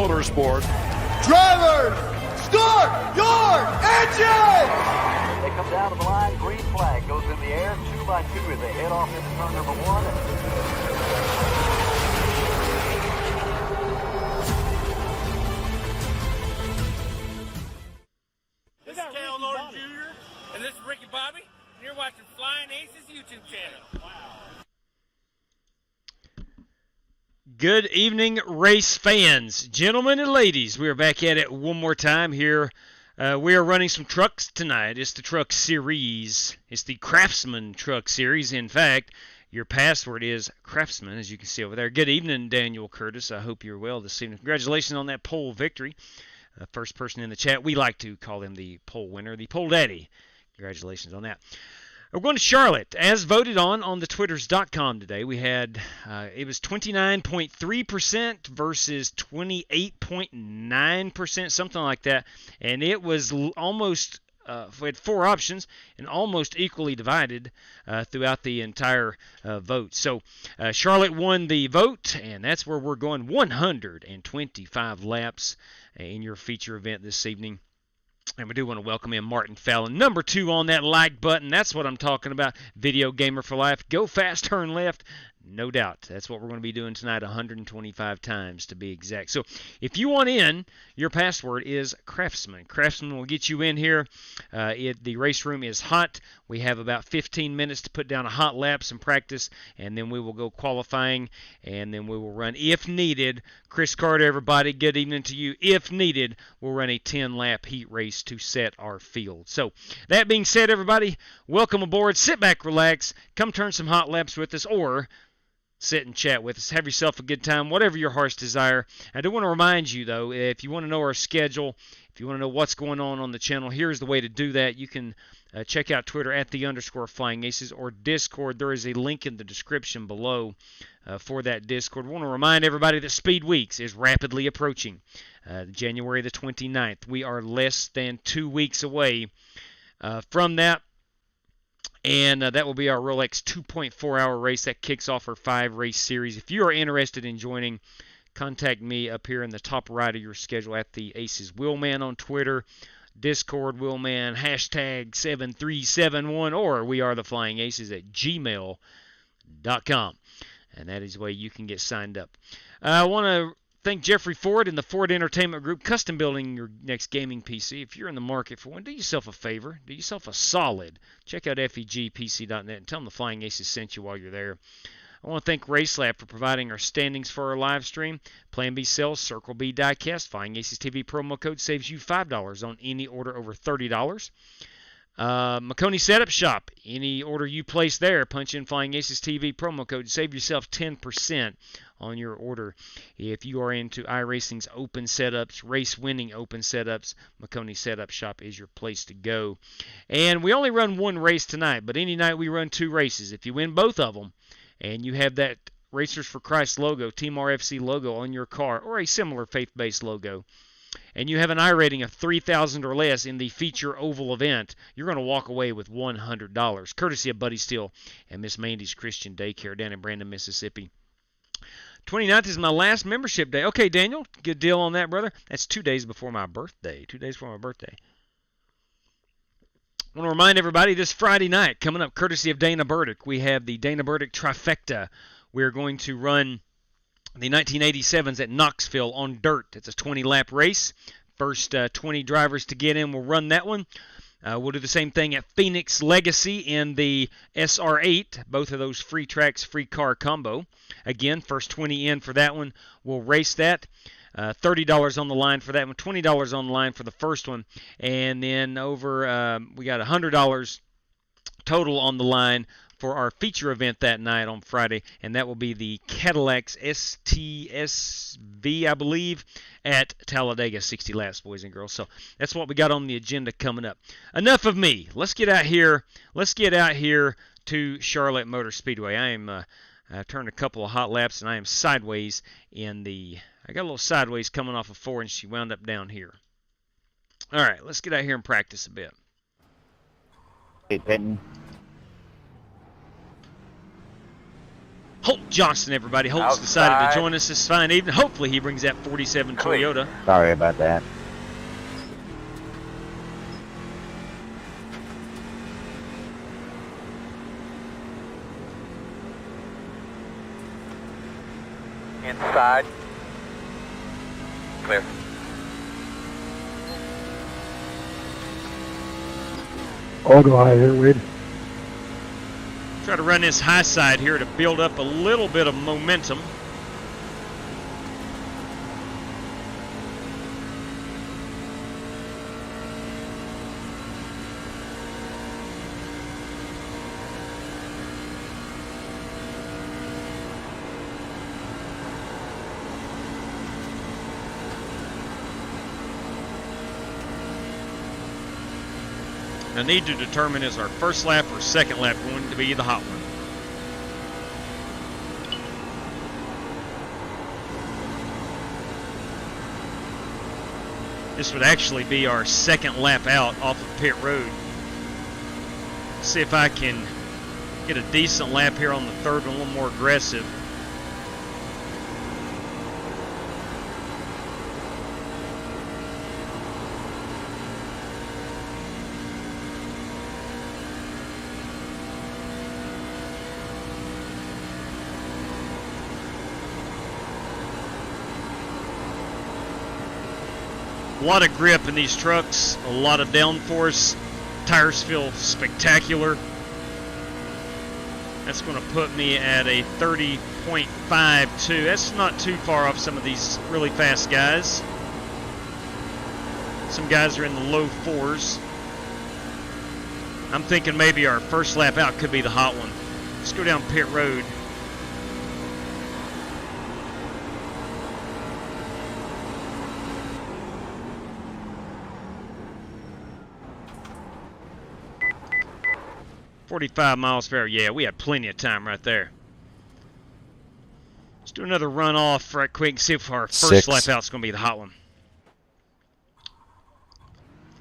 Motorsport. Drivers, start your engine! They come down to the line, green flag goes in the air, 2 by 2 as they head off into turn number 1. This is Cal Norton Jr. and this is Ricky Bobby, and you're watching Flying Aces YouTube channel. Wow. Good evening, race fans. Gentlemen and ladies, we are back at it one more time here. We are running some trucks tonight. It's the truck series. It's the Craftsman truck series. In fact, your password is Craftsman, as you can see over there. Good evening, Daniel Curtis. I hope you're well this evening. Congratulations on that pole victory. First person in the chat. We like to call him the pole winner, the pole daddy. Congratulations on that. We're going to Charlotte. As voted on the Twitters.com today, we had, it was 29.3% versus 28.9%, something like that. And it was almost, we had 4 options and almost equally divided throughout the entire vote. So Charlotte won the vote, and that's where we're going. 125 laps in your feature event this evening. And we do want to welcome in Martin Fallon. Number 2 on that like button. That's what I'm talking about. Video Gamer for Life. Go fast, turn left. No doubt. That's what we're going to be doing tonight 125 times to be exact. So if you want in, your password is Craftsman. Craftsman will get you in here. The race room is hot. We have about 15 minutes to put down a hot lap, some practice, and then we will go qualifying, and then we will run, if needed. Chris Carter, everybody, good evening to you. If needed, we'll run a 10-lap heat race to set our field. So that being said, everybody, welcome aboard. Sit back, relax, come turn some hot laps with us, or sit and chat with us. Have yourself a good time, whatever your heart's desire. I do want to remind you, though, if you want to know our schedule, if you want to know what's going on the channel, here's the way to do that. You can check out Twitter at @_FlyingAces or Discord. There is a link in the description below for that Discord. I want to remind everybody that Speed Weeks is rapidly approaching. January the 29th. We are less than 2 weeks away from that. And that will be our Rolex 2.4-hour race that kicks off our 5-race series. If you are interested in joining, contact me up here in the top right of your schedule at the Aces Wheelman on Twitter, Discord Wheelman, #7371, or we are the Flying Aces at gmail.com. And that is the way you can get signed up. I want to thank Jeffrey Ford and the Ford Entertainment Group, custom building your next gaming PC. If you're in the market for one, do yourself a favor. Do yourself a solid. Check out FEGPC.net and tell them the Flying Aces sent you while you're there. I want to thank RaceLab for providing our standings for our live stream. Plan B sells, Circle B diecast. Flying Aces TV promo code saves you $5 on any order over $30. McConey Setup Shop. Any order you place there, punch in Flying Aces TV promo code. Save yourself 10% on your order. If you are into iRacing's open setups, race-winning open setups, McConey Setup Shop is your place to go. And we only run 1 race tonight, but any night we run 2 races. If you win both of them, and you have that Racers for Christ logo, Team RFC logo on your car, or a similar faith-based logo, and you have an I rating of 3,000 or less in the feature oval event, you're going to walk away with $100, courtesy of Buddy Steele and Miss Mandy's Christian Daycare down in Brandon, Mississippi. 29th is my last membership day. Okay, Daniel, good deal on that, brother. That's 2 days before my birthday. 2 days before my birthday. I want to remind everybody this Friday night, coming up, courtesy of Dana Burdick, we have the Dana Burdick Trifecta. We're going to run the 1987s at Knoxville on dirt. It's a 20-lap race. First 20 drivers to get in will run that one. We'll do the same thing at Phoenix Legacy in the SR8. Both of those free tracks, free car combo. Again, first 20 in for that one. We'll race that. $30 on the line for that one. $20 on the line for the first one. And then over, we got $100 total on the line for our feature event that night on Friday, and that will be the Cadillac's STSV, I believe, at Talladega, 60 laps, boys and girls. So that's what we got on the agenda coming up. Enough of me. Let's get out here. Let's get out here to Charlotte Motor Speedway. I turned a couple of hot laps, and I am sideways in the. I got a little sideways coming off of 4, and she wound up down here. All right, let's get out here and practice a bit. Hey, Benton. Holt Johnston, everybody. Holt's decided to join us this fine evening. Hopefully he brings that 47 Toyota. Sorry about that. Inside. Clear. Auto high here, Wade. Try to run this high side here to build up a little bit of momentum. I need to determine is our first lap or second lap going to be the hot one. This would actually be our second lap out off of pit road. See if I can get a decent lap here on the third one, a little more aggressive. A lot of grip in these trucks, a lot of downforce. Tires feel spectacular. That's going to put me at a 30.52. That's not too far off some of these really fast guys. Some guys are in the low fours. I'm thinking maybe our first lap out could be the hot one. Let's go down pit road. .45 miles per hour. Yeah, we had plenty of time right there. Let's do another run off right quick and see if our first lap out is going to be the hot one.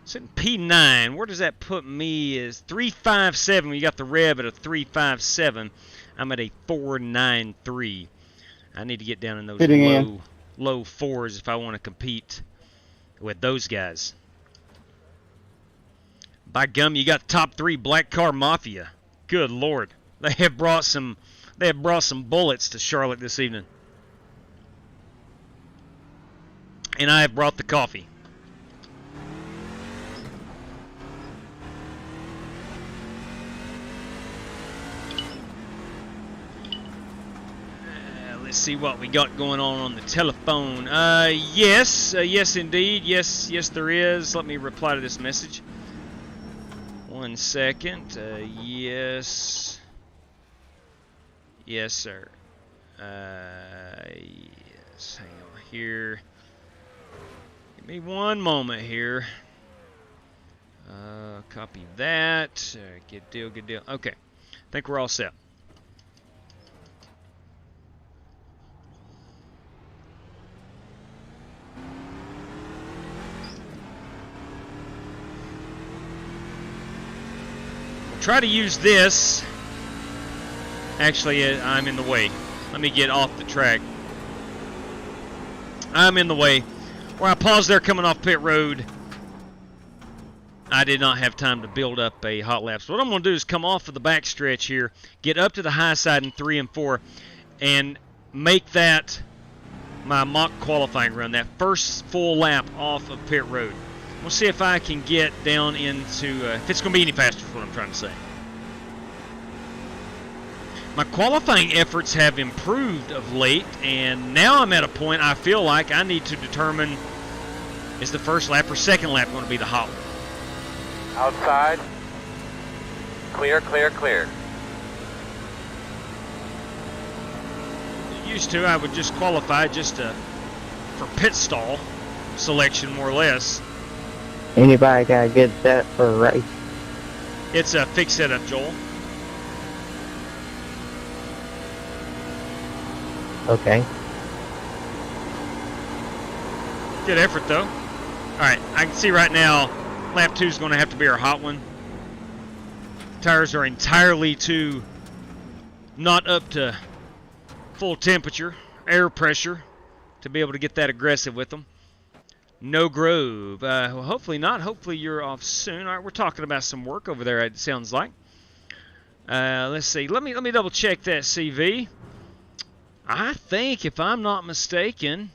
Sitting P9. Where does that put me? Is 357. We got the rev at a 357. I'm at a 493. I need to get down in those low fours if I want to compete with those guys. By gum, you got top 3 Black Car Mafia. Good Lord, they have brought some bullets to Charlotte this evening, and I have brought the coffee. Let's see what we got going on the telephone. Yes, indeed, yes, there is. Let me reply to this message. 1 second. Yes, sir. Yes. Hang on here. Give me one moment here. Copy that. Good deal. Okay. I think we're all set. Try to use this. Actually, I'm in the way. Let me get off the track. I'm in the way. Where I paused there coming off pit road, I did not have time to build up a hot lap. So what I'm going to do is come off of the back stretch here, get up to the high side in 3 and 4, and make that my mock qualifying run, that first full lap off of pit road. We'll see if I can get down into, if it's going to be any faster is what I'm trying to say. My qualifying efforts have improved of late, and now I'm at a point I feel like I need to determine, is the first lap or second lap going to be the hot one? Outside. Clear. Used to, I would just qualify just for pit stall selection, more or less. Anybody got a good set for a race? It's a fixed setup, Joel. Okay. Good effort, though. Alright, I can see right now lap 2 is going to have to be our hot one. Tires are entirely not up to full temperature, air pressure, to be able to get that aggressive with them. No Grove. Well, hopefully not. Hopefully you're off soon. All right, we're talking about some work over there, it sounds like. Let's see. Let me double check that CV. I think, if I'm not mistaken,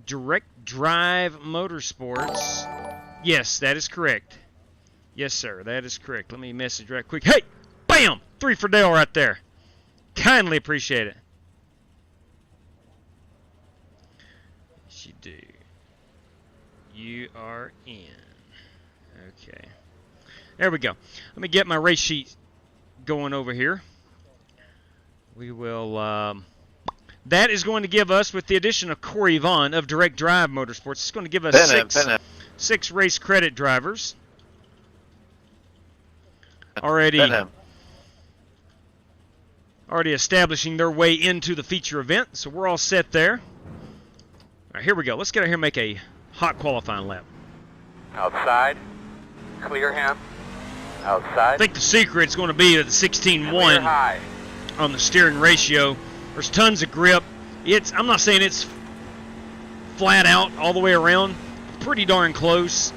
Direct Drive Motorsports. Yes, that is correct. Yes, sir, that is correct. Let me message right quick. Hey, bam! 3 for Dale right there. Kindly appreciate it. Yes, you do. You are in. Okay. There we go. Let me get my race sheet going over here. We will... that is going to give us, with the addition of Corey Vaughn of Direct Drive Motorsports, it's going to give us six race credit drivers. Already establishing their way into the feature event, so we're all set there. All right, here we go. Let's get out here and make a hot qualifying lap. Outside. Clear him. Outside. I think the secret's going to be the 16-1 on the steering ratio. There's tons of grip. I'm not saying it's flat out all the way around. Pretty darn close.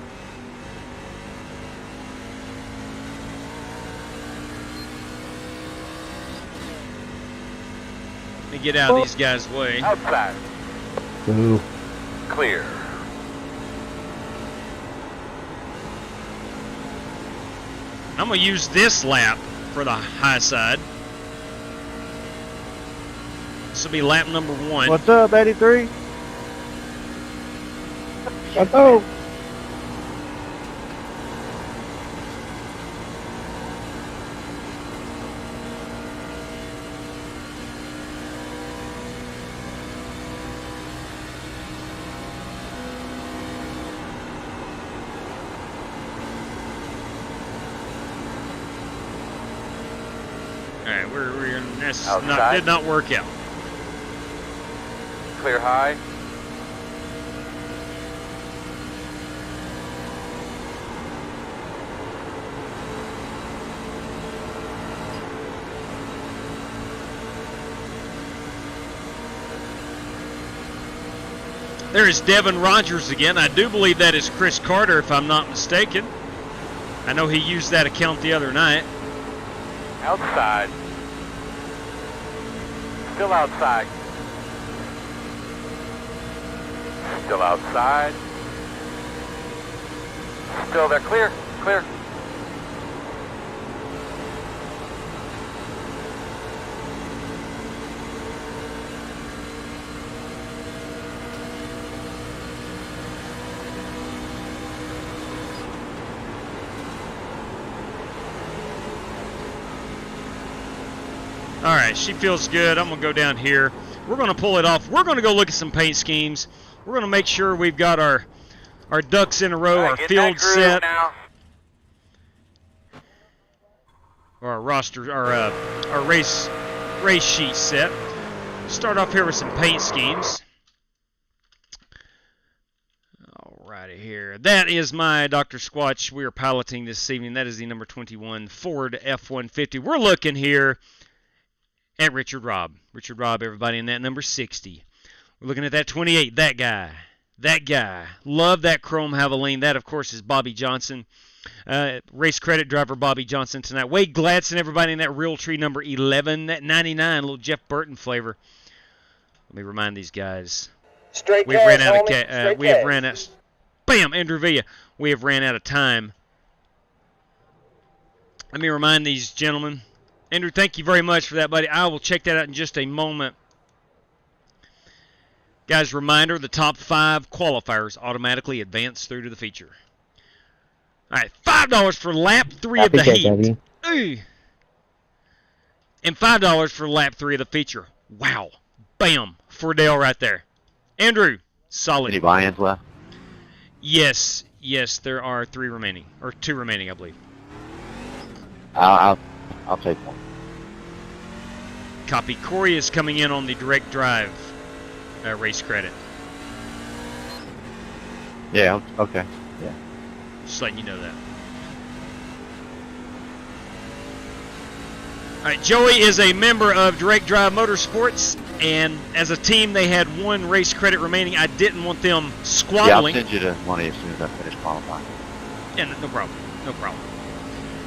Let me get out of these guys' way. Outside. Ooh. Clear. I'm going to use this lap for the high side. This will be lap number 1. What's up, 83? What's up? Alright, Outside. did not work out. Clear high. There is Devin Rogers again. I do believe that is Chris Carter, if I'm not mistaken. I know he used that account the other night. Outside. Still outside. Still outside. Still there. Clear. Clear. All right, she feels good. I'm going to go down here. We're going to pull it off. We're going to go look at some paint schemes. We're going to make sure we've got our ducks in a row, our field set, or our roster, our race sheet set. Start off here with some paint schemes. Alrighty here. That is my Dr. Squatch we are piloting this evening. That is the number 21 Ford F-150. We're looking here at Richard Robb. Richard Robb, everybody, in that number 60. We're looking at that 28, that guy. That guy. Love that chrome Havoline. That, of course, is Bobby Johnson. Race credit driver Bobby Johnson tonight. Wade Gladson, everybody, in that Realtree number 11. That 99, little Jeff Burton flavor. Let me remind these guys. We have ran out. Bam, Andrew Villa. We have ran out of time. Let me remind these gentlemen. Andrew, thank you very much for that, buddy. I will check that out in just a moment. Guys, reminder, the top 5 qualifiers automatically advance through to the feature. All right, $5 for lap 3 of the heat. Ooh. And $5 for lap 3 of the feature. Wow. Bam. For Dale right there. Andrew, solid. Any buy-ins left? Yes, there are 3 remaining. Or 2 remaining, I believe. I'll take one. Copy. Corey is coming in on the direct drive race credit. Yeah, okay. Yeah. Just letting you know that. All right, Joey is a member of Direct Drive Motorsports, and as a team, they had 1 race credit remaining. I didn't want them Yeah, I'll squabbling. send you the money as soon as I finish qualifying. Yeah, no problem. No problem.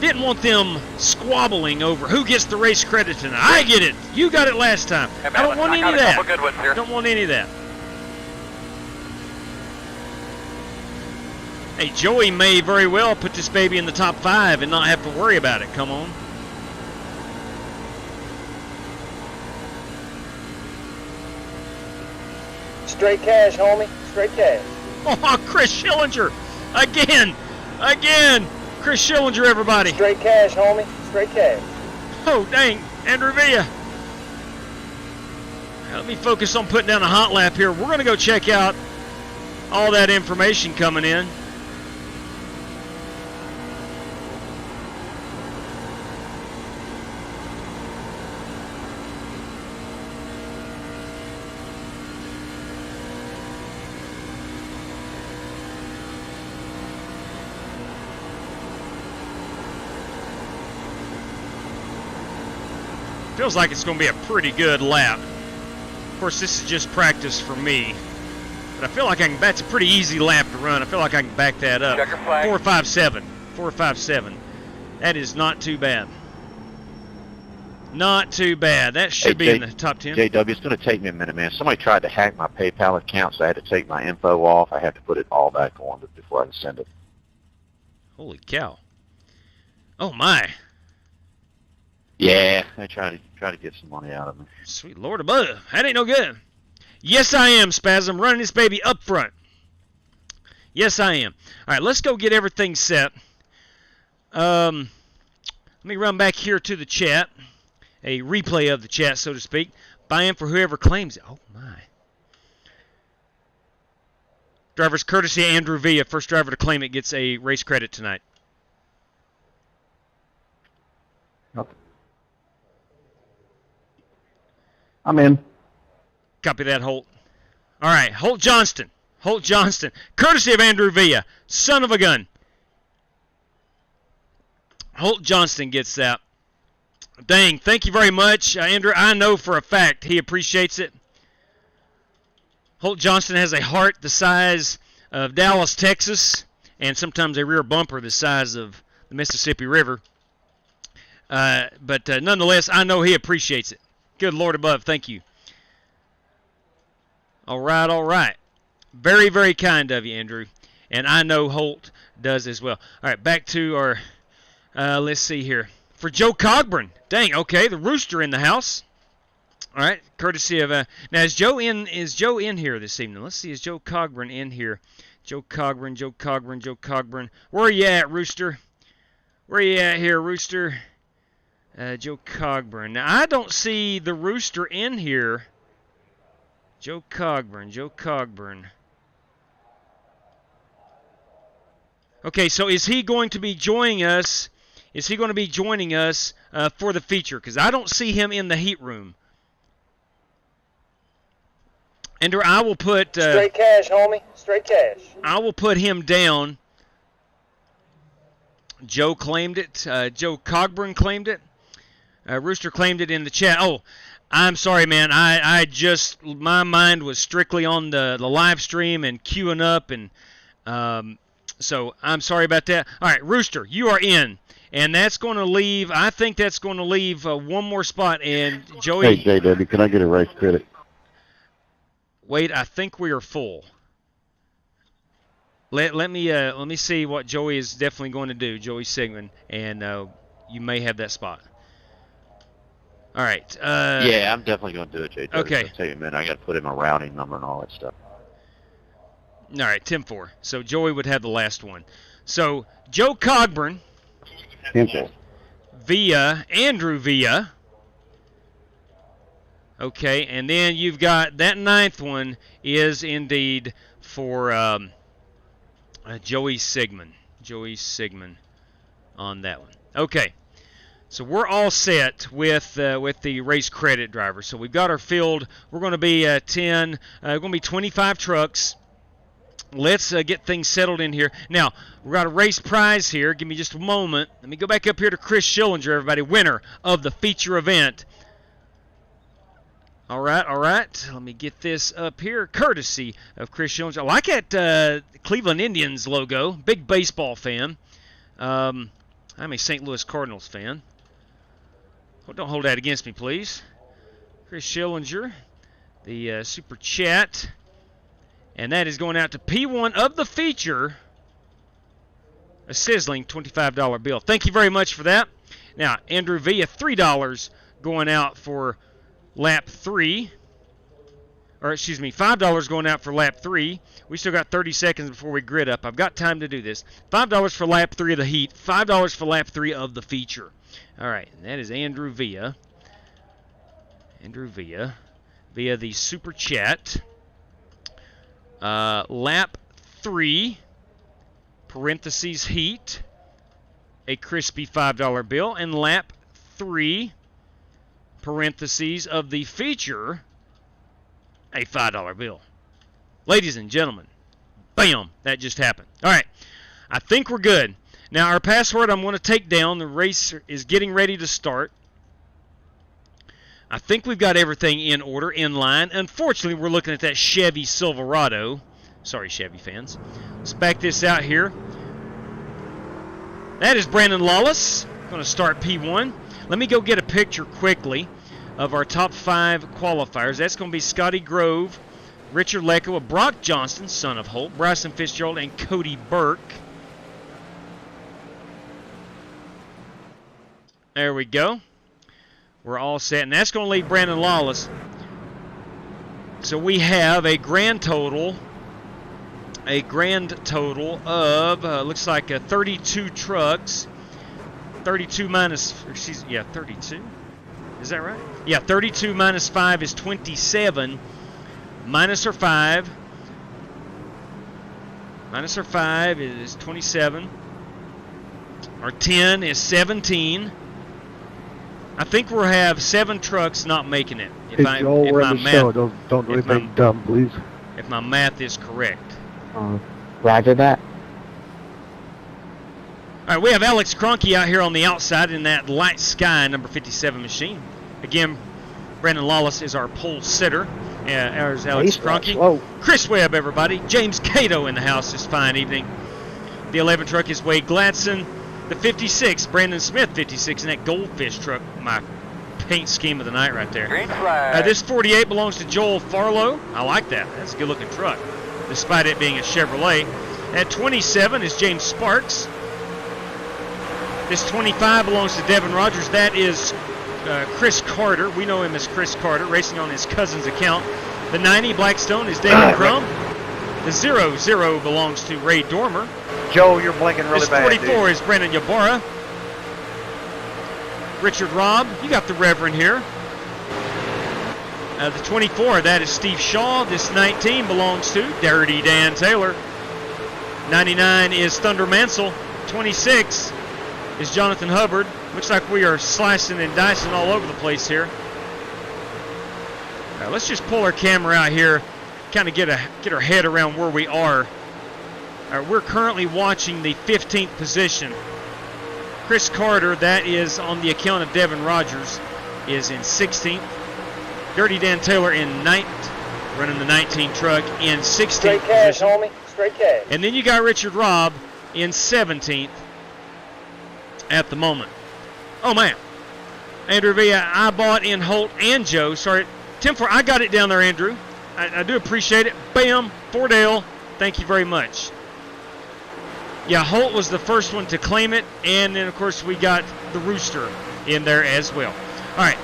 Didn't want them squabbling over who gets the race credit tonight. I get it. You got it last time. Hey, man, I don't want any of got a that. couple good ones here. Don't want any of that. Hey, Joey may very well put this baby in the top 5 and not have to worry about it. Come on. Straight cash, homie. Straight cash. Oh, Chris Schillinger. Again. Chris Schillinger, everybody. Straight cash, homie. Straight cash. Oh, dang. Andrew Villa. Let me focus on putting down a hot lap here. We're going to go check out all that information coming in. Feels like it's going to be a pretty good lap. Of course, this is just practice for me. But I feel like that's a pretty easy lap to run. I feel like I can back that up. 4.57. 4.57. That is not too bad. Not too bad. That should be in the top 10. JW, it's going to take me a minute, man. Somebody tried to hack my PayPal account, so I had to take my info off. I had to put it all back on before I can send it. Holy cow. Oh, my. Yeah, they try to get some money out of me. Sweet Lord above. That ain't no good. Yes, I am, Spasm. Running this baby up front. Yes, I am. All right, let's go get everything set. Let me run back here to the chat. A replay of the chat, so to speak. Buy-in for whoever claims it. Oh, my. Driver's courtesy, Andrew Villa. First driver to claim it gets a race credit tonight. Okay. I'm in. Copy that, Holt. All right, Holt Johnston. Holt Johnston. Courtesy of Andrew Villa. Son of a gun. Holt Johnston gets that. Dang, thank you very much, Andrew. I know for a fact he appreciates it. Holt Johnston has a heart the size of Dallas, Texas, and sometimes a rear bumper the size of the Mississippi River. But nonetheless, I know he appreciates it. Good Lord above, thank you. All right, all right. Very, very kind of you, Andrew. And I know Holt does as well. All right, back to our, let's see here. For Joe Cogburn. Dang, okay, the Rooster in the house. All right, courtesy of, now is Joe in here this evening? Let's see, is Joe Cogburn in here? Joe Cogburn. Where are you at, Rooster? Where are you at here, Rooster? Joe Cogburn. Now, I don't see the Rooster in here. Joe Cogburn. Okay, so is he going to be joining us? Is he going to be joining us for the feature? Because I don't see him in the heat room. And I will put... Straight cash, homie. Straight cash. I will put him down. Joe claimed it. Joe Cogburn claimed it. Rooster claimed it in the chat. Oh, I'm sorry, man. I just, my mind was strictly on the live stream and queuing up, and so I'm sorry about that. All right, Rooster, you are in, and that's going to leave. I think that's going to leave one more spot. And Joey, Hey, JW, can I get a race credit? Wait, I think we are full. Let me see what Joey is definitely going to do. Joey Sigmund, and you may have that spot. All right. Yeah, I'm definitely going to do it, JW. Okay. It'll take a minute. I got to put in my routing number and all that stuff. All right, 10-4. So Joey would have the last one. So Joe Cogburn. 10-4. Via Andrew Villa. Okay, and then you've got that ninth one is indeed for Joey Sigmund. Joey Sigmund on that one. Okay. So we're all set with the race credit driver. So we've got our field. We're going to be 10. We're going to be 25 trucks. let's get things settled in here. Now, we've got a race prize here. Give me just a moment. Let me go back up here to Chris Schillinger, everybody, winner of the feature event. All right. Let me get this up here, courtesy of Chris Schillinger. I like that Cleveland Indians logo. Big baseball fan. I'm a St. Louis Cardinals fan. Oh, don't hold that against me, please. Chris Schillinger, the super chat. And that is going out to P1 of the feature, a sizzling $25 bill. Thank you very much for that. Now, Andrew Villa, $3 going out for lap 3. Or, excuse me, $5 going out for lap 3. We still got 30 seconds before we grid up. I've got time to do this. $5 for lap 3 of the heat. $5 for lap 3 of the feature. All right, and that is Andrew Villa. Andrew Villa via the super chat. Lap 3, parentheses heat, a crispy $5 bill, and lap 3, parentheses of the feature, a $5 bill. Ladies and gentlemen, bam, that just happened. All right, I think we're good. Now, our password I'm going to take down. The race is getting ready to start. I think we've got everything in order, in line. Unfortunately, we're looking at that Chevy Silverado. Sorry, Chevy fans. Let's back this out here. That is Brandon Lawless. Going to start P1. Let me go get a picture quickly of our top 5 qualifiers. That's going to be Scotty Grove, Richard Lecco, Brock Johnston, son of Holt, Bryson Fitzgerald, and Cody Burke. There we go. We're all set, and that's going to leave Brandon Lawless. So we have a grand total of, looks like 32 trucks. 32 minus, excuse me, yeah, 32. Is that right? Yeah, 32 minus 5 is 27. Minus our 5. Minus our 5 is 27. Our 10 is 17. I think we'll have 7 trucks not making it. If my math, don't do anything dumb, please. If my math is correct. Roger that. All right, we have Alex Cronky out here on the outside in that light sky number 57 machine. Again, Brandon Lawless is our pole sitter. There's Alex Cronky. Chris Webb, everybody. James Cato in the house this fine evening. The 11 truck is Wade Gladson. The 56, Brandon Smith, 56, and that Goldfish truck, my paint scheme of the night right there. Green flag. This 48 belongs to Joel Farlow. I like that. That's a good-looking truck, despite it being a Chevrolet. At 27 is James Sparks. This 25 belongs to Devin Rogers. That is Chris Carter. We know him as Chris Carter, racing on his cousin's account. The 90, Blackstone, is David Crum. The 00 belongs to Ray Dormer. Joe, you're blinking really bad. This 44 is Brendan Ybarra. Richard Robb, you got the Reverend here. The 24, that is Steve Shaw. This 19 belongs to Dirty Dan Taylor. 99 is Thunder Mansell. 26 is Jonathan Hubbard. Looks like we are slicing and dicing all over the place here. Let's just pull our camera out here, kind of get our head around where we are. We're currently watching the 15th position. Chris Carter, that is on the account of Devin Rogers, is in 16th. Dirty Dan Taylor in 9th, running the 19 truck in 16th Straight cash, position. homie. Straight cash. And then you got Richard Robb in 17th at the moment. Oh, man. Andrew Villa, I bought in Holt and Joe. Sorry, Tim Ford, I got it down there, Andrew. I do appreciate it. Bam, Fordale, thank you very much. Yeah, Holt was the first one to claim it, and then, of course, we got the Rooster in there as well. All right,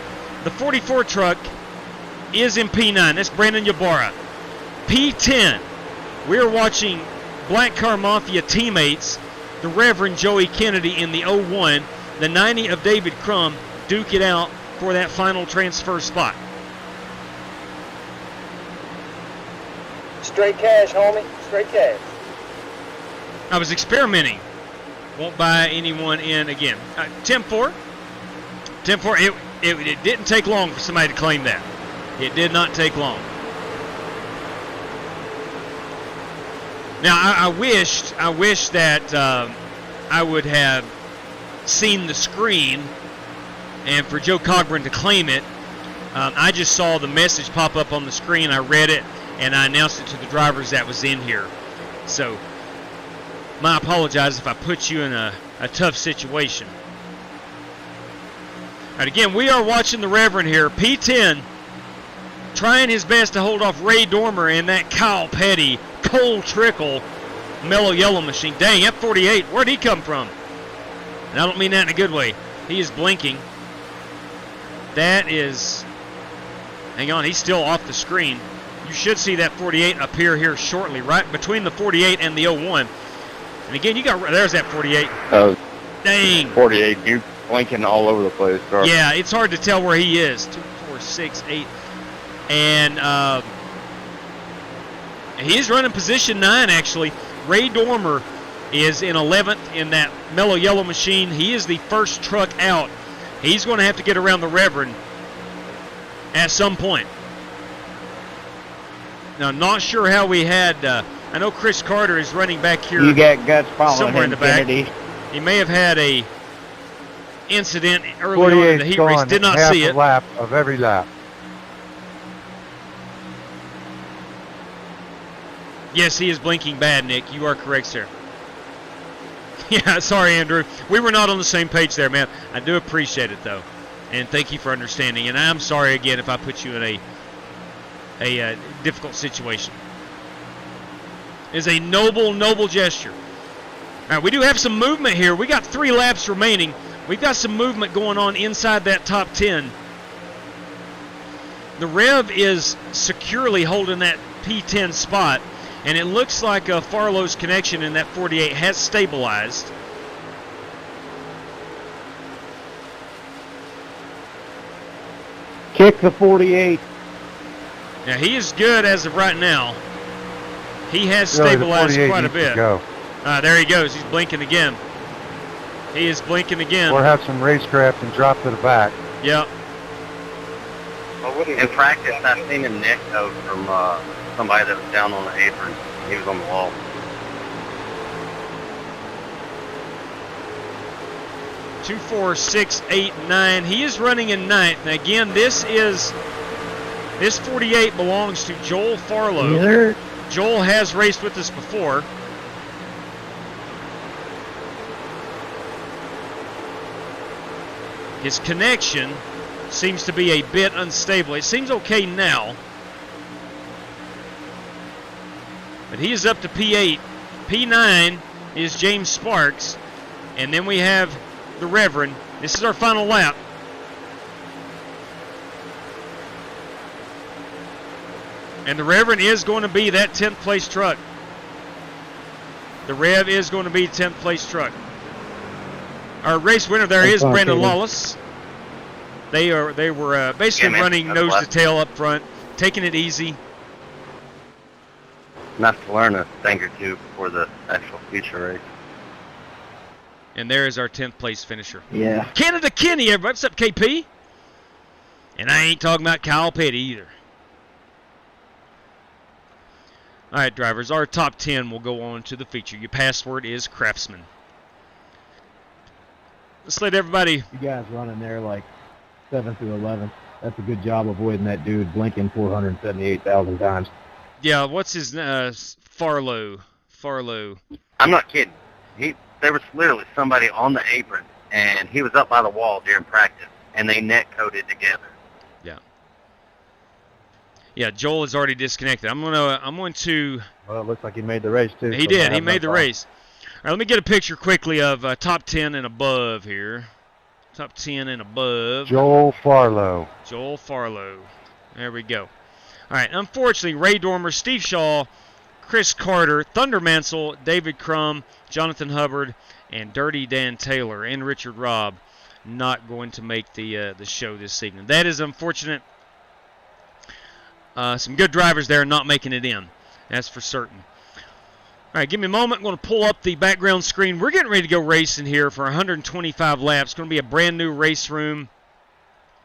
the 44 truck is in P9. That's Brandon Ybarra. P10, we're watching Black Car Mafia teammates, the Reverend Joey Kennedy in the 01, the 90 of David Crum, duke it out for that final transfer spot. Straight cash, homie. Straight cash. I was experimenting. Won't buy anyone in again. Tim 4, it didn't take long for somebody to claim that. It did not take long. Now, I wished that I would have seen the screen and for Joe Cogburn to claim it. I just saw the message pop up on the screen. I read it, and I announced it to the drivers that was in here. So, I apologize if I put you in a tough situation. All right, again, we are watching the Reverend here. P10 trying his best to hold off Ray Dormer and that Kyle Petty, Cole Trickle, Mellow Yellow machine. Dang, F48, where'd he come from? And I don't mean that in a good way. He is blinking. That is... Hang on, he's still off the screen. You should see that 48 appear here shortly, right between the 48 and the 01. And again, you got... There's that 48. Oh, Dang. 48, you blinking all over the place, bro. Yeah, it's hard to tell where he is. 2, 4, 6, 8. And he's running position 9, actually. Ray Dormer is in 11th in that Mellow Yellow machine. He is the first truck out. He's going to have to get around the Reverend at some point. Now, not sure how we had... I know Chris Carter is running back here. You got guts following somewhere in the back. Kennedy. He may have had a incident early on in the heat race. Did not see it. Half a lap of every lap. Yes, he is blinking bad, Nick. You are correct, sir. Yeah, sorry, Andrew. We were not on the same page there, man. I do appreciate it, though. And thank you for understanding. And I'm sorry, again, if I put you in a difficult situation. It's a noble, noble gesture. All right, we do have some movement here. We got 3 laps remaining. We've got some movement going on inside that top 10. The Rev is securely holding that P10 spot. And it looks like Farlow's connection in that 48 has stabilized. Kick the 48. Now, he is good as of right now. He has stabilized quite a bit. There he goes. He's blinking again. He is blinking again. Or have some racecraft and drop to the back. Yep. In practice, I've seen him neck out from somebody that was down on the apron. He was on the wall. Two, 4, 6, 8, 9. He is running in 9th. And again, this 48 belongs to Joel Farlow. Either. Joel has raced with us before. His connection seems to be a bit unstable. It seems okay now. But he is up to P8. P9 is James Sparks. And then we have the Reverend. This is our final lap. And the Reverend is going to be that 10th place truck. The Rev is going to be 10th place truck. Our race winner there is Brandon Lawless. They were basically running nose to tail up front, taking it easy. Nice to learn a thing or two before the actual feature race. And there is our 10th place finisher. Yeah. Canada Kenny, everybody. What's up, KP? And I ain't talking about Kyle Petty either. All right, drivers, our top 10 will go on to the feature. Your password is Craftsman. Let's let everybody... You guys running there like 7th through 11th. That's a good job avoiding that dude blinking 478,000 times. Yeah, what's his... Farlow. I'm not kidding. There was literally somebody on the apron, and he was up by the wall during practice, and they net-coded together. Yeah, Joel is already disconnected. I'm going to... Well, it looks like he made the race, too. He did. He made the race. All right, let me get a picture quickly of top 10 and above here. Top 10 and above. Joel Farlow. There we go. All right, unfortunately, Ray Dormer, Steve Shaw, Chris Carter, Thunder Mansell, David Crum, Jonathan Hubbard, and Dirty Dan Taylor and Richard Robb not going to make the show this evening. That is unfortunate. Some good drivers there not making it in. That's for certain. All right, give me a moment. I'm going to pull up the background screen. We're getting ready to go racing here for 125 laps. It's going to be a brand new race room.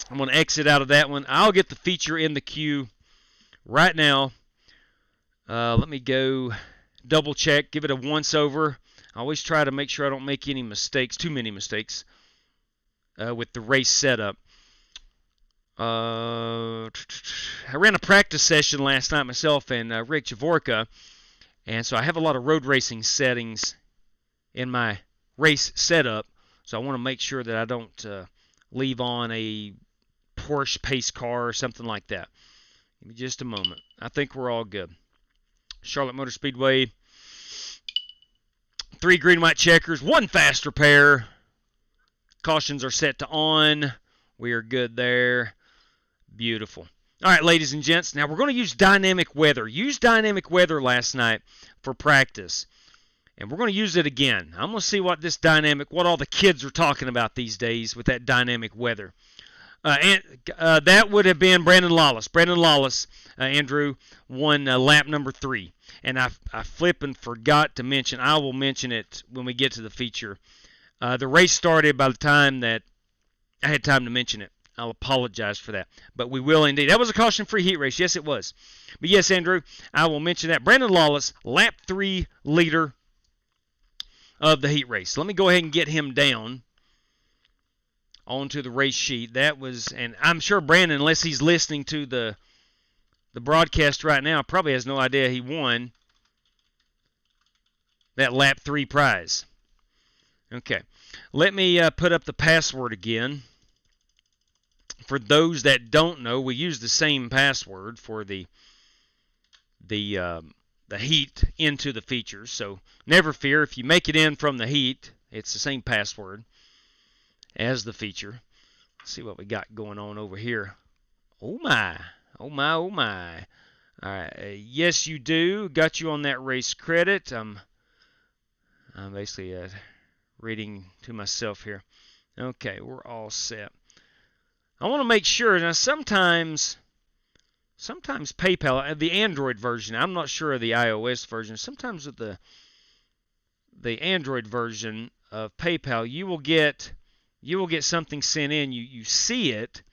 I'm going to exit out of that one. I'll get the feature in the queue right now. Let me go double check, give it a once over. I always try to make sure I don't make any mistakes, too many mistakes, with the race setup. I ran a practice session last night myself and Rick Javorka, and so I have a lot of road racing settings in my race setup, so I want to make sure that I don't leave on a Porsche pace car or something like that. Give me just a moment. I think we're all good. Charlotte Motor Speedway, 3 green white checkers, 1 faster pair. Cautions are set to on. We are good there. Beautiful. All right, ladies and gents, now we're going to use dynamic weather. Use dynamic weather last night for practice, and we're going to use it again. I'm going to see what all the kids are talking about these days with that dynamic weather. That would have been Brandon Lawless. Brandon Lawless, Andrew, won lap number 3. And I flippin' forgot to mention, I will mention it when we get to the feature. The race started by the time that I had time to mention it. I'll apologize for that. But we will indeed. That was a caution-free heat race. Yes, it was. But yes, Andrew, I will mention that. Brandon Lawless, lap 3 leader of the heat race. Let me go ahead and get him down onto the race sheet. That was, and I'm sure Brandon, unless he's listening to the broadcast right now, probably has no idea he won that lap 3 prize. Okay. Let me put up the password again. For those that don't know, we use the same password for the heat into the features. So never fear, if you make it in from the heat, it's the same password as the feature. Let's see what we got going on over here. Oh my, oh my, oh my. All right, yes you do. Got you on that race credit. I'm basically reading to myself here. Okay, we're all set. I want to make sure. Now, sometimes PayPal, the Android version, I'm not sure of the iOS version. Sometimes with the Android version of PayPal, you will get something sent in. You see it,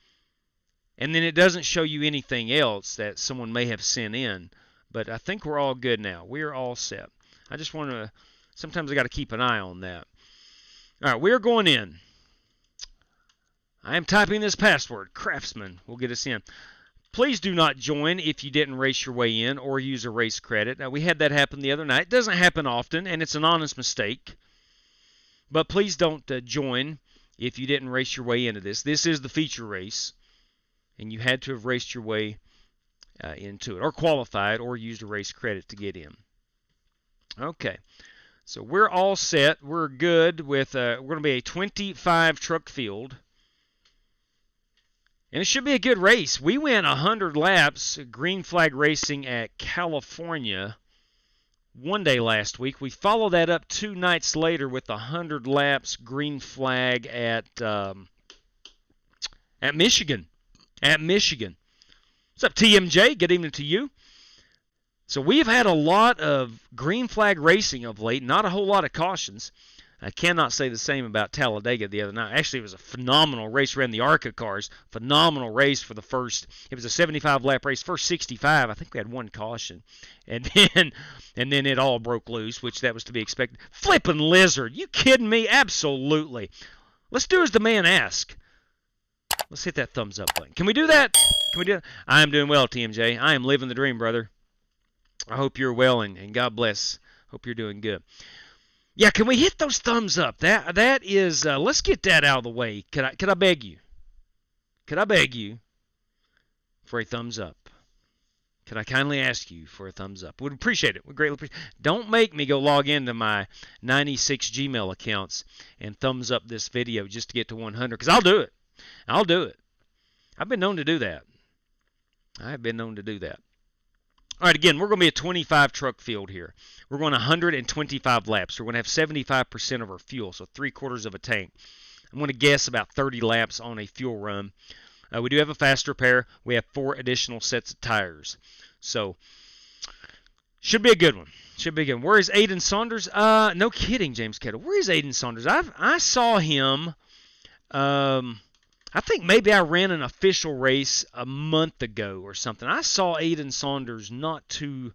and then it doesn't show you anything else that someone may have sent in. But I think we're all good now. We're all set. I just want to. Sometimes I got to keep an eye on that. All right, we're going in. I am typing this password. Craftsman will get us in. Please do not join if you didn't race your way in or use a race credit. Now, we had that happen the other night. It doesn't happen often, and it's an honest mistake. But please don't join if you didn't race your way into this. This is the feature race, and you had to have raced your way into it, or qualified, or used a race credit to get in. Okay, so we're all set. We're good with, we're going to be a 25 truck field. And it should be a good race. We went 100 laps, green flag racing at California one day last week. We followed that up 2 nights later with 100 laps, green flag at Michigan. At Michigan. What's up, TMJ? Good evening to you. So we've had a lot of green flag racing of late, not a whole lot of cautions. I cannot say the same about Talladega the other night. Actually, it was a phenomenal race. Ran the ARCA cars. Phenomenal race for the first. It was a 75-lap race. First 65, I think we had 1 caution. And then it all broke loose, which that was to be expected. Flippin' lizard. You kidding me? Absolutely. Let's do as the man asks. Let's hit that thumbs up button. Can we do that? Can we do that? I am doing well, TMJ. I am living the dream, brother. I hope you're well, and God bless. Hope you're doing good. Yeah, can we hit those thumbs up? That is, let's get that out of the way. Could I beg you? Could I beg you for a thumbs up? Could I kindly ask you for a thumbs up? Would appreciate it. Would greatly appreciate it. Don't make me go log into my 96 Gmail accounts and thumbs up this video just to get to 100, because I'll do it. I'll do it. I've been known to do that. I have been known to do that. All right, again, we're going to be a 25 truck field here. We're going 125 laps. We're going to have 75% of our fuel, so 3/4 of a tank. I'm going to guess about 30 laps on a fuel run. We do have a faster pair. We have 4 additional sets of tires. So, should be a good one. Should be a good one. Where is Aiden Saunders? No kidding, James Kettle. Where is Aiden Saunders? I saw him. I think maybe I ran an official race a month ago or something. I saw Aiden Saunders not too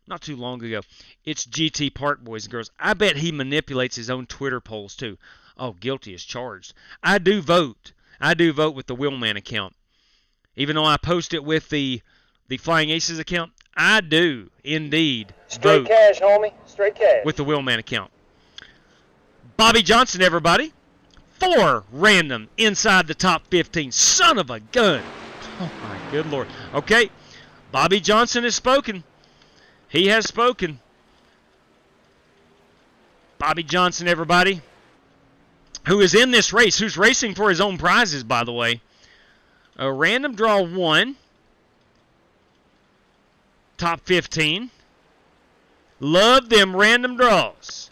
not too long ago. It's GT Park, boys and girls. I bet he manipulates his own Twitter polls too. Oh, guilty as charged. I do vote. I do vote with the Wheelman account. Even though I post it with the Flying Aces account, I do indeed Straight vote cash, homie. Straight cash. with the Wheelman account. Bobby Johnson, everybody. 4 random inside the top 15. Son of a gun. Oh, my good Lord. Okay, Bobby Johnson has spoken. He has spoken. Bobby Johnson, everybody, who is in this race, who's racing for his own prizes, by the way. A random draw 1. Top 15. Love them random draws.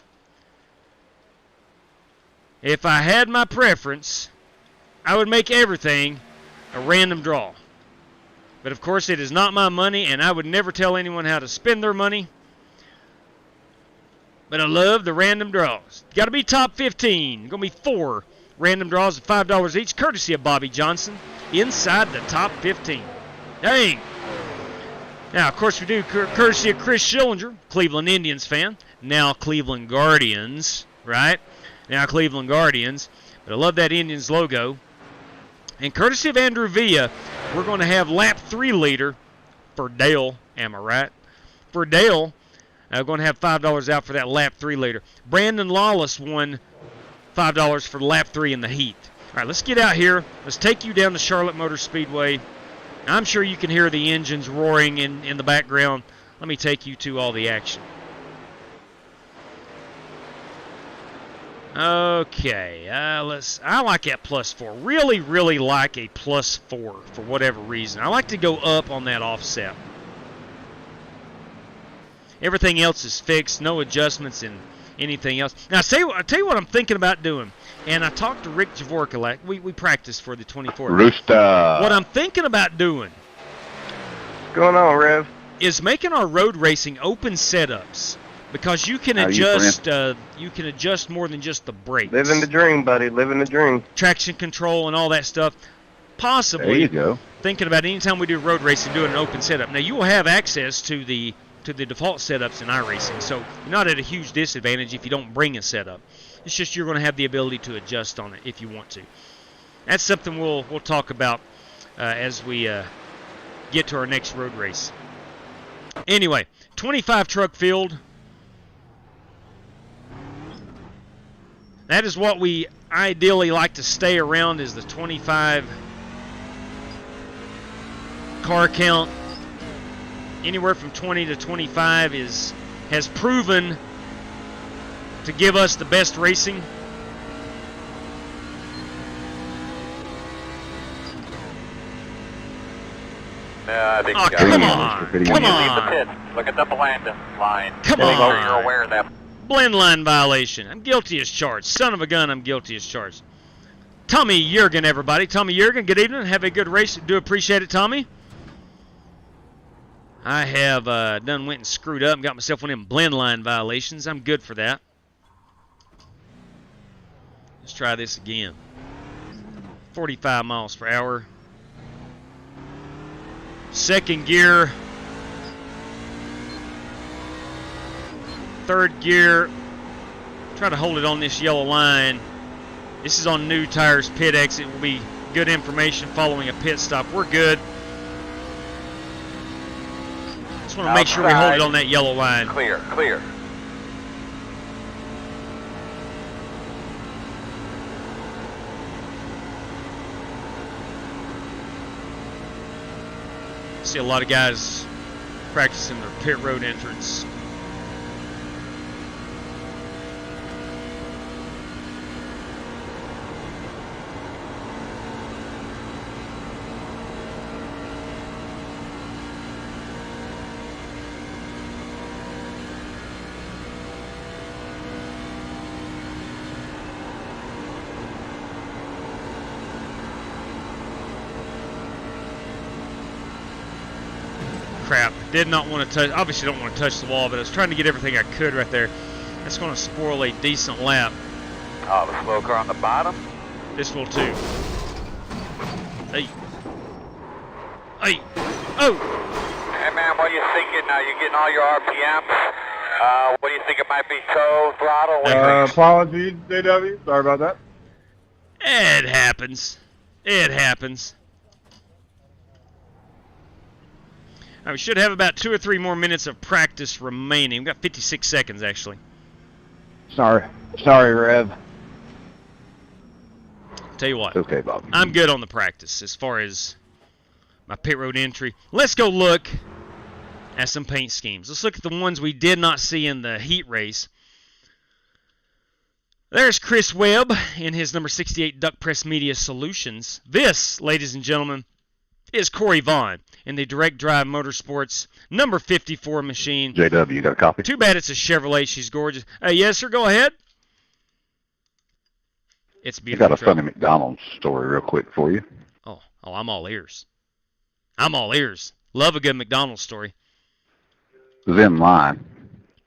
If I had my preference, I would make everything a random draw. But of course, it is not my money, and I would never tell anyone how to spend their money. But I love the random draws. Got to be top 15. Going to be 4 random draws of $5 each, courtesy of Bobby Johnson, inside the top 15. Dang. Now, of course, we do courtesy of Chris Schillinger, Cleveland Indians fan, now Cleveland Guardians, right? Now Cleveland Guardians. But I love that Indians logo. And courtesy of Andrew Villa, we're going to have lap 3 leader for Dale. Am I right? For Dale, I'm going to have $5 out for that lap 3 leader. Brandon Lawless won $5 for lap 3 in the heat. All right, let's get out here. Let's take you down to Charlotte Motor Speedway. I'm sure you can hear the engines roaring in the background. Let me take you to all the action. Okay, I like that +4. Really, really like a +4 for whatever reason. I like to go up on that offset. Everything else is fixed, no adjustments in anything else. Now, I'll tell you what I'm thinking about doing. And I talked to Rick Javorka. We practiced for the 24th. Rooster. What I'm thinking about doing What's going on, Rev? is making our road racing open setups. Because you can adjust more than just the brakes. Living the dream, buddy. Living the dream. Traction control and all that stuff. Possibly. There you go. Thinking about anytime we do road racing, doing an open setup. Now you will have access to the default setups in iRacing, so you're not at a huge disadvantage if you don't bring a setup. It's just you're going to have the ability to adjust on it if you want to. That's something we'll talk about as we get to our next road race. Anyway, 25 truck field. That is what we ideally like to stay around, is the 25 car count. Anywhere from 20 to 25 has proven to give us the best racing. I think oh, come on. Come Leave the on. pit. Look at the blend line. Come Make sure on. you're aware of that. Blend line violation. I'm guilty as charged. Son of a gun, I'm guilty as charged. Tommy Jurgen, everybody. Tommy Jurgen, good evening. Have a good race. Do appreciate it, Tommy. I have done went and screwed up and got myself one of them blend line violations. I'm good for that. Let's try this again. 45 miles per hour. Second gear. Third gear. Try to hold it on this yellow line. This is on new tires. Pit exit will be good information following a pit stop. We're good. Just want to make sure we hold it on that yellow line. Clear, clear. See a lot of guys practicing their pit road entrance. Crap. Did not want to touch, obviously don't want to touch the wall, but I was trying to get everything I could right there. That's going to spoil a decent lap. Oh, the slow car on the bottom. This will too. Hey. Hey. Oh. Hey, man, man, what are you thinking? You're getting all your RPMs. What do you think it might be? Toe, throttle? Apologies, JW. Sorry about that. It happens. It happens. All right, we should have about 2 or 3 more minutes of practice remaining. We've got 56 seconds, actually. Sorry, Rev. Tell you what. Okay, Bob. I'm good on the practice as far as my pit road entry. Let's go look at some paint schemes. Let's look at the ones we did not see in the heat race. There's Chris Webb in his number 68 Duck Press Media Solutions. This, ladies and gentlemen, is Corey Vaughn in the Direct Drive Motorsports number 54 machine. JW, you got a copy? Too bad it's a Chevrolet. She's gorgeous. Yes, sir. Go ahead. It's I beautiful. got a funny McDonald's story real quick for you. Oh, I'm all ears. I'm all ears. Love a good McDonald's story. Was in line,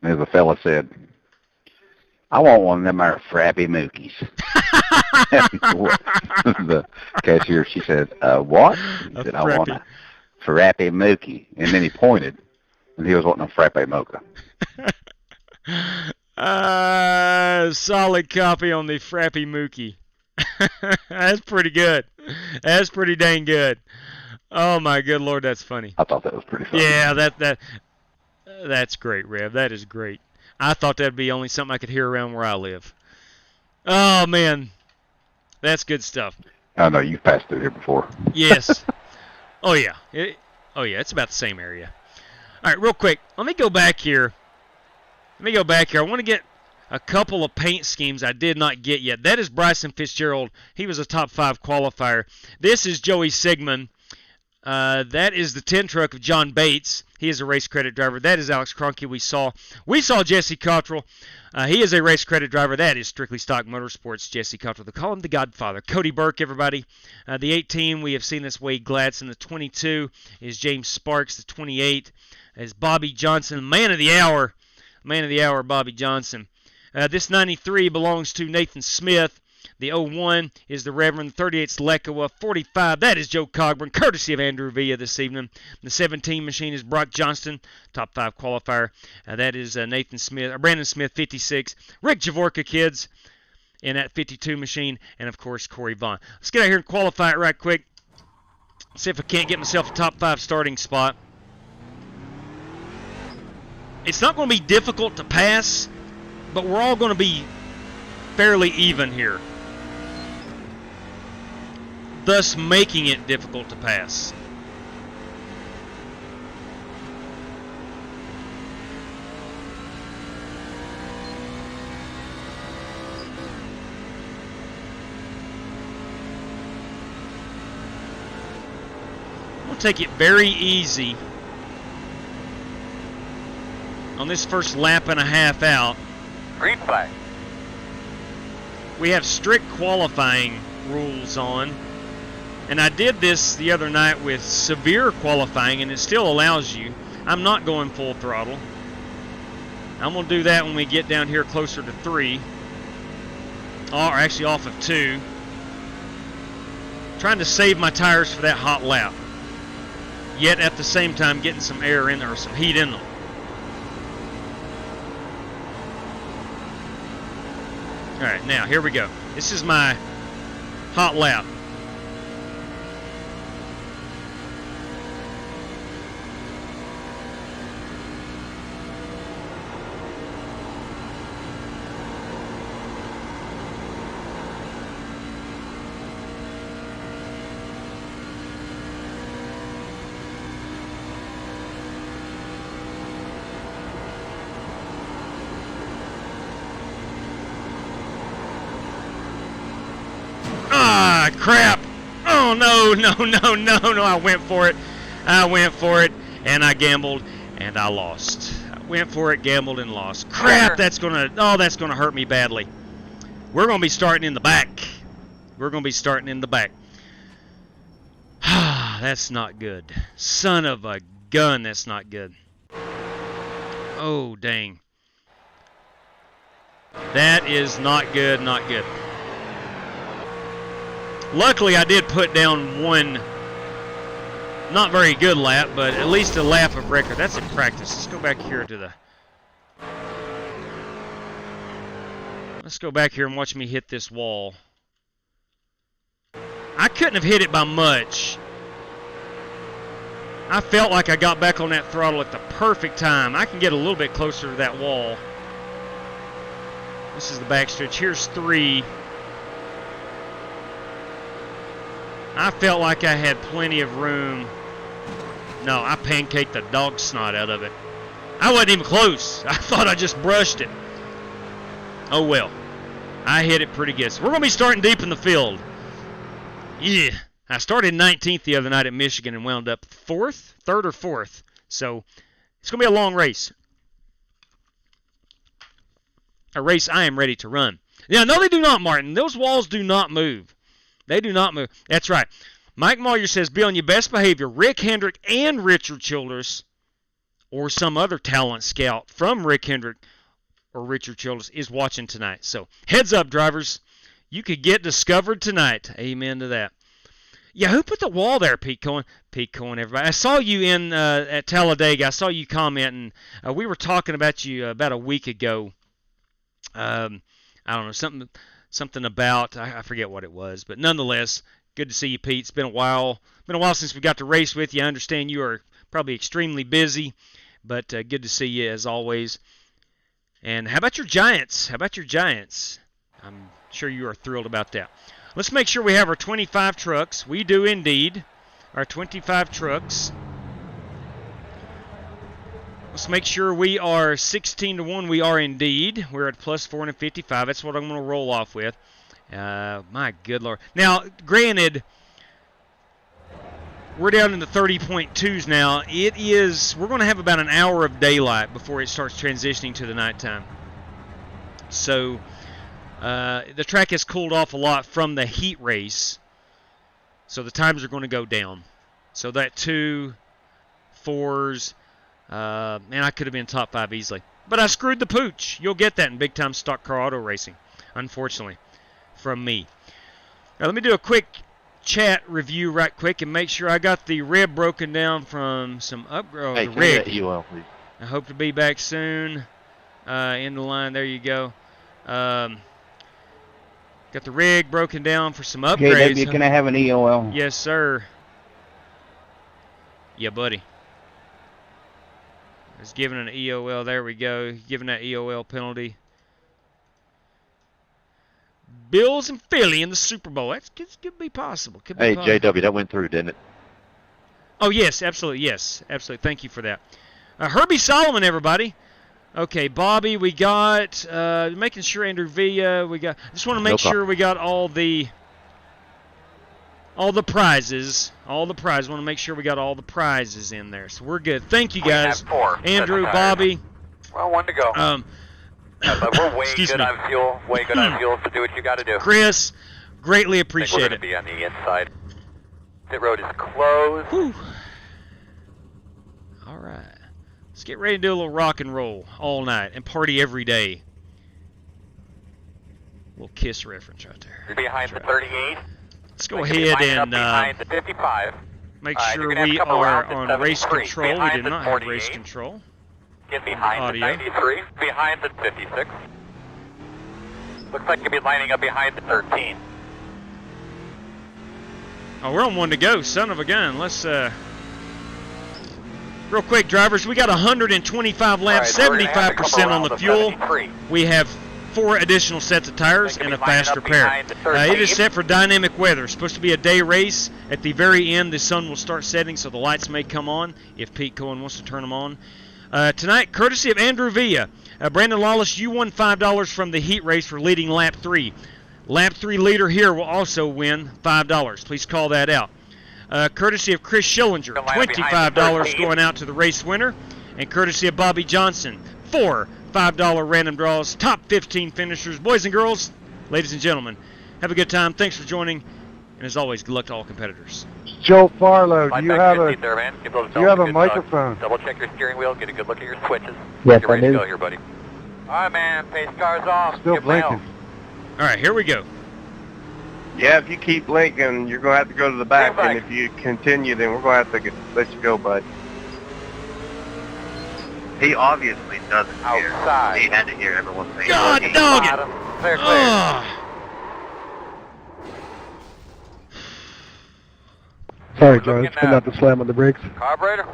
and the fella said, "I want one of them there Frappy Mookies." The cashier, she said, "What?" He said, "I want a Frappy Mookie." And then he pointed, and he was wanting a Frappe Mocha. Solid copy on the Frappy Mookie. That's pretty good. That's pretty dang good. Oh my good Lord, that's funny. I thought that was pretty funny. Yeah, that's great, Rev. That is great. I thought that'd be only something I could hear around where I live. Oh man, that's good stuff. I know you've passed through here before. Yes. Oh yeah. It's about the same area. All right, real quick. Let me go back here. I want to get a couple of paint schemes I did not get yet. That is Bryson Fitzgerald. He was a top 5 qualifier. This is Joey Sigmund. That is the 10 truck of John Bates. He is a race credit driver. That is Alex Cronky. We saw Jesse Cottrell. He is a race credit driver. That is Strictly Stock Motorsports, Jesse Cottrell. They call him the Godfather. Cody Burke, everybody. The 18, we have seen this Wade Gladson. The 22 is James Sparks. The 28 is Bobby Johnson. Man of the hour, Bobby Johnson. This 93 belongs to Nathan Smith. The 01 is the Reverend. 38's Lekoa. 45, that is Joe Cogburn, courtesy of Andrew Villa this evening. The 17 machine is Brock Johnston, top 5 qualifier. That is Nathan Smith, Brandon Smith, 56. Rick Javorka, kids, in that 52 machine. And, of course, Corey Vaughn. Let's get out here and qualify it right quick. See if I can't get myself a top 5 starting spot. It's not going to be difficult to pass, but we're all going to be fairly even here, thus making it difficult to pass. We'll take it very easy on this first lap and a half out. Green flag. We have strict qualifying rules on, and I did this the other night with severe qualifying, and it still allows you. I'm not going full throttle. I'm going to do that when we get down here closer to 3, or actually off of 2. Trying to save my tires for that hot lap, yet at the same time getting some air in there, or some heat in them. All right, now here we go. This is my hot lap. Crap! Oh no! I went for it, and I gambled, and I lost. I went for it, gambled, and lost. Crap! That's gonna hurt me badly. We're gonna be starting in the back. That's not good. Son of a gun, that's not good. Oh dang. That is not good. Luckily, I did put down one Not very good lap, but at least a lap of record. That's in practice. Let's go back here to the... Let's go back here and watch me hit this wall. I couldn't have hit it by much. I felt like I got back on that throttle at the perfect time. I can get a little bit closer to that wall. This is the backstretch. Here's 3. I felt like I had plenty of room. No, I pancaked the dog snot out of it. I wasn't even close. I thought I just brushed it. Oh well. I hit it pretty good. So we're going to be starting deep in the field. Yeah. I started 19th the other night at Michigan and wound up 4th, 3rd or 4th. So it's going to be a long race. A race I am ready to run. Yeah, no, they do not, Martin. Those walls do not move. They do not move. That's right. Mike Moyer says, be on your best behavior. Rick Hendrick and Richard Childress, or some other talent scout from Rick Hendrick or Richard Childress, is watching tonight. So heads up, drivers. You could get discovered tonight. Amen to that. Yeah, who put the wall there, Pete Cohen? Pete Cohen, everybody. I saw you in at Talladega. I saw you commenting. We were talking about you about a week ago. I don't know, something about, I forget what it was, but nonetheless, good to see you, Pete. It's been a while. Been a while since we got to race with you. I understand you are probably extremely busy, but good to see you as always. And how about your Giants? How about your Giants? I'm sure you are thrilled about that. Let's make sure we have our 25 trucks. We do indeed. Our 25 trucks. Let's make sure we are 16-1. We are indeed. We're at plus 455. That's what I'm going to roll off with. My good Lord. Now, granted, we're down in the 30.2s now. We're going to have about an hour of daylight before it starts transitioning to the nighttime. So, the track has cooled off a lot from the heat race. So the times are going to go down. So that 2, 4s, man, I could have been top 5 easily. But I screwed the pooch. You'll get that in big-time stock car auto racing, unfortunately, from me. Now, let me do a quick chat review right quick and make sure I got the rib broken down from some upgrade. Hey, the rig. That UL, please. I hope to be back soon. In the line, there you go. Got the rig broken down for some upgrades. JW, can I have an EOL? Yes, sir. Yeah, buddy. I was given an EOL. There we go. Giving that EOL penalty. Bills and Philly in the Super Bowl. That could be possible. Could be possible. JW, that went through, didn't it? Oh, yes, absolutely. Yes, absolutely. Thank you for that. Herbie Solomon, everybody. Okay, Bobby, we got, making sure Andrew Villa, we got, just want to make sure we got all the prizes. Want to make sure we got all the prizes in there. So we're good. Thank you, guys. We have 4. Andrew, Bobby. Well, 1 to go. But we're way good on fuel. Way good on fuel, so do what you got to do. Chris, greatly appreciate we're going to be on the inside. Pit road is closed. Whew. All right. Let's get ready to do a little rock and roll all night and party every day. Little KISS reference right there. You're behind the 38. Let's go ahead and behind the 55. Make sure we are on race control. We did not have race control. Get behind the 93. Behind the 56. Looks like you'll be lining up behind the 13. Oh, we're on 1 to go. Son of a gun. Let's real quick, drivers, we got 125 laps, 75% on the fuel. We have 4 additional sets of tires and a fast repair. It is set for dynamic weather. It's supposed to be a day race. At the very end, the sun will start setting, so the lights may come on if Pete Cohen wants to turn them on. Tonight, courtesy of Andrew Villa. Brandon Lawless, you won $5 from the heat race for leading lap 3. Lap 3 leader here will also win $5. Please call that out. Courtesy of Chris Schillinger, $25 going out to the race winner. And courtesy of Bobby Johnson, 4 $5 random draws, top 15 finishers. Boys and girls, ladies and gentlemen, have a good time. Thanks for joining. And as always, good luck to all competitors. Joe Farlow, do you have a microphone? Double check your steering wheel, get a good look at your switches. Yes, Get ready I to do. go here, buddy. All right, man, pace car's off. Still Get mail. blinking. All right, here we go. Yeah, if you keep blinking, you're going to have to go to the back, and if you continue, then we're going to have to let you go, bud. He obviously doesn't hear. He had to hear everyone saying, God dog it! Clear, clear. Sorry, Joe. It's been out to slam on the brakes. Carburetor?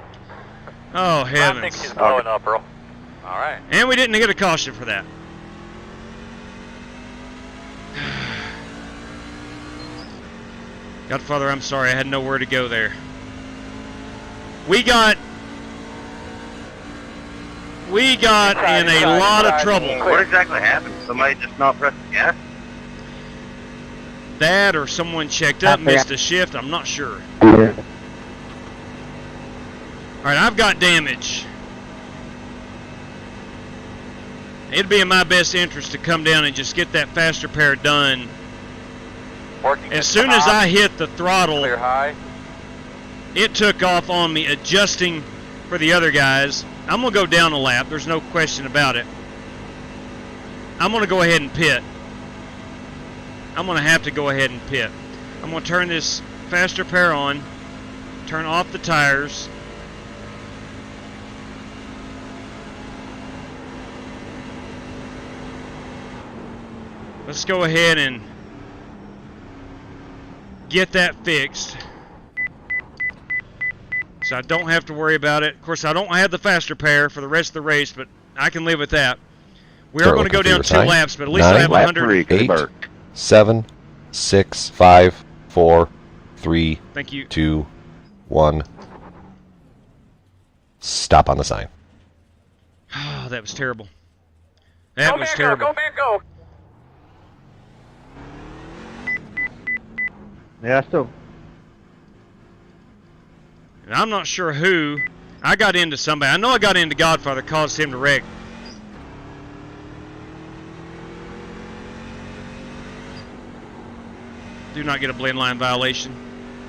Oh, I heavens. think she's blowing up, Earl. All right. And we didn't get a caution for that. Godfather, I'm sorry. I had nowhere to go there. We got in a lot of trouble. What exactly happened? Somebody just not pressed the gas? That or someone checked up, missed a shift. I'm not sure. Yeah. All right, I've got damage. It'd be in my best interest to come down and just get that faster pair done. As soon as I hit the throttle, Clear high. it took off on me, adjusting for the other guys. I'm going to go down a lap. There's no question about it. I'm going to go ahead and pit. I'm going to have to go ahead and pit. I'm going to turn this faster pair on, turn off the tires. Let's go ahead and get that fixed, so I don't have to worry about it. Of course, I don't have the faster pair for the rest of the race, but I can live with that. We are going to go down 2 laps, but at least I have 100. 8, 7, 6, 5, 4, 3, Thank you. 2, 1. Stop on the sign. Oh, that was terrible. That was man, terrible. Go, man, go. Yeah, still. And I'm not sure who. I got into somebody. I know I got into Godfather, caused him to wreck. Do not get a blend line violation.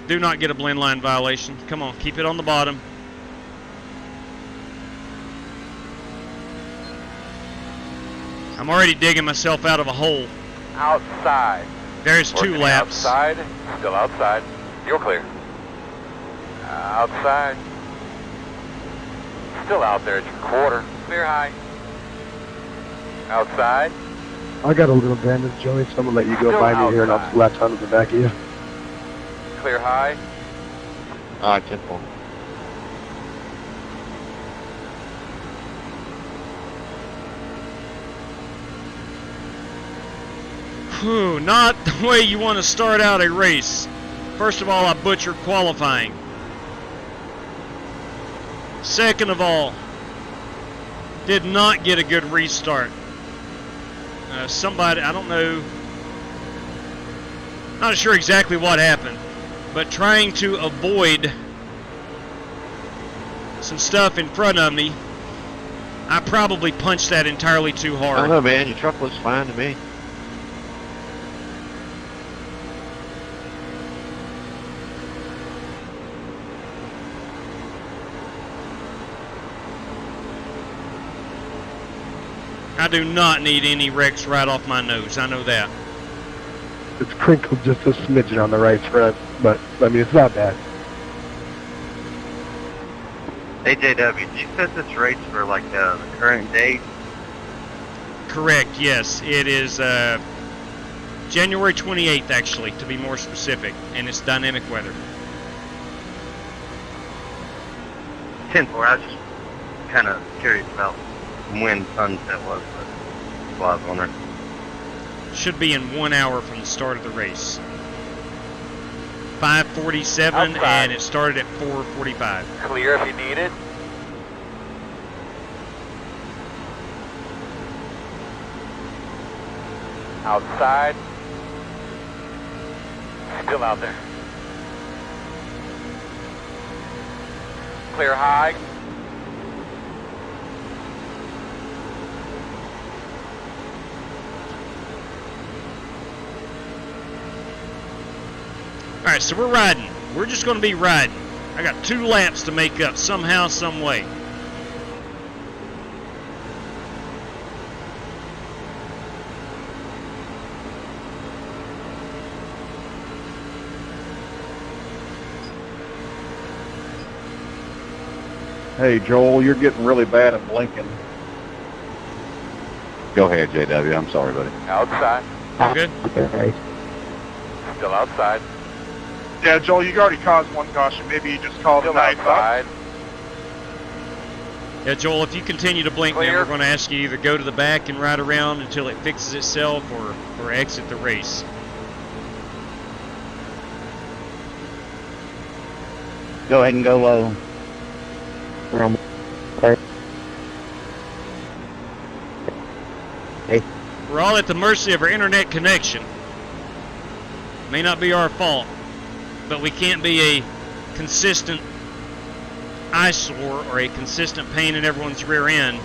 Do not get a blend line violation. Come on, keep it on the bottom. I'm already digging myself out of a hole. Outside. There's 2 laps. Outside. Still outside. You're clear. Outside. Still out there at your quarter. Clear high. Outside. I got a little damage, Joey, so I'm going to let you go Still by me here, and I'll outside. latch onto the back of you. Clear high. Ah, 10-4. Whew, not the way you want to start out a race. First of all, I butchered qualifying. Second of all, did not get a good restart. Somebody, I don't know, not sure exactly what happened, but trying to avoid some stuff in front of me, I probably punched that entirely too hard. I don't know, man. Your truck looks fine to me. I do not need any wrecks right off my nose. I know that. It's crinkled just a smidgen on the right front, but, I mean, it's not bad. AJW, did you set this race for, like, the current date? Correct, yes. It is January 28th, actually, to be more specific, and it's dynamic weather. 10-4, I was just kind of curious about when sunset was, but that's what I was wondering. Should be in 1 hour from the start of the race. 5:47, and it started at 4:45. Clear if you need it. Outside. Still out there. Clear high. All right, so we're riding. We're just going to be riding. I got 2 laps to make up somehow, some way. Hey, Joel, you're getting really bad at blinking. Go ahead, JW. I'm sorry, buddy. Outside. All good? Okay. Still outside. Yeah, Joel, you already caused one caution. Maybe you just called Still it 9 outside. Yeah, Joel, if you continue to blink, then we're going to ask you either go to the back and ride around until it fixes itself or exit the race. Go ahead and go low. Hey. We're all at the mercy of our internet connection. May not be our fault, but we can't be a consistent eyesore or a consistent pain in everyone's rear end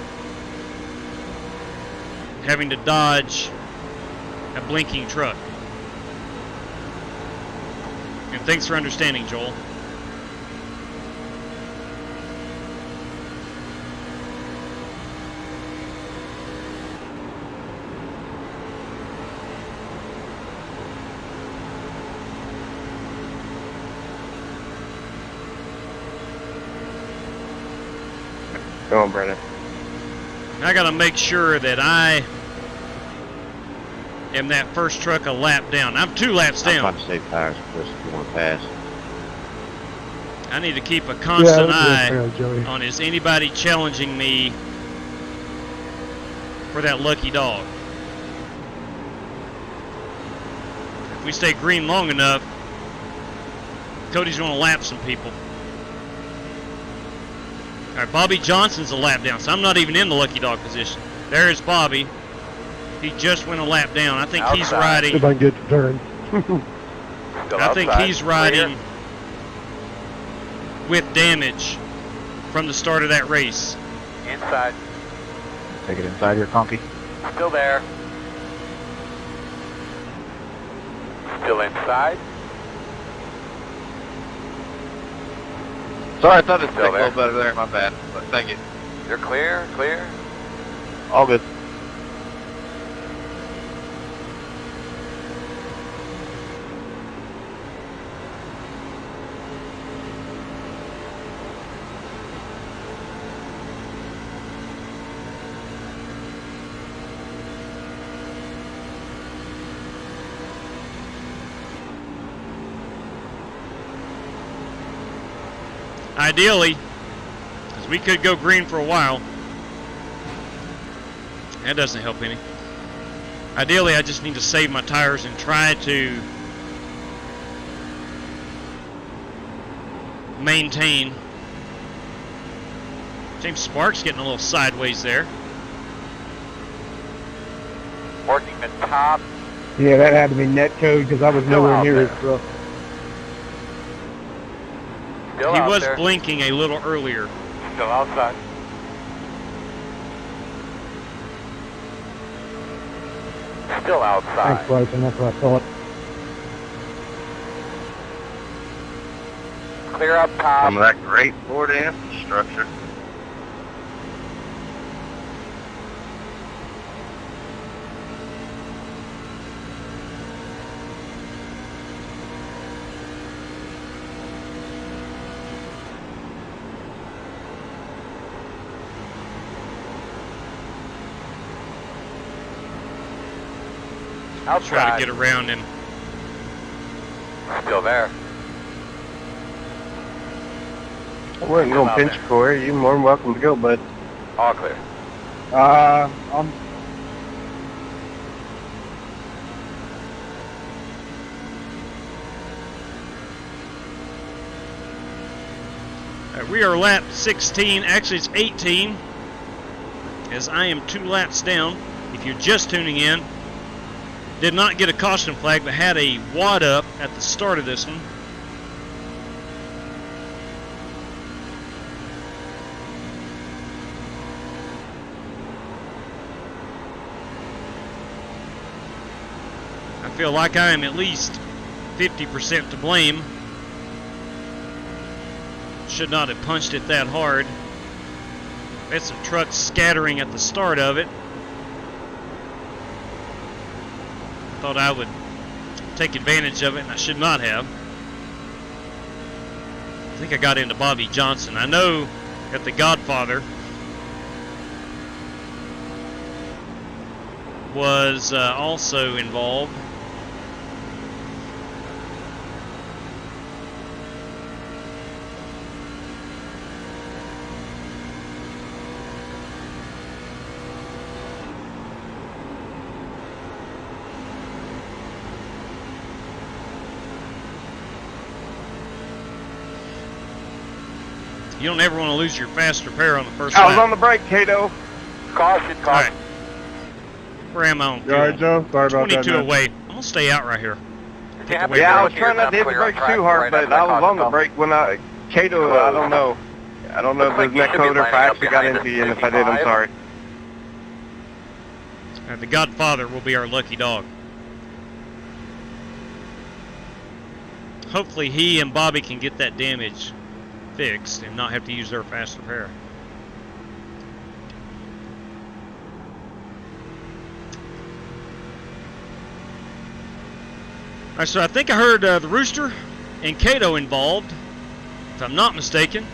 having to dodge a blinking truck. And thanks for understanding, Joel. Go on, Brennan. I got to make sure that I am that first truck a lap down. I'm 2 laps down. I'm trying to save tires, Chris, if you want to pass. I need to keep a constant eye on is anybody challenging me for that lucky dog. If we stay green long enough, Cody's going to lap some people. All right, Bobby Johnson's a lap down, so I'm not even in the lucky dog position. There's Bobby. He just went a lap down. I think he's riding. If I can get the turn. I think he's riding with damage from the start of that race. Inside. Take it inside here, Conky. Still there. Still inside. Sorry, I thought it Still took a there. little better there. My bad. But thank you. You're clear, clear. All good. Ideally, because we could go green for a while. That doesn't help any. Ideally, I just need to save my tires and try to maintain. James Sparks getting a little sideways there. Working the top. Yeah, that had to be net code because I was nowhere near his truck. Still He out was there. blinking a little earlier. Still outside. Still outside. Thanks, Bryson. That's what I thought. Clear up top. Some of that great Ford infrastructure. I'll try to get around him. Still there. I wasn't going to pinch you, Corey. You're more than welcome to go, bud. All clear. I'm. We are lap 16, actually it's 18, as I am 2 laps down. If you're just tuning in, did not get a caution flag, but had a wad up at the start of this one. I feel like I am at least 50% to blame. Should not have punched it that hard. Had some trucks scattering at the start of it. Thought I would take advantage of it, and I should not have. I think I got into Bobby Johnson. I know Got the Godfather. Was also involved. You don't ever want to lose your fast repair on the first lap. I was on the brake, Cato. Caution, caution. Where am I on fuel? You alright, Joe? Sorry about that. 22 away. I'm going to stay out right here. Yeah, I was trying not to hit the brake too hard, but I was on the brake when Cato, I don't know. I don't know if it was neck code or if I actually got into you, and if I did, I'm sorry. The Godfather will be our lucky dog. Hopefully he and Bobby can get that damage fixed and not have to use their fast repair. Alright, so I think I heard the Rooster and Cato involved, if I'm not mistaken.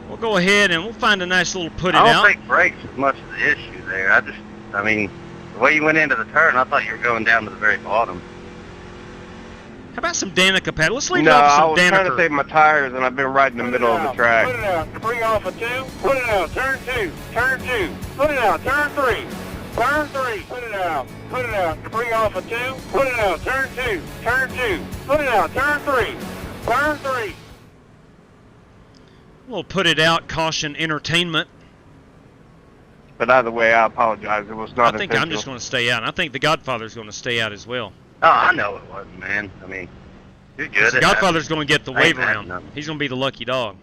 We'll go ahead and we'll find a nice little put it out. I don't think brakes is much of the issue there. I mean, the way you went into the turn, I thought you were going down to the very bottom. How about some Danica pad? Let's leave it off some Danica. No, I was trying to save my tires, and I've been right in the middle of the track. Put it out. Bring off a 2. Put it out. Turn 2. Turn 2. Put it out. Turn 3. Turn 3. Put it out. Put it out. Bring off a 2. Put it out. Turn 2. Turn 2. Put it out. Turn 3. Turn 3. We'll put it out. Caution entertainment. But either way, I apologize. It was not I think I'm just going to stay out. I think the Godfather's going to stay out as well. Oh, I know it wasn't, man. I mean, you're good. The Godfather's going to get the wave around. He's going to be the lucky dog.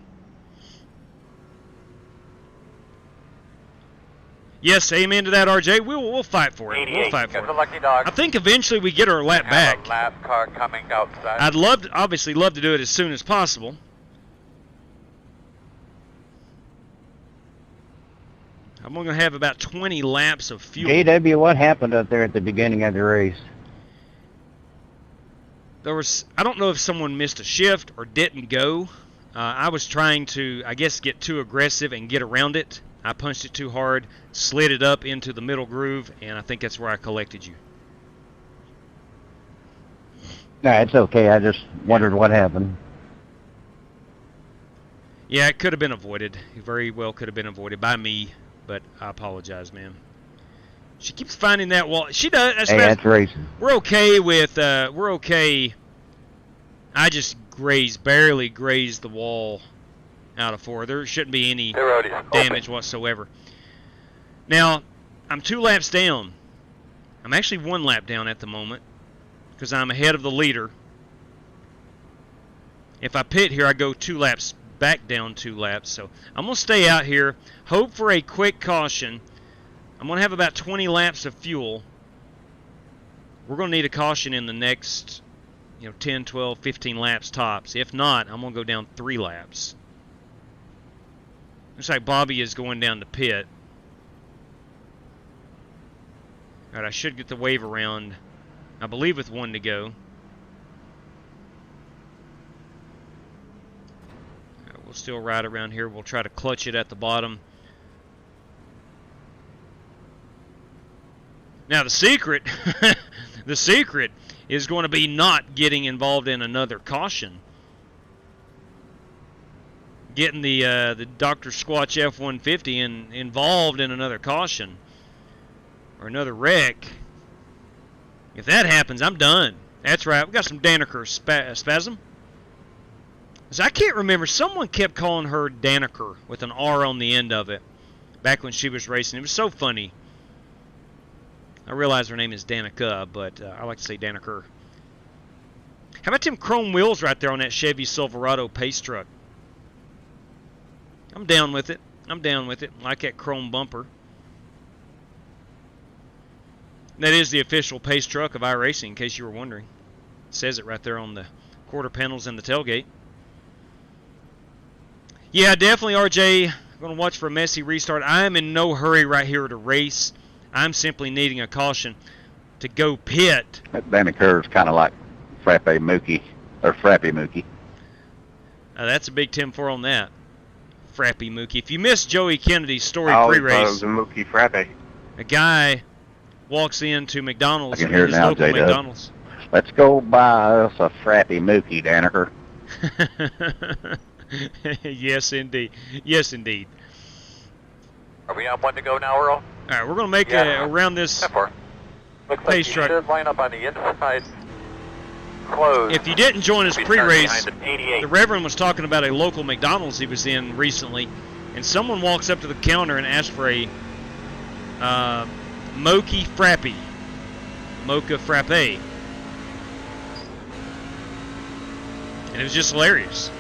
Yes, amen to that, RJ. We'll fight for it. We'll fight for it. The lucky dog. I think eventually we get our lap back. A lap car coming outside. I'd obviously love to do it as soon as possible. I'm going to have about 20 laps of fuel. JW, what happened up there at the beginning of the race? I don't know if someone missed a shift or didn't go. I was trying to, I guess, get too aggressive and get around it. I punched it too hard, slid it up into the middle groove, and I think that's where I collected you. No, it's okay. I just wondered what happened. Yeah, it could have been avoided. It very well could have been avoided by me, but I apologize, man. She keeps finding that wall. She does. That's racing. We're okay with. We're okay. I just barely grazed the wall out of 4. There shouldn't be any damage whatsoever. Now, I'm 2 laps down. I'm actually 1 lap down at the moment because I'm ahead of the leader. If I pit here, I go 2 laps back down 2 laps. So I'm gonna stay out here. Hope for a quick caution. I'm going to have about 20 laps of fuel. We're going to need a caution in the next 10, 12, 15 laps tops. If not, I'm going to go down 3 laps. Looks like Bobby is going down to pit. All right, I should get the wave around, I believe, with 1 to go. All right, we'll still ride around here. We'll try to clutch it at the bottom. Now the secret, is going to be not getting involved in another caution. Getting the Dr. Squatch F-150 involved in another caution or another wreck. If that happens, I'm done. That's right. We got some Danaker spasm. So I can't remember. Someone kept calling her Danaker with an R on the end of it back when she was racing. It was so funny. I realize her name is Danica, but I like to say Danaker. How about them chrome wheels right there on that Chevy Silverado pace truck? I'm down with it. I'm down with it. Like that chrome bumper. That is the official pace truck of iRacing, in case you were wondering. It says it right there on the quarter panels and the tailgate. Yeah, definitely, RJ. I'm going to watch for a messy restart. I am in no hurry right here to race. I'm simply needing a caution to go pit. That Danica is kind of like Frappe Mookie, or Frappy Mookie. That's a big 10-4 on that. Frappy Mookie. If you missed Joey Kennedy's story I always pre-race, thought it was a Mookie Frappe. a guy walks into McDonald's, I can hear it his now, local J-Dub. McDonald's. Let's go buy us a Frappy Mookie, Danaher. Yes, indeed. Yes, indeed. Are we on one to go now, Earl? All right, we're going to make around this 10-4. Looks like pace you truck. should line up on the inside. Close. If you didn't join us Be turned pre-race, behind the 88. the Reverend was talking about a local McDonald's he was in recently, and someone walks up to the counter and asks for a Mocha Frappe. Mocha Frappe. And it was just hilarious.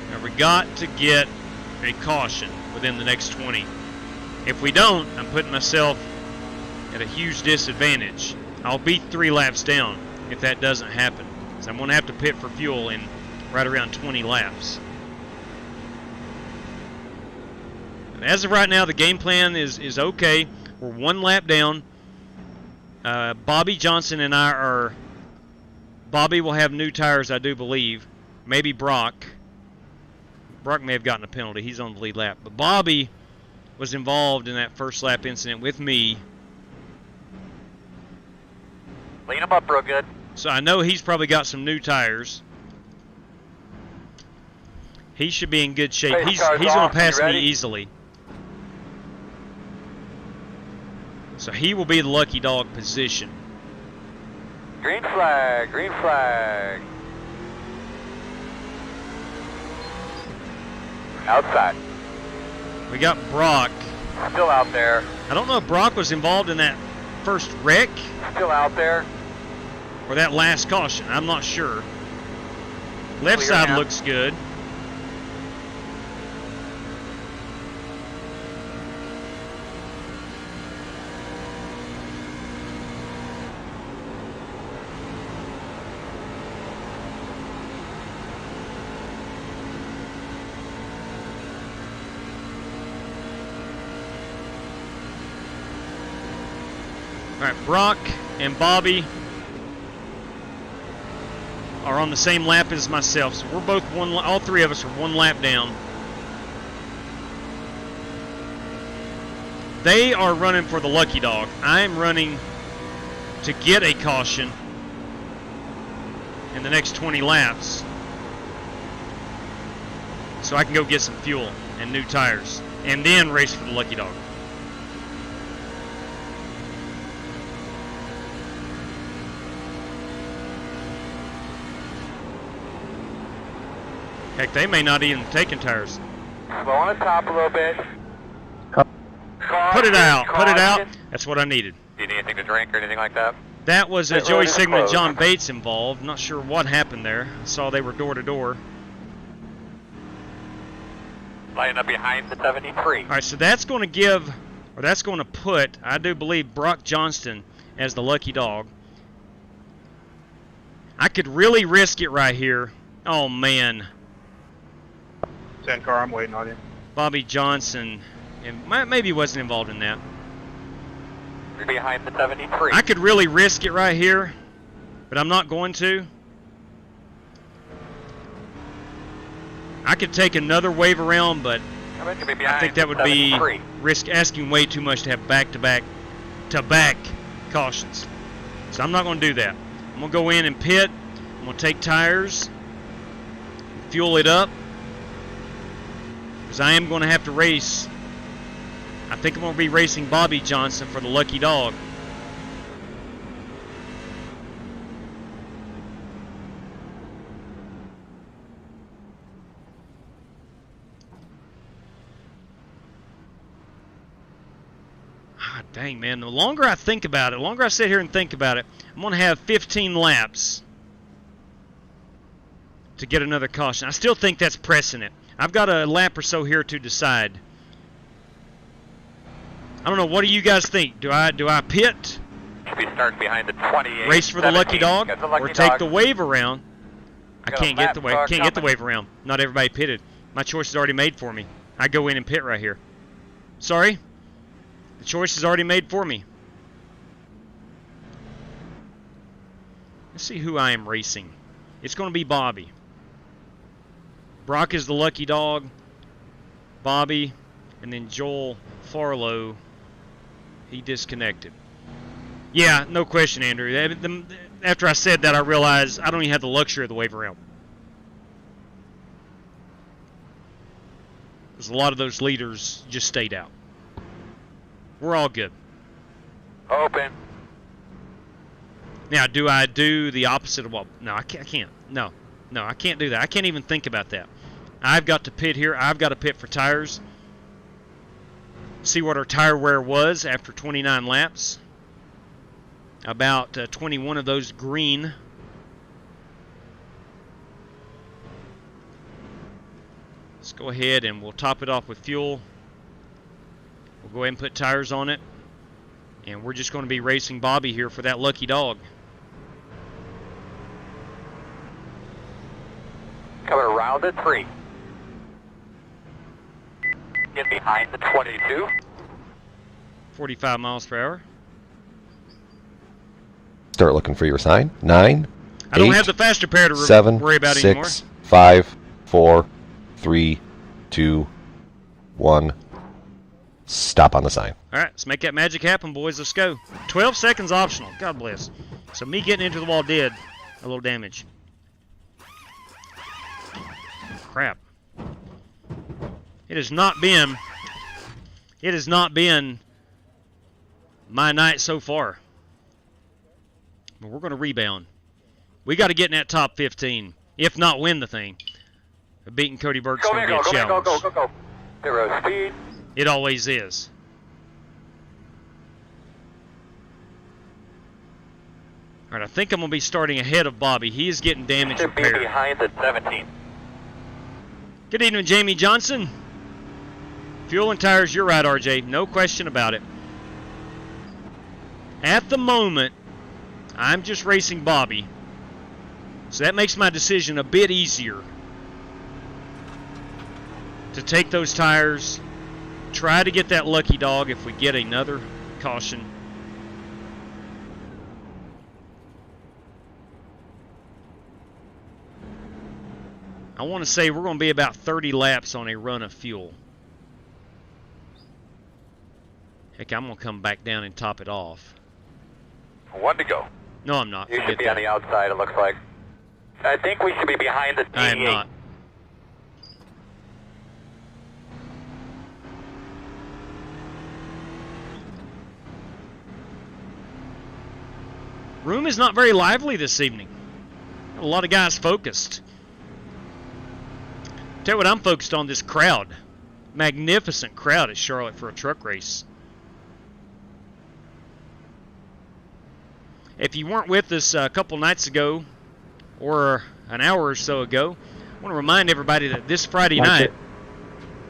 Now we got to get a caution within the next 20. If we don't, I'm putting myself at a huge disadvantage. I'll be 3 laps down if that doesn't happen. So I'm going to have to pit for fuel in right around 20 laps. And as of right now, the game plan is okay. We're 1 lap down. Bobby Johnson and I are... Bobby will have new tires, I do believe. Maybe Brock. Brock may have gotten a penalty. He's on the lead lap. But Bobby was involved in that first lap incident with me. Lean him up real good. So I know he's probably got some new tires. He should be in good shape. Hey, He's going to pass me ready? easily. So he will be the lucky dog position. Green flag, green flag. Outside. We got Brock. Still out there. I don't know if Brock was involved in that first wreck Still out there. or that last caution. I'm not sure. Left Clear side now. looks good. All right, Brock and Bobby are on the same lap as myself, so we're both all 3 of us are 1 lap down. They are running for the lucky dog. I am running to get a caution in the next 20 laps so I can go get some fuel and new tires and then race for the lucky dog. Heck, they may not even have taken tires. Slow on the top a little bit. Put it out. Put it out. That's what I needed. Do you need anything to drink or anything like that? That was Hey, Joey road is Sigmund and closed. John Bates involved. Not sure what happened there. I saw they were door to door. Lining up behind the 73. All right, so that's going to give, or that's going to put, I do believe, Brock Johnston as the lucky dog. I could really risk it right here. Oh, man. Sand car, I'm waiting on you. Bobby Johnson, and maybe he wasn't involved in that. You're behind the 73. I could really risk it right here, but I'm not going to. I could take another wave around, but I think that would be asking way too much to have back-to-back cautions. So I'm not going to do that. I'm going to go in and pit. I'm going to take tires, fuel it up, because I am going to have to race. I think I'm going to be racing Bobby Johnson for the lucky dog. Ah, dang, man. The longer I think about it, the longer I sit here and think about it, I'm going to have 15 laps to get another caution. I still think that's pressing it. I've got a lap or so here to decide. I don't know. What do you guys think? Do I pit, Should be starting behind the 28. race for the lucky dog, Got the lucky or take dog. the wave around? I Got a can't get the lap wave. car Can't get the coming. wave around. Not everybody pitted. My choice is already made for me. I go in and pit right here. Sorry. The choice is already made for me. Let's see who I am racing. It's going to be Bobby. Brock is the lucky dog. Bobby, and then Joel Farlow. He disconnected. Yeah, no question, Andrew. After I said that, I realized I don't even have the luxury of the wave around. Because a lot of those leaders just stayed out. We're all good. Open. Now, do I do the opposite of what? No, I can't. No, I can't do that. I can't even think about that. I've got to pit here. I've got to pit for tires. See what our tire wear was after 29 laps. About 21 of those green. Let's go ahead and we'll top it off with fuel. We'll go ahead and put tires on it. And we're just going to be racing Bobby here for that lucky dog. Coming around at 3. Get behind the 22. 45 miles per hour. Start looking for your sign. 9. I don't 8, have the faster pair to 7, worry about 6, anymore. 5, 4, 3, 2, 1. Stop on the sign. All right, let's make that magic happen, boys. Let's go. 12 seconds optional. God bless. So me getting into the wall did a little damage. Crap. It has not been my night so far. But we're going to rebound. We got to get in that top 15, if not win the thing. Beating Cody Burke's going to be a challenge. Go. 0 speed. It always is. All right, I think I'm going to be starting ahead of Bobby. He is getting damage Should be repaired. behind at 17. Good evening, Jamie Johnson. Fuel and tires, you're right, RJ. No question about it. At the moment, I'm just racing Bobby. So that makes my decision a bit easier. To take those tires, try to get that lucky dog if we get another caution. I want to say we're going to be about 30 laps on a run of fuel. Heck, I'm going to come back down and top it off. 1 to go. No, I'm not. You should be on the outside, it looks like. I think we should be behind the T8. I am not. Room is not very lively this evening. A lot of guys focused. Tell you what I'm focused on, this crowd. Magnificent crowd at Charlotte for a truck race. If you weren't with us a couple nights ago, or an hour or so ago, I want to remind everybody that this Friday night...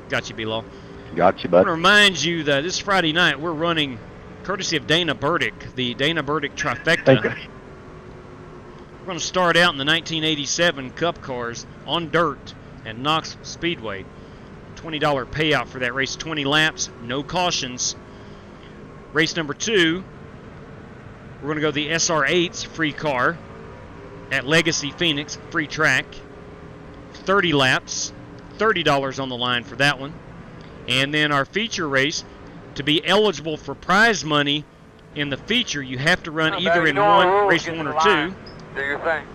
Got you, B-Law. Got you, bud. I want to remind you that this Friday night we're running, courtesy of Dana Burdick, the Dana Burdick trifecta. We're going to start out in the 1987 Cup cars on dirt at Knoxville Speedway. $20 payout for that race, 20 laps, no cautions. Race number 2, we're going to go the SR8's free car at Legacy Phoenix, free track. 30 laps, $30 on the line for that one. And then our feature race, to be eligible for prize money in the feature, you have to run either in race 1 or 2. Do your thing.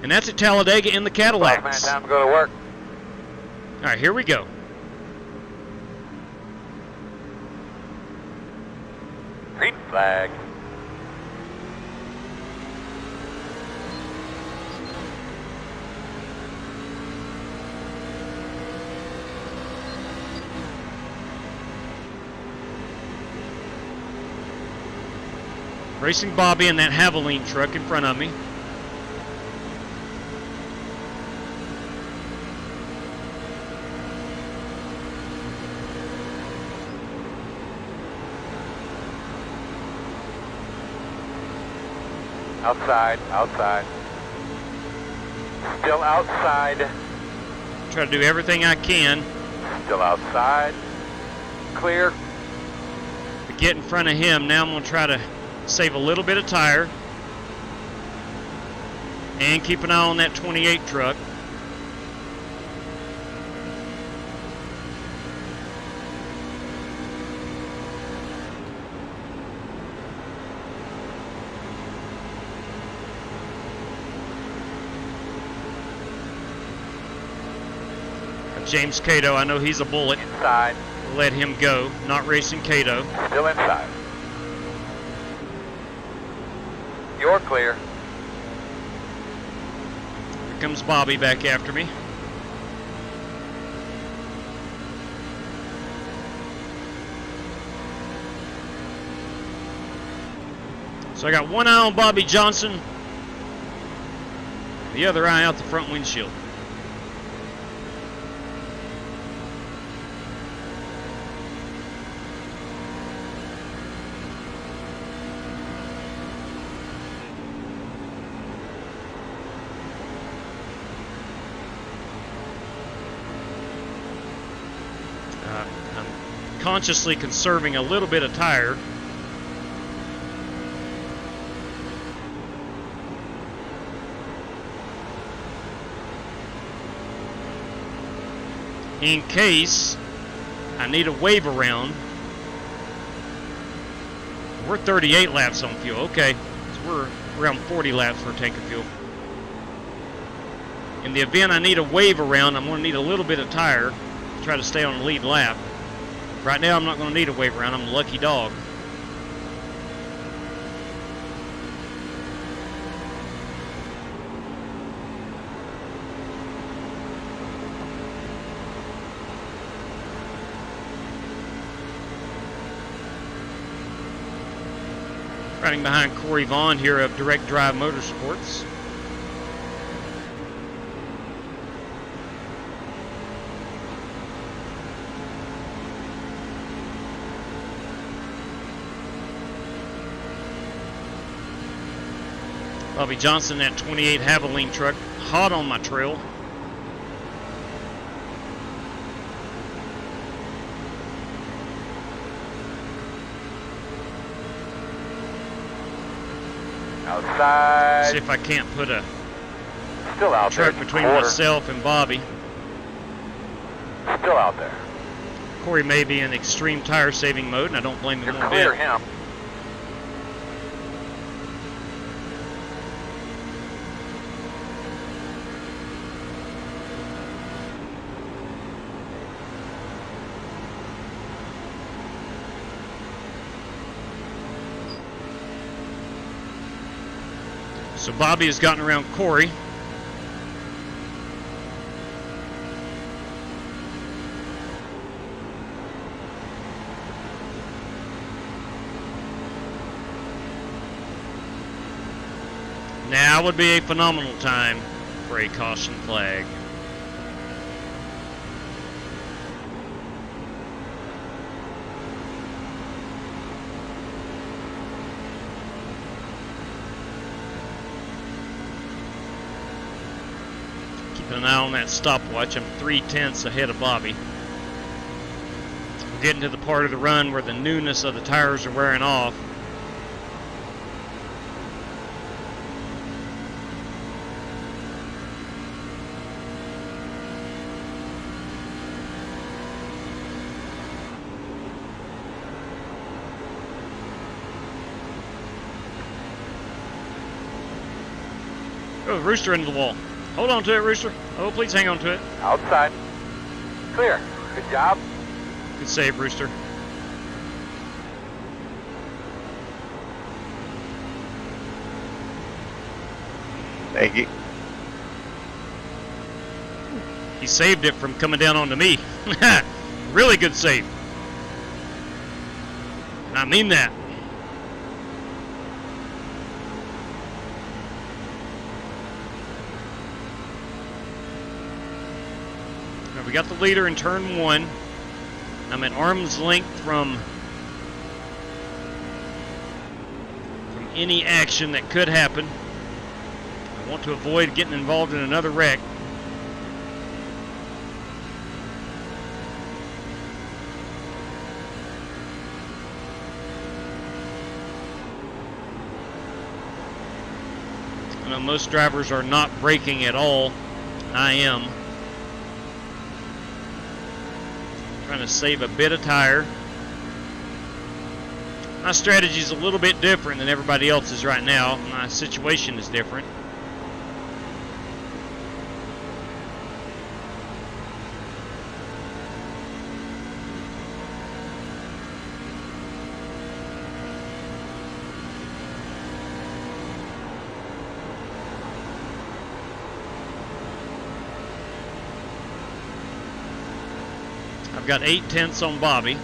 And that's at Talladega in the Cadillacs. Man, time to go to work. All right, here we go. Green flag. Racing Bobby in that Havoline truck in front of me. Outside. Still outside. Try to do everything I can. Still outside. clear. To get in front of him, now I'm going to try to save a little bit of tire. And keep an eye on that 28 truck. James Cato, I know he's a bullet. Inside. Let him go. Not racing Cato. Still inside. You're clear. Here comes Bobby back after me. So I got one eye on Bobby Johnson. The other eye out the front windshield. Consciously conserving a little bit of tire. In case I need a wave around. We're 38 laps on fuel. Okay, so we're around 40 laps for a tank of fuel. In the event I need a wave around, I'm going to need a little bit of tire to try to stay on the lead lap. Right now, I'm not going to need a wave around. I'm a lucky dog. Riding behind Corey Vaughn here of Direct Drive Motorsports. Bobby Johnson, that 28 Havoline truck, hot on my trail. Outside. See if I can't put a still out truck there. between myself and Bobby. Still out there. Corey may be in extreme tire saving mode, and I don't blame him one bit. Clear him. So Bobby has gotten around Corey. Now would be a phenomenal time for a caution flag. An eye on that stopwatch. I'm 3/10 ahead of Bobby. We're getting to the part of the run where the newness of the tires are wearing off. Oh, Rooster into the wall. Hold on to it, Rooster. Oh, please hang on to it. Outside. Clear. Good job. Good save, Rooster. Thank you. He saved it from coming down onto me. Really good save. And I mean that. We got the leader in turn 1. I'm at arm's length from any action that could happen. I want to avoid getting involved in another wreck. know most drivers are not braking at all. I am. Trying to save a bit of tire. My strategy is a little bit different than everybody else's right now. My situation is different. I've got 8/10 on Bobby.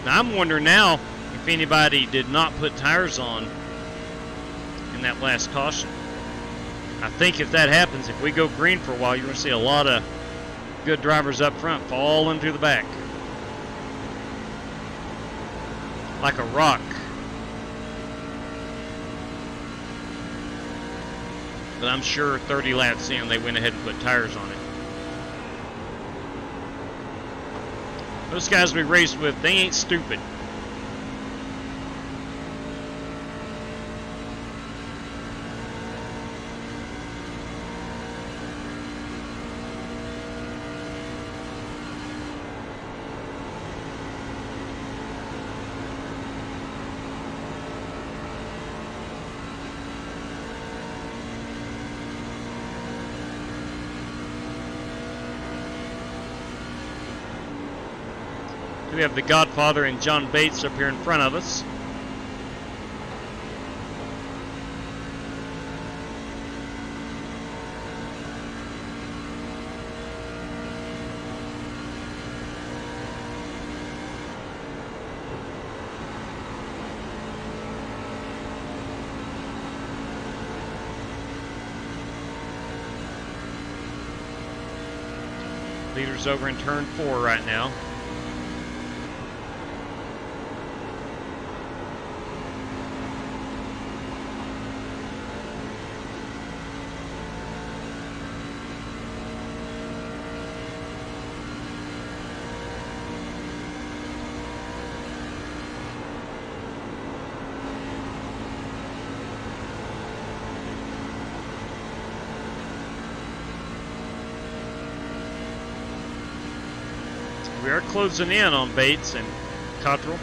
Now I'm wondering now if anybody did not put tires on in that last caution. I think if that happens, if we go green for a while, you're going to see a lot of good drivers up front fall into the back. Like a rock. But I'm sure 30 laps in, they went ahead and put tires on it. Those guys we raced with, they ain't stupid. We have the Godfather and John Bates up here in front of us. Leader's over in turn 4 right now. We are closing in on Bates and Cottrell.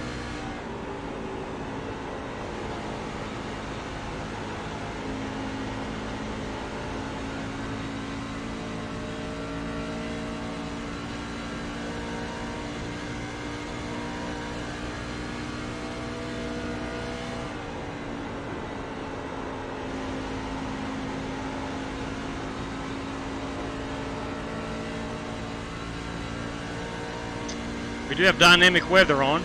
We do have dynamic weather on.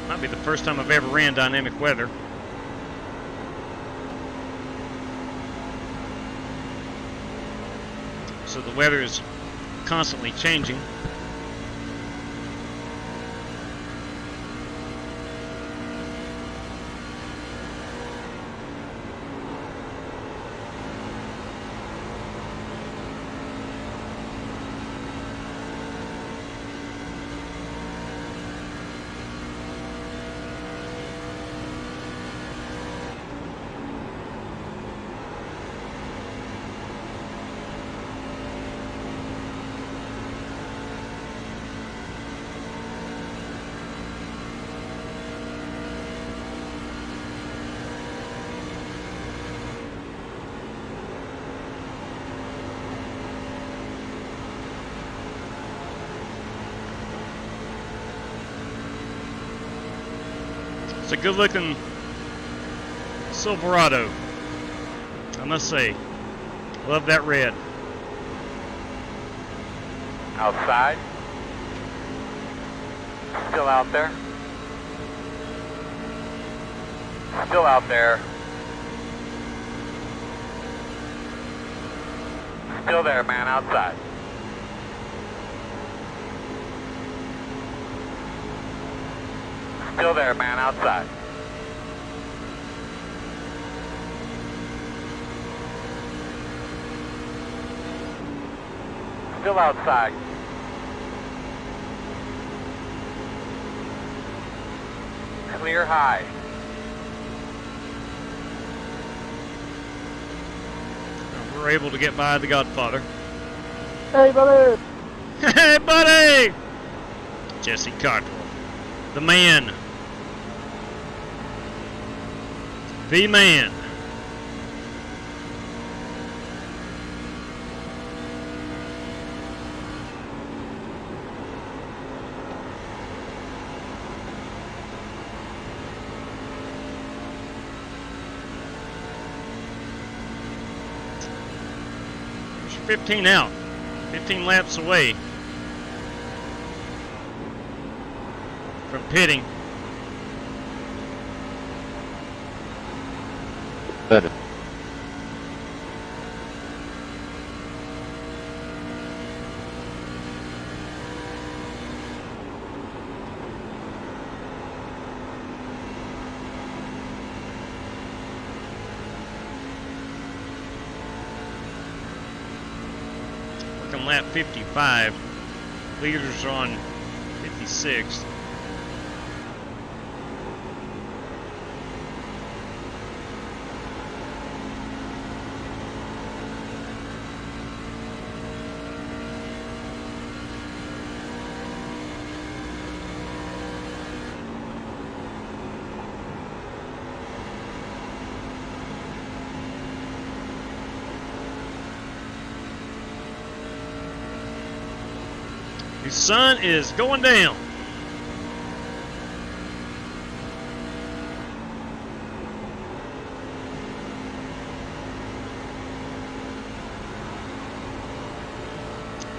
Might be the first time I've ever ran dynamic weather. So the weather is constantly changing. It's a good looking Silverado, I must say. Love that red. Outside. Still out there. Still out there. Still there, man, outside. Still there, man, outside. Still outside. Clear high. We're able to get by the Godfather. Hey, buddy! Hey, buddy! Jesse Cottrell. The man. The man. There's your 15 out. 15 laps away from pitting. Better. Working lap 55. Leaders on 56. The sun is going down.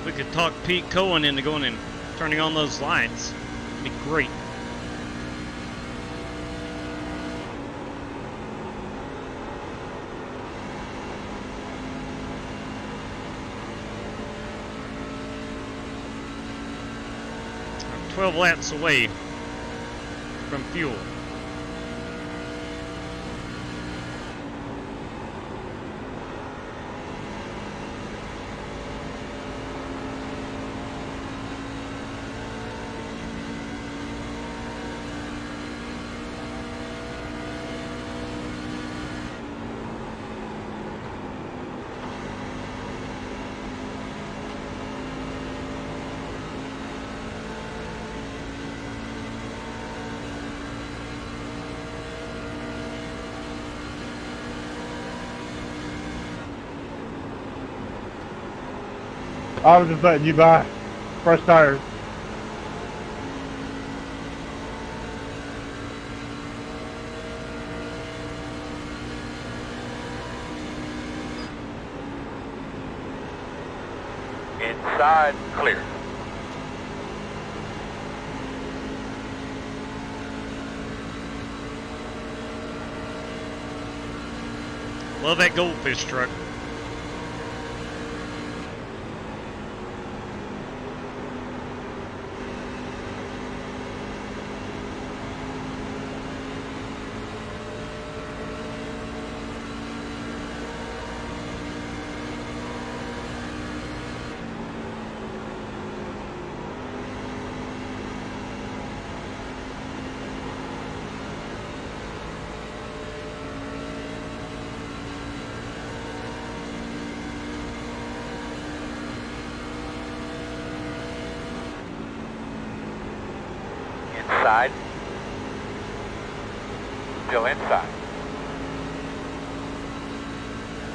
We could talk Pete Cohen into going and turning on those lights. It'd be great. I'm 12 laps away from fuel. I was just letting you buy fresh tires. Inside, clear. Love that goldfish truck. Inside. Still inside.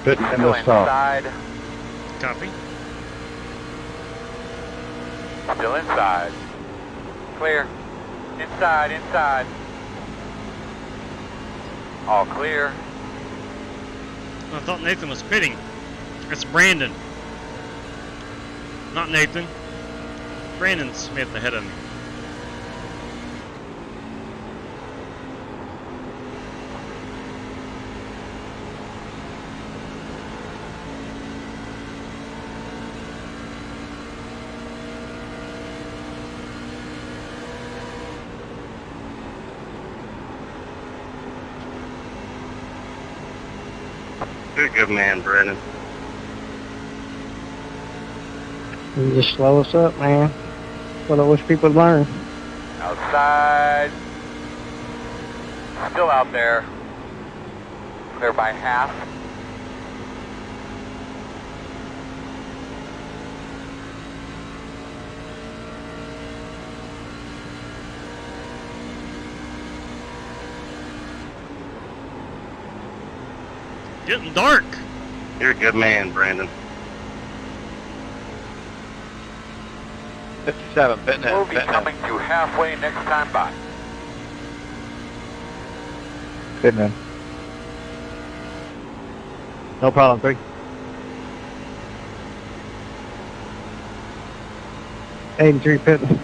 Pit in Still the stop. inside. Copy. Still inside. Clear. Inside, inside. All clear. I thought Nathan was pitting. It's Brandon. Not Nathan. Brandon Smith ahead of me. You're a good man, Brennan. You just slow us up, man. What I wish people would learn. Outside. Still out there. Clear by half. Getting dark. You're a good man, Brandon. 57, pitting in. We'll be coming to halfway next time by. Pitting in. No problem, 3. 83 pitting.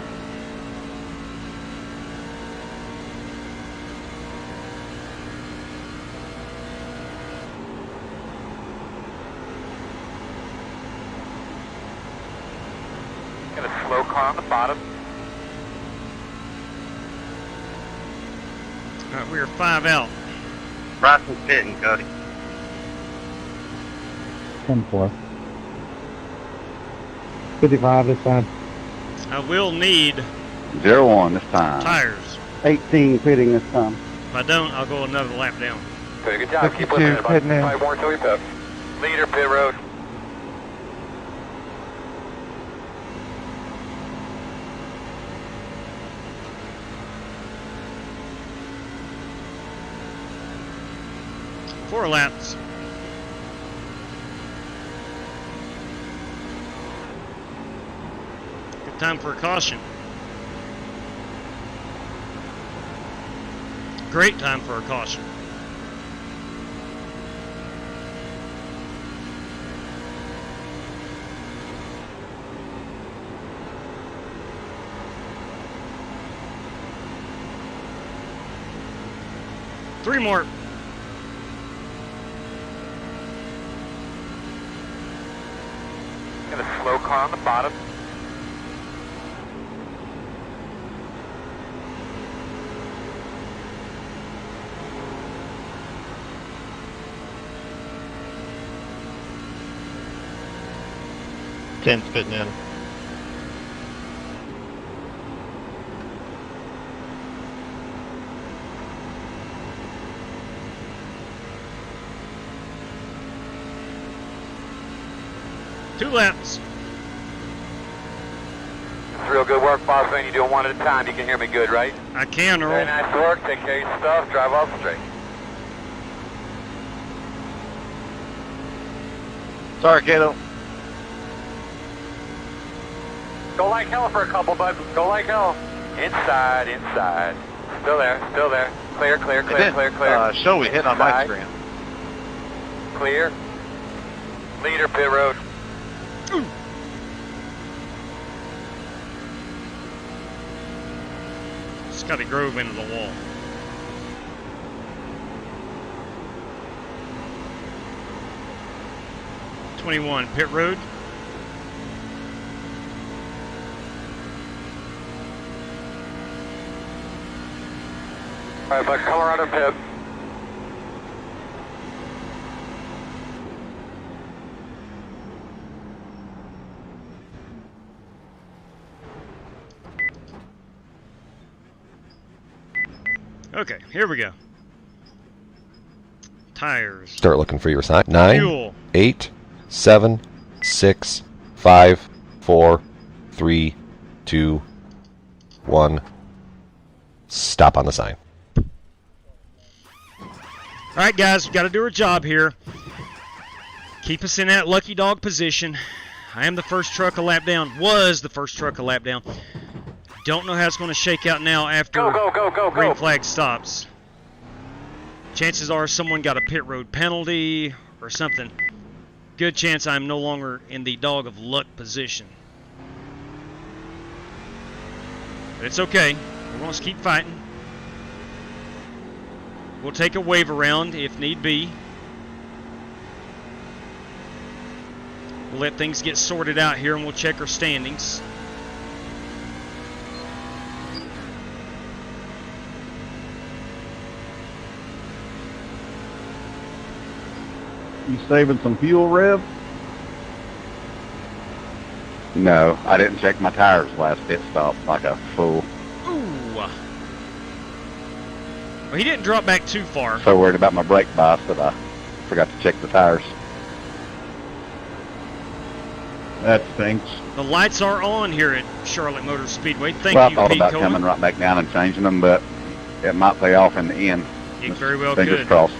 Got a slow car on the bottom. All right, we are 5 out. Bryson's pitting, Cody. 10-4. 55 this time. I will need 0-1 this time. tires. 18 pitting this time. If I don't, I'll go another lap down. Very good job. Keep listening. About 5 more until we pit. Leader, pit road. Four laps. Good time for a caution. Great time for a caution. Three more. Got a slow car on the bottom. Ten's fitting in. Two laps. It's real good work, boss man. You're doing one at a time. You can hear me good, right? I can, Earl. Very nice work. Take care of your stuff. Drive off straight. Sorry, Kato. Go like hell for a couple, bud. Go like hell. Inside, inside. Still there, still there. Clear, clear, clear, clear, clear. Show we hit on my screen. Clear. Leader, pit road. Scotty Grove into the wall. '21 pit road. All right, but Colorado pit. Okay, here we go. Tires. Start looking for your sign. 9, Fuel. 8, 7, 6, 5, 4, 3, 2, 1. Stop on the sign. All right, guys, we've got to do our job here. Keep us in that lucky dog position. I am the first truck a lap down. Was the first truck a lap down. Don't know how it's going to shake out now after green flag stops. Chances are someone got a pit road penalty or something. Good chance I'm no longer in the dog of luck position. But it's okay. We're going to keep fighting. We'll take a wave around if need be. We'll let things get sorted out here and we'll check our standings. You saving some fuel, Rev? No, I didn't check my tires last pit stop like a fool. Ooh. Well, he didn't drop back too far. So worried about my brake bias that I forgot to check the tires. That stinks. The lights are on here at Charlotte Motor Speedway. Thank Well, you, I thought Pete about Coleman. coming right back down and changing them, but it might pay off in the end. It very well Fingers could. crossed.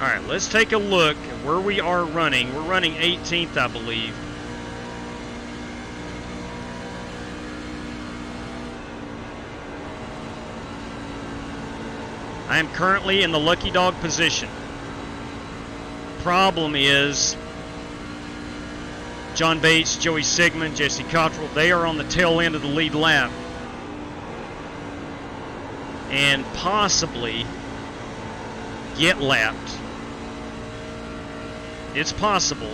All right, let's take a look at where we are running. We're running 18th, I believe. I am currently in the lucky dog position. Problem is, John Bates, Joey Sigmund, Jesse Cottrell, they are on the tail end of the lead lap. And possibly get lapped. It's possible.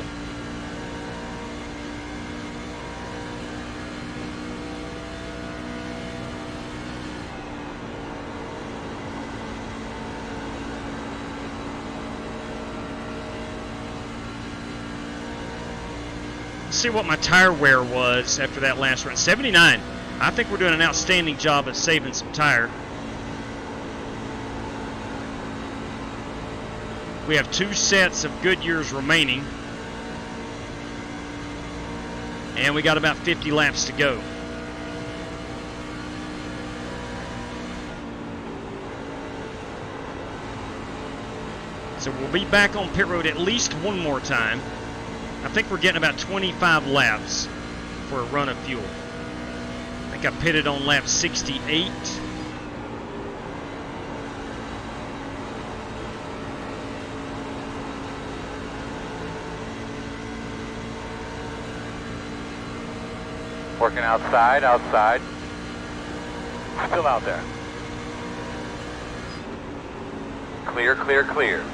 Let's see what my tire wear was after that last run. 79. I think we're doing an outstanding job at saving some tire. We have 2 sets of Goodyears remaining. And we got about 50 laps to go. So we'll be back on pit road at least one more time. I think we're getting about 25 laps for a run of fuel. I think I pitted on lap 68. Working outside, outside. Still out there. Clear, clear, clear.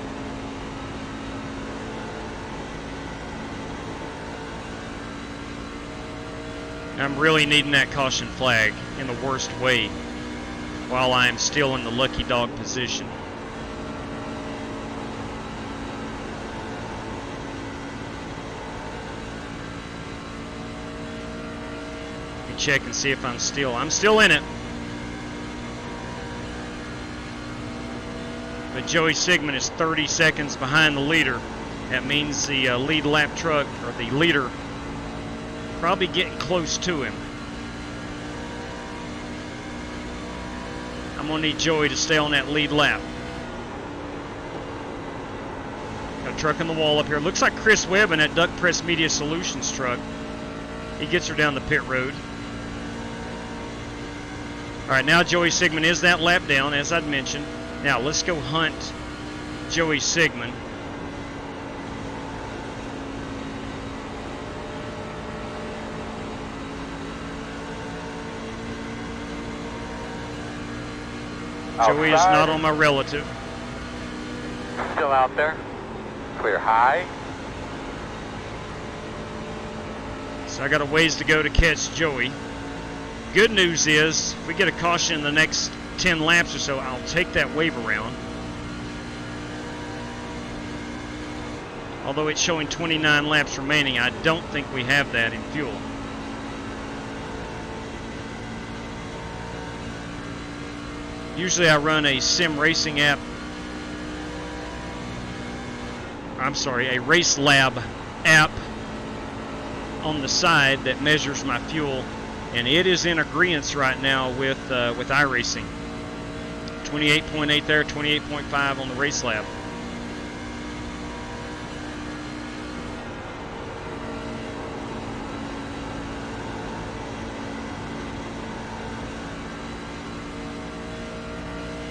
I'm really needing that caution flag in the worst way while I am still in the lucky dog position. Let me check and see if I'm still in it. But Joey Sigmund is 30 seconds behind the leader. That means the lead lap truck, or the leader, probably getting close to him. I'm going to need Joey to stay on that lead lap. Got a truck in the wall up here. Looks like Chris Webb in that Duck Press Media Solutions truck. He gets her down the pit road. All right, now Joey Sigmund is that lap down, as I'd mentioned. Now let's go hunt Joey Sigmund. Joey is not on my relative. Still out there. Clear high. So I got a ways to go to catch Joey. Good news is, if we get a caution in the next 10 laps or so, I'll take that wave around. Although it's showing 29 laps remaining, I don't think we have that in fuel. Usually I run a sim racing app. I'm sorry, a RaceLab app on the side that measures my fuel, and it is in agreement right now with iRacing. 28.8 there, 28.5 on the RaceLab.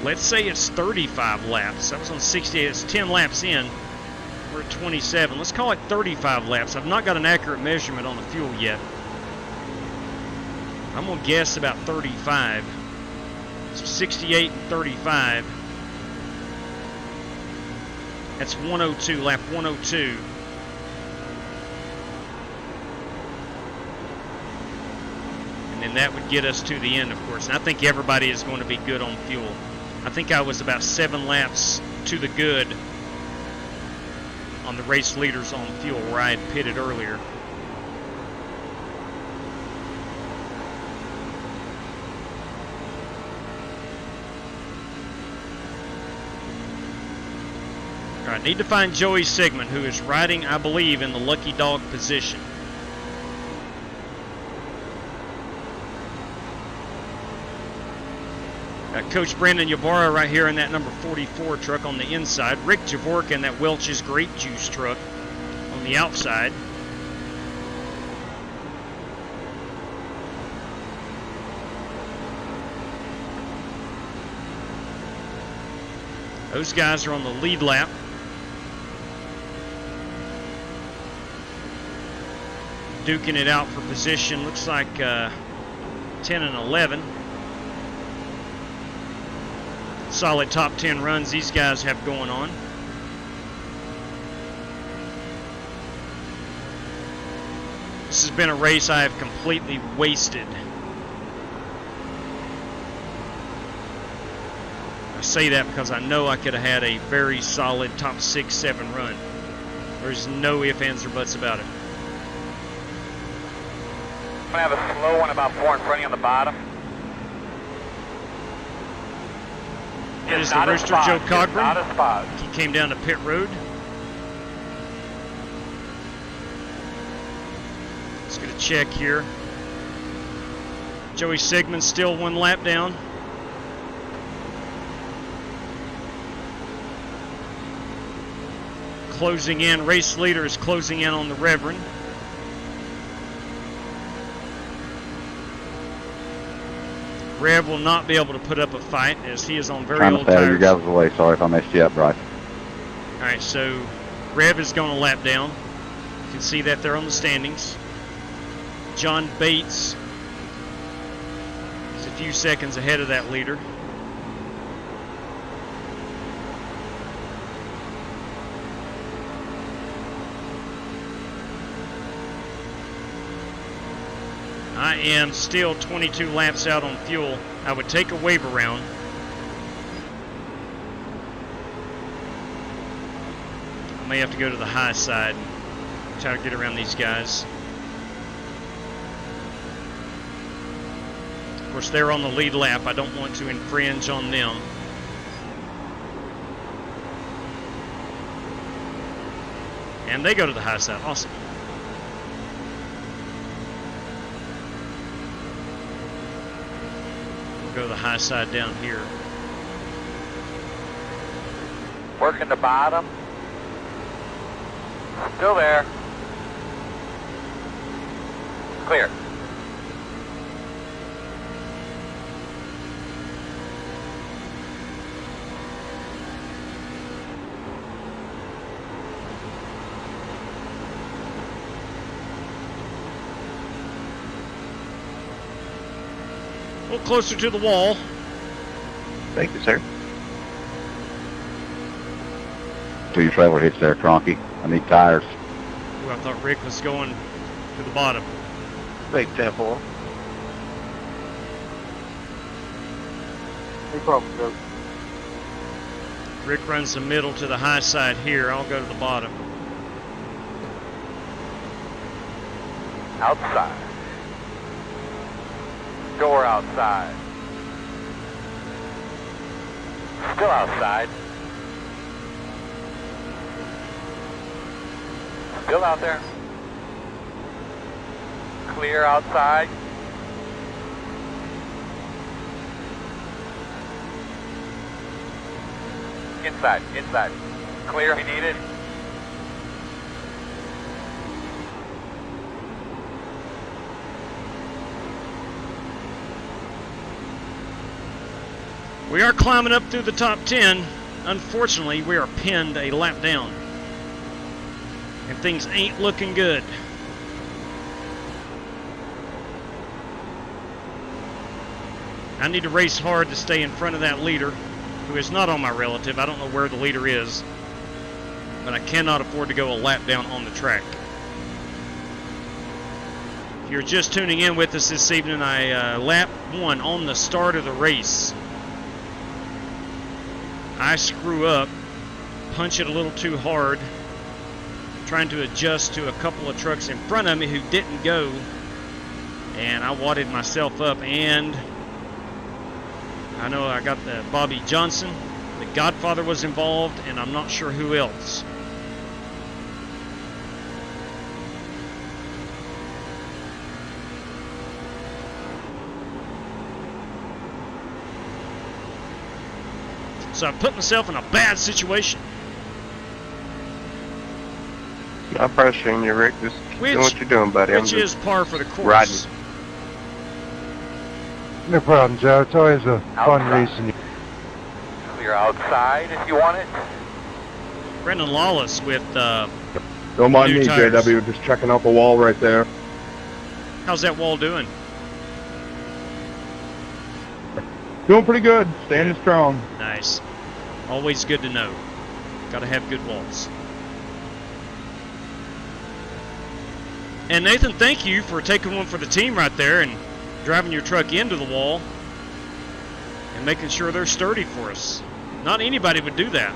Let's say it's 35 laps. That was on 68. It's 10 laps in. We're at 27. Let's call it 35 laps. I've not got an accurate measurement on the fuel yet. I'm going to guess about 35. So 68 and 35. That's 102, lap 102. And And then that would get us to the end, of course. And I think everybody is going to be good on fuel. I think I was about 7 laps to the good on the race leaders on fuel where I had pitted earlier. All right, need to find Joey Sigmund, who is riding, I believe, in the lucky dog position. Got Coach Brandon Ybarra right here in that number 44 truck on the inside. Rick Javorka in that Welch's Grape Juice truck on the outside. Those guys are on the lead lap. Duking it out for position. Looks like 10 and 11. Solid top 10 runs these guys have going on. This has been a race I have completely wasted. I say that because I know I could have had a very solid top 6-7 run. There's no ifs, ands, or buts about it. I'm going to have a slow one about 4 in front of you on the bottom. That is the Rooster Joe Cogburn. He came down to pit road. Let's get a check here. Joey Sigmund still 1 lap down. Closing in, race leader is closing in on the Reverend. Rev will not be able to put up a fight as he is on very old tires. You guys away. Sorry if I messed you up, Bryce. All right, so Rev is going to lap down. You can see that there on the standings. John Bates is a few seconds ahead of that leader. I am still 22 laps out on fuel. I would take a wave around. I may have to go to the high side and try to get around these guys. Of course, they're on the lead lap. I don't want to infringe on them. And they go to the high side. Awesome. Go to the high side down here. Working the bottom. Still there. Clear. A little closer to the wall. Thank you, sir. To your trailer hitch there, Cronky. I need tires. Ooh, I thought Rick was going to the bottom. Big 10-4. No problem, Joe. Rick runs the middle to the high side here. I'll go to the bottom. Outside. Door outside. Still outside. Still out there. Clear outside. Inside, inside. Clear, he needed. We are climbing up through the top 10. Unfortunately, we are pinned a lap down. And things ain't looking good. I need to race hard to stay in front of that leader, who is not on my relative. I don't know where the leader is, but I cannot afford to go a lap down on the track. If you're just tuning in with us this evening, I lap 1 on the start of the race. I screw up, punch it a little too hard, trying to adjust to a couple of trucks in front of me who didn't go, and I wadded myself up, and I know I got the Bobby Johnson, the Godfather was involved, and I'm not sure who else. So I put myself in a bad situation. Not pressuring you, Rick. Just keep doing what you're doing, buddy. Which is par for the course. Riding. No problem, Joe. It's always a fun racing. Clear outside if you want it. Brendan Lawless with Don't mind me, tires. JW. Just checking out the wall right there. How's that wall doing? Doing pretty good. Standing strong. Nice. Always good to know. Gotta have good walls. And Nathan, thank you for taking one for the team right there and driving your truck into the wall and making sure they're sturdy for us. Not anybody would do that.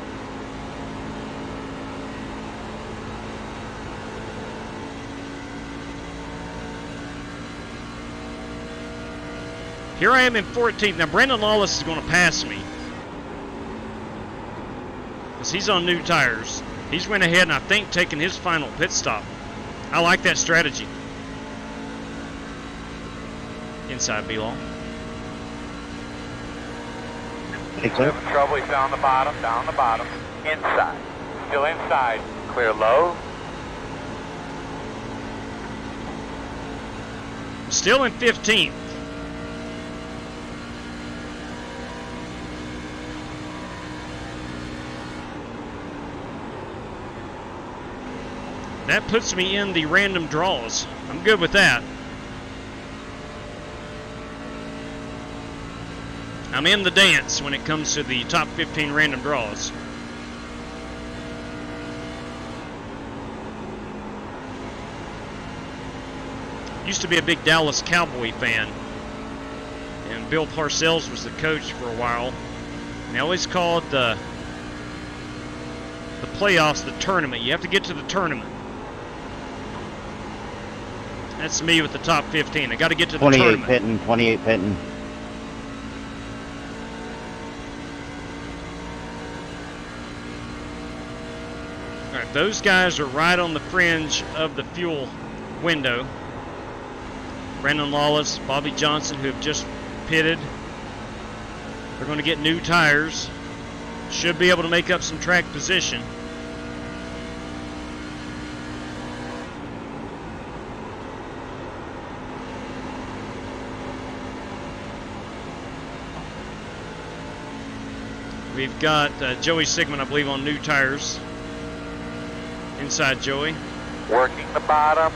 Here I am in 14th. Now Brandon Lawless is going to pass me, because he's on new tires. He's went ahead and I think taken his final pit stop. I like that strategy. Inside B-Law. Having trouble, he's down the bottom, inside. Still inside, clear low. Still in 15th. That puts me in the random draws. I'm good with that. I'm in the dance when it comes to the top 15 random draws. Used to be a big Dallas Cowboy fan, and Bill Parcells was the coach for a while. And they always called the playoffs the tournament. You have to get to the tournament. That's me with the top 15. I got to get to the tournament. 28 pitting. All right, those guys are right on the fringe of the fuel window. Brandon Lawless, Bobby Johnson, who have just pitted. They're going to get new tires. Should be able to make up some track position. We've got Joey Sigmund, I believe, on new tires. Inside Joey. Working the bottom.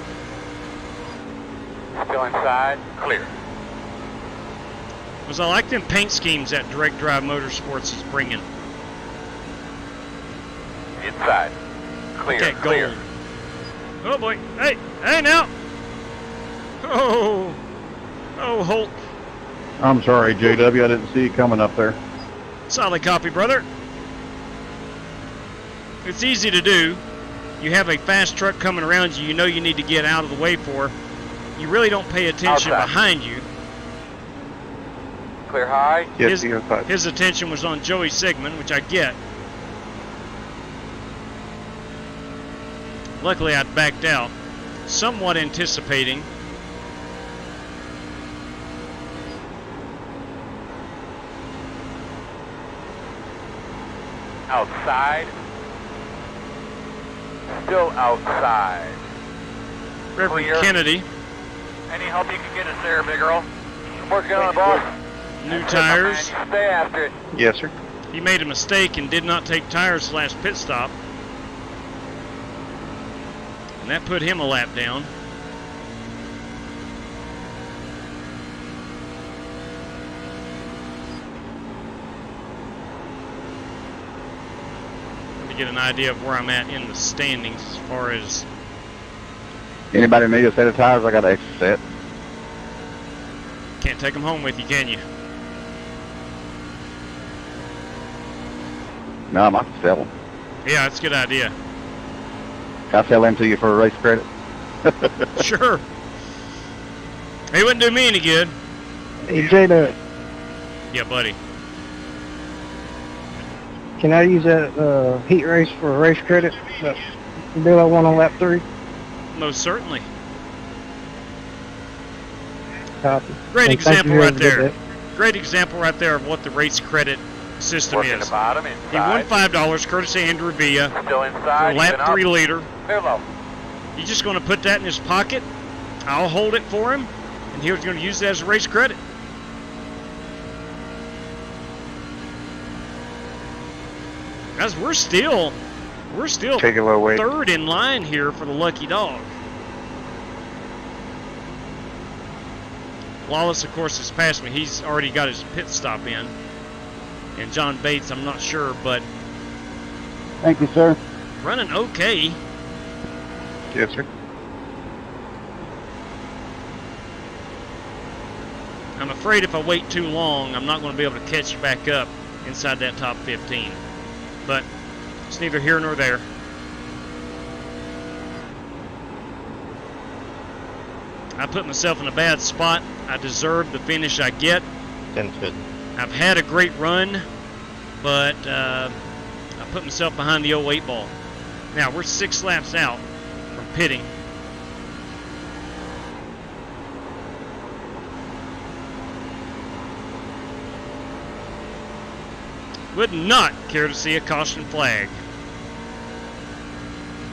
Still inside, clear. Because I like them paint schemes that Direct Drive Motorsports is bringing. Inside, clear, That clear. gold. Oh boy, hey now. Oh, Holt. I'm sorry, JW. I didn't see you coming up there. Solid copy, brother. It's easy to do. You have a fast truck coming around you, you know you need to get out of the way for. You really don't pay attention Outside. behind you. Clear high. Yes, His attention was on Joey Sigmund, which I get. Luckily, I'd backed out, somewhat anticipating. Outside. Still outside. Reverend Clear. Kennedy. Any help you can get us there, big girl? Working on it, boss. New tires. Stay after it. Yes, sir. He made a mistake and did not take tires last pit stop. And that put him a lap down. Let me get an idea of where I'm at in the standings as far as... Anybody need a set of tires? I got an extra set. Can't take them home with you, can you? No, I might sell them. Yeah, that's a good idea. Can I sell them to you for a race credit? Sure. He wouldn't do me any good. Hey, J-Dub, Yeah, buddy. can I use that heat race for a race credit? The deal I won on lap 3? Most certainly. Copy. Great And thank example you, right whoever did there. that. Great example right there of what the race credit system Working is. the bottom, He inside. won $5 courtesy of Andrew Villa Still for inside. a lap even up. 3 leader. Clear low. He's just going to put that in his pocket. I'll hold it for him, and he was going to use it as a race credit. Guys, we're still Take a low weight. third in line here for the lucky dog. Lawless, of course, has passed me. He's already got his pit stop in. And John Bates, I'm not sure, but Thank you, sir. running okay. Yes, sir. I'm afraid if I wait too long, I'm not going to be able to catch you back up inside that top 15. But it's neither here nor there. I put myself in a bad spot. I deserve the finish I get. I've had a great run, but I put myself behind the 08 ball. Now, we're 6 laps out from pitting. Would not care to see a caution flag.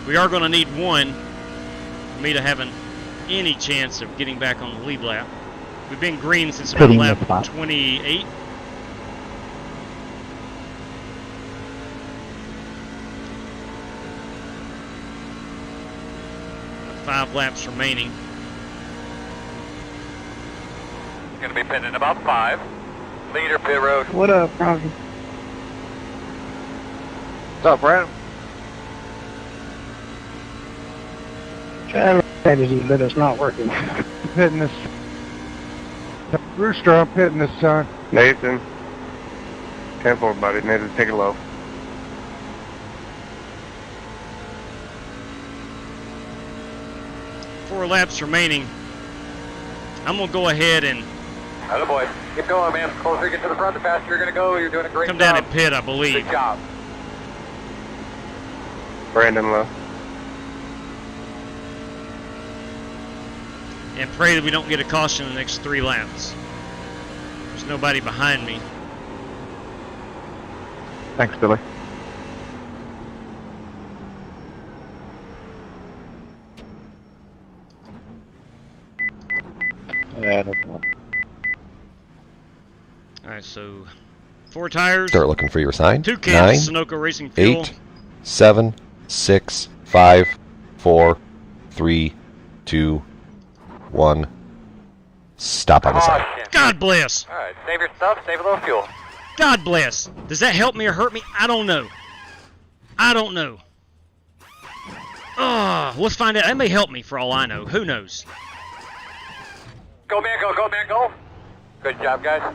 We are going to need one for me to have any chance of getting back on the lead lap. We've been green since about lap 28. With 5 laps remaining. Going to be pitting in about 5. Leader pit road. What up, Robbie? What's up, Brad? Try to strategy, but it's not working. Hitting this. Rooster, I'm pitting this time. Nathan. 10-4, buddy. Nathan, take it low. Four laps remaining. I'm going to go ahead and Atta boy. Keep going, man. The closer you get to the front, the faster you're going to go. You're doing a great come job. down and pit, I believe. Good job. Brandon low. And pray that we don't get a caution in the next 3 laps. There's nobody behind me. Thanks, Billy. Alright, so 4 tires. Start looking for your sign. 2 cans 9, of Sunoco Racing Fuel. 8, 7, 6, 5, 4, 3, 2, 1. Stop on the sign. God bless. All right, save your stuff, save a little fuel. God bless. Does that help me or hurt me? I don't know. I don't know. Let's find out. That may help me for all I know. Who knows? Go, man, go, go, man, go. Good job, guys.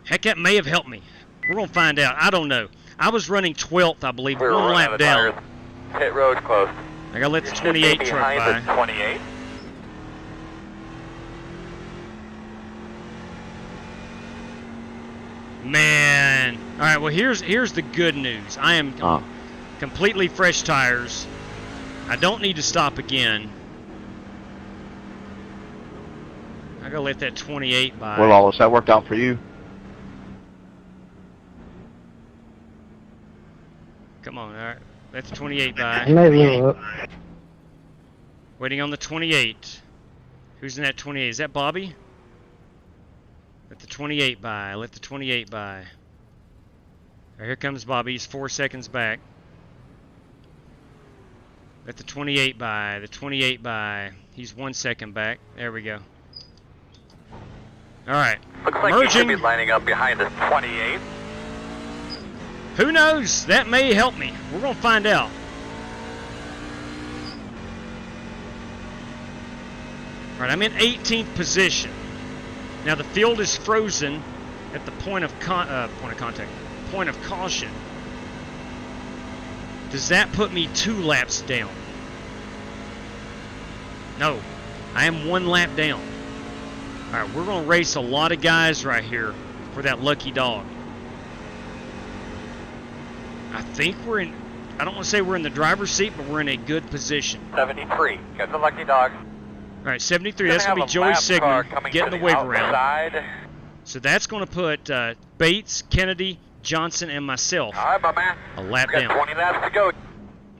Heck, that may have helped me. We're going to find out. I don't know. I was running 12th, I believe, We're 1 running out lap of down. tires. Pit road close. I got to let the You should 28 be truck behind by. the 28. Man. All right, well, here's the good news. I am completely fresh tires. I don't need to stop again. I got to let that 28 by. Well, Lawless, that worked out for you. Come on, all right. Let the 28 by. Maybe up. Waiting on the 28. Who's in that 28? Is that Bobby? Let the 28 by. Let the 28 by. All right, here comes Bobby. He's 4 seconds back. Let the 28 by. The 28 by. He's 1 second back. There we go. All right. Looks like you should be lining up behind the 28. Who knows? That may help me. We're going to find out. All right, I'm in 18th position. Now the field is frozen at the point of caution. Does that put me 2 laps down? No, I am 1 lap down. All right, we're going to race a lot of guys right here for that lucky dog. I think we're in, I don't want to say we're in the driver's seat, but we're in a good position. 73, got the lucky dog. All right, 73, that's going to be Joey Sigmund getting the wave around. So that's going to put Bates, Kennedy, Johnson, and myself all right, my man. A lap We got down. 20 laps to go.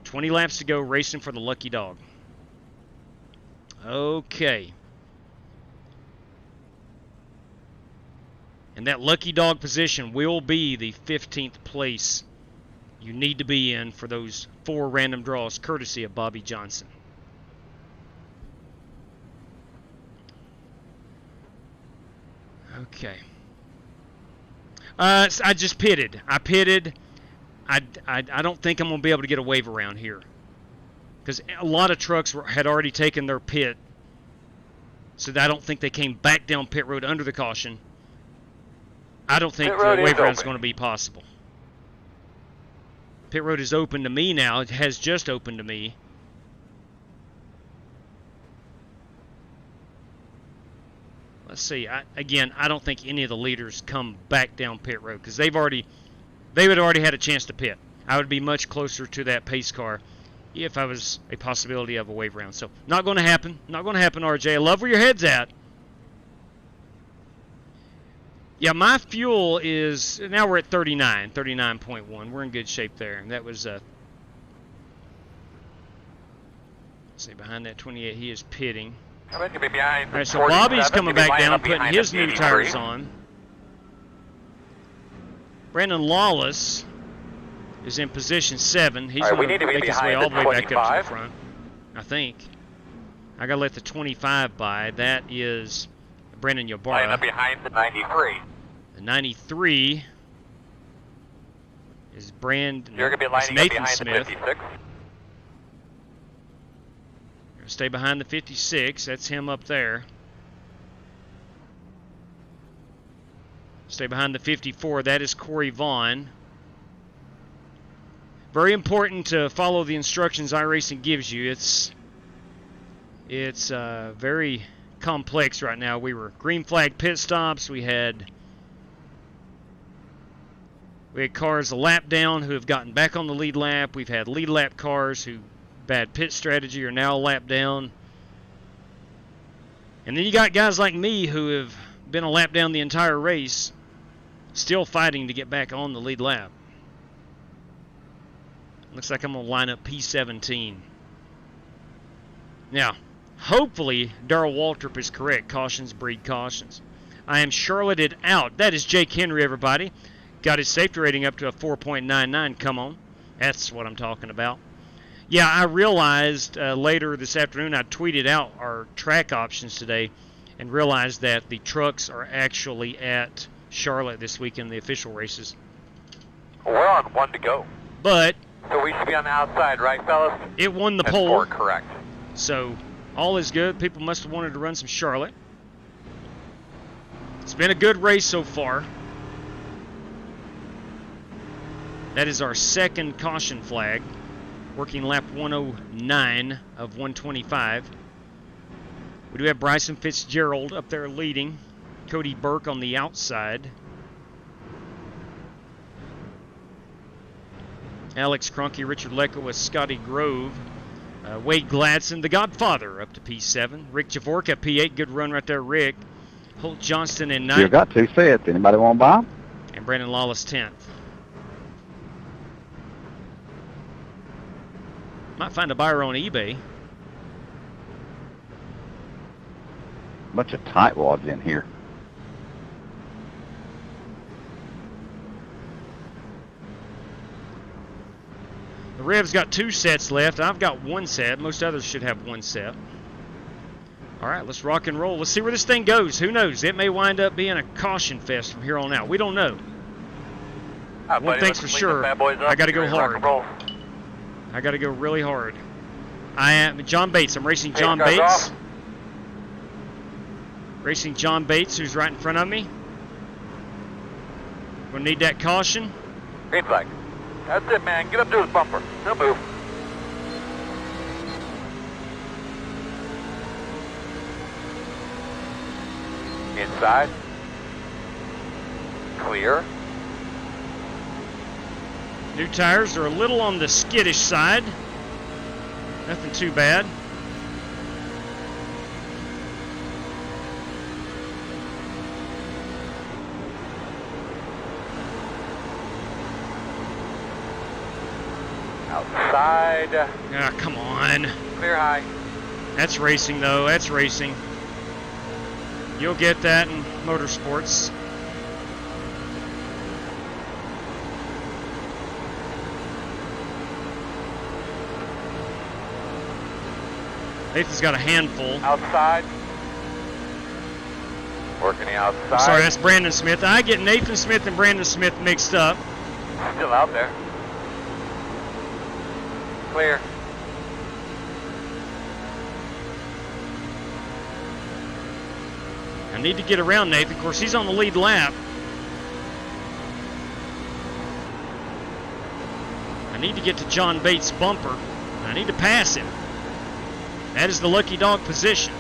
20 laps to go racing for the lucky dog. Okay. And that lucky dog position will be the 15th place you need to be in for those 4 random draws, courtesy of Bobby Johnson. Okay. I just pitted. I pitted. I don't think I'm going to be able to get a wave around here, because a lot of trucks had already taken their pit, so I don't think they came back down pit road under the caution. I don't think the wave around is going to be possible. Pit road is open to me now. It has just opened to me. Let's see. Again, I don't think any of the leaders come back down pit road, because they would already had a chance to pit. I would be much closer to that pace car if I was a possibility of a wave round. So not going to happen. Not going to happen, RJ. I love where your head's at. Yeah, my fuel is, now we're at 39.1. We're in good shape there. And that was, let's see, behind that 28, he is pitting. All right, so Bobby's coming back down, putting his new tires on. Brandon Lawless is in position 7. He's going to make his way all the way back up to the front, I think. I got to let the 25 by. That is Brandon Ybarra. Up behind the 93. The 93 is Brandon. You're going to be lining up behind Smith. the 56. Stay behind the 56. That's him up there. Stay behind the 54. That is Corey Vaughn. Very important to follow the instructions iRacing gives you. It's very complex right now. We were green flag pit stops. We had cars a lap down who have gotten back on the lead lap. We've had lead lap cars who bad pit strategy are now a lap down. And then you got guys like me who have been a lap down the entire race, still fighting to get back on the lead lap. Looks like I'm going to line up P17. Now, hopefully Darrell Waltrip is correct. Cautions breed cautions. I am Charlotted out. That is Jake Henry, everybody. Got his safety rating up to a 4.99. Come on. That's what I'm talking about. Yeah, I realized later this afternoon I tweeted out our track options today and realized that the trucks are actually at Charlotte this week in the official races. We're on 1 to go. But so we should be on the outside, right, fellas? It won the That's poll. 4, correct. So all is good. People must have wanted to run some Charlotte. It's been a good race so far. That is our second caution flag. Working lap 109 of 125. We do have Bryson Fitzgerald up there leading. Cody Burke on the outside. Alex Cronky, Richard Lecco, Scotty Grove. Wade Gladson, the Godfather, up to P7. Rick Javorka, P8. Good run right there, Rick. Holt Johnston in 9th. You got 2 sets. Anybody want to buy them? And Brandon Lawless 10th. Might find a buyer on eBay. Bunch of tightwads in here. The Rev's got 2 sets left. I've got 1 set. Most others should have 1 set. All right, let's rock and roll. Let's see where this thing goes. Who knows? It may wind up being a caution fest from here on out. We don't know. One thing's for sure, I got to go hard. I got to go really hard. I am John Bates. I'm racing John Bates. Racing John Bates, who's right in front of me. We'll need that caution. Green flag. That's it, man. Get up to his bumper. No move. Inside. Clear. New tires are a little on the skittish side. Nothing too bad. Outside. Ah, come on. Clear high. That's racing, though. That's racing. You'll get that in motorsports. Nathan's got a handful. Outside. Working the outside. I'm sorry, that's Brandon Smith. I get Nathan Smith and Brandon Smith mixed up. Still out there. Clear. I need to get around Nathan. Of course, he's on the lead lap. I need to get to John Bates' bumper. I need to pass him. That is the lucky dog position.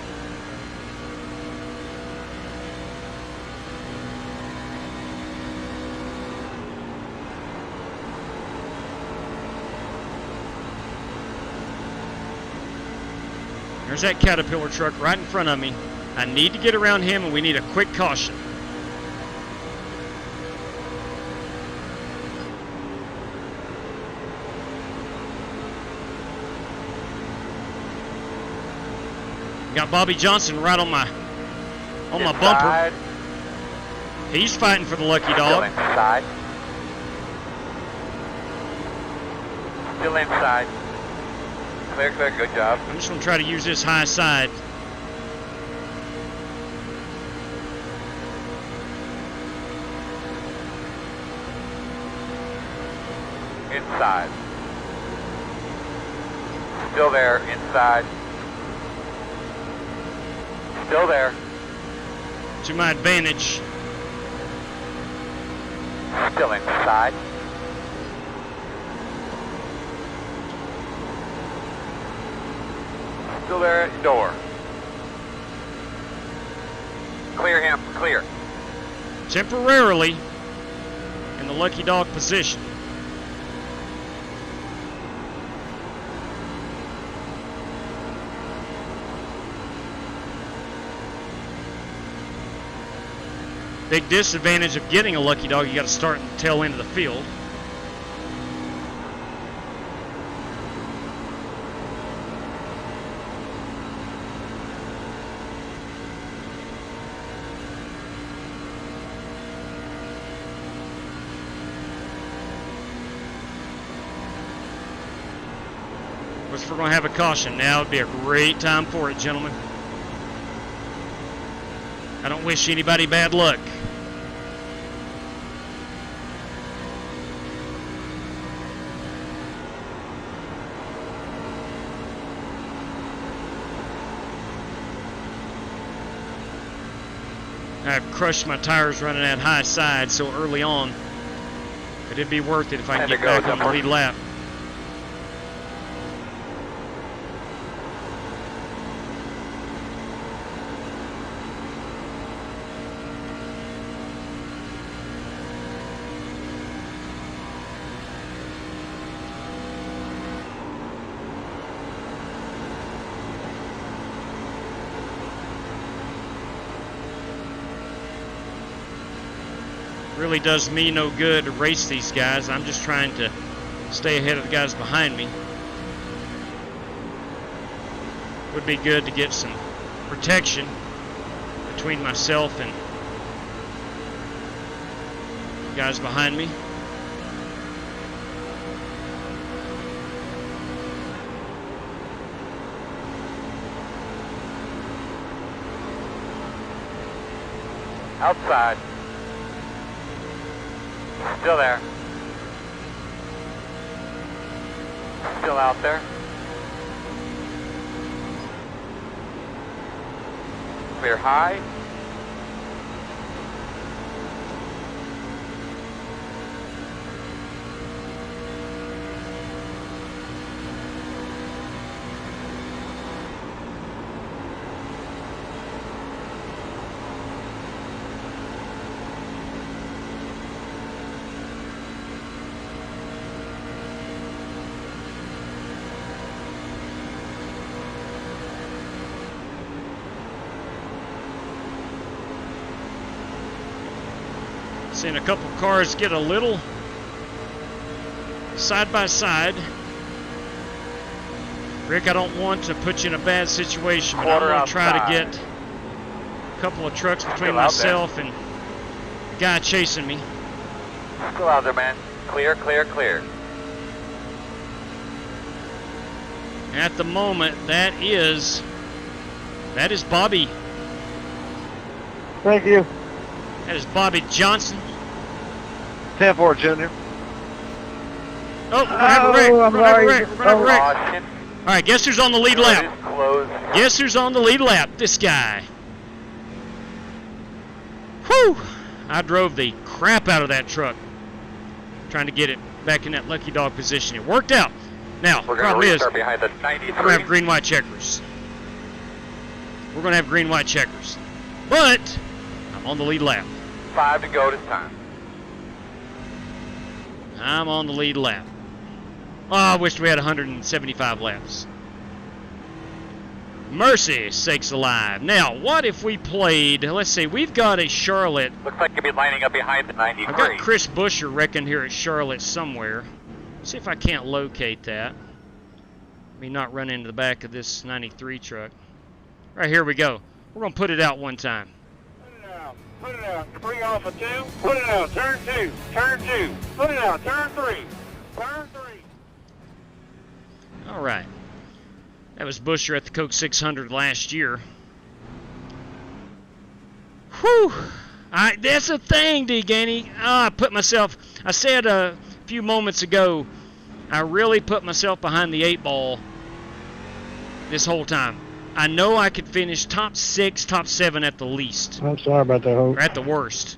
There's that Caterpillar truck right in front of me. I need to get around him, and we need a quick caution. Got Bobby Johnson right on my bumper. He's fighting for the lucky dog. Still inside. Still inside. Clear, clear, good job. I'm just going to try to use this high side. Inside. Still there, inside. Still there. To my advantage. Still inside. Still there at door. Clear him, clear. Temporarily in the lucky dog position. Big disadvantage of getting a lucky dog, you got to start at the tail end of the field. Which we're going to have a caution now. It'd be a great time for it, gentlemen. I don't wish anybody bad luck. I've crushed my tires running that high side so early on, but it'd be worth it if I can get back on the lead lap. Really does me no good to race these guys. I'm just trying to stay ahead of the guys behind me. Would be good to get some protection between myself and the guys behind me. Outside. Still there. Still out there. Clear high. Seeing a couple cars get a little side by side. Rick, I don't want to put you in a bad situation, but I'm going to try to get a couple of trucks between myself and the guy chasing me. Still out there, man. Clear, clear, clear. At the moment, that is Bobby. Thank you. That is Bobby Johnson. 10-4, Junior. Oh, we're going to have a wreck. We're going to have a wreck. We're going to have a wreck. All right, guess who's on the lead lap? Guess who's on the lead lap? This guy. Whew! I drove the crap out of that truck trying to get it back in that lucky dog position. It worked out. Now, the problem is, we're going to have green-white checkers. We're going to have green-white checkers. But I'm on the lead lap. 5 to go this time. I'm on the lead lap. Oh, I wish we had 175 laps. Mercy sakes alive. Now, what if we played, let's see, we've got a Charlotte. Looks like you'll be lining up behind the 93. I've got Chris Busher reckoned here at Charlotte somewhere. See if I can't locate that. Let me not run into the back of this 93 truck. Right, here we go. We're going to put it out one time. Put it out. Bring off a 2. Put it out. Turn 2. Turn 2. Put it out. Turn 3. Turn 3. All right. That was Busher at the Coke 600 last year. Whew. That's a thing, D. Gainey. I said a few moments ago, I really put myself behind the 8 ball this whole time. I know I could finish top 6, top 7 at the least. I'm sorry about that, Hope. Or at the worst.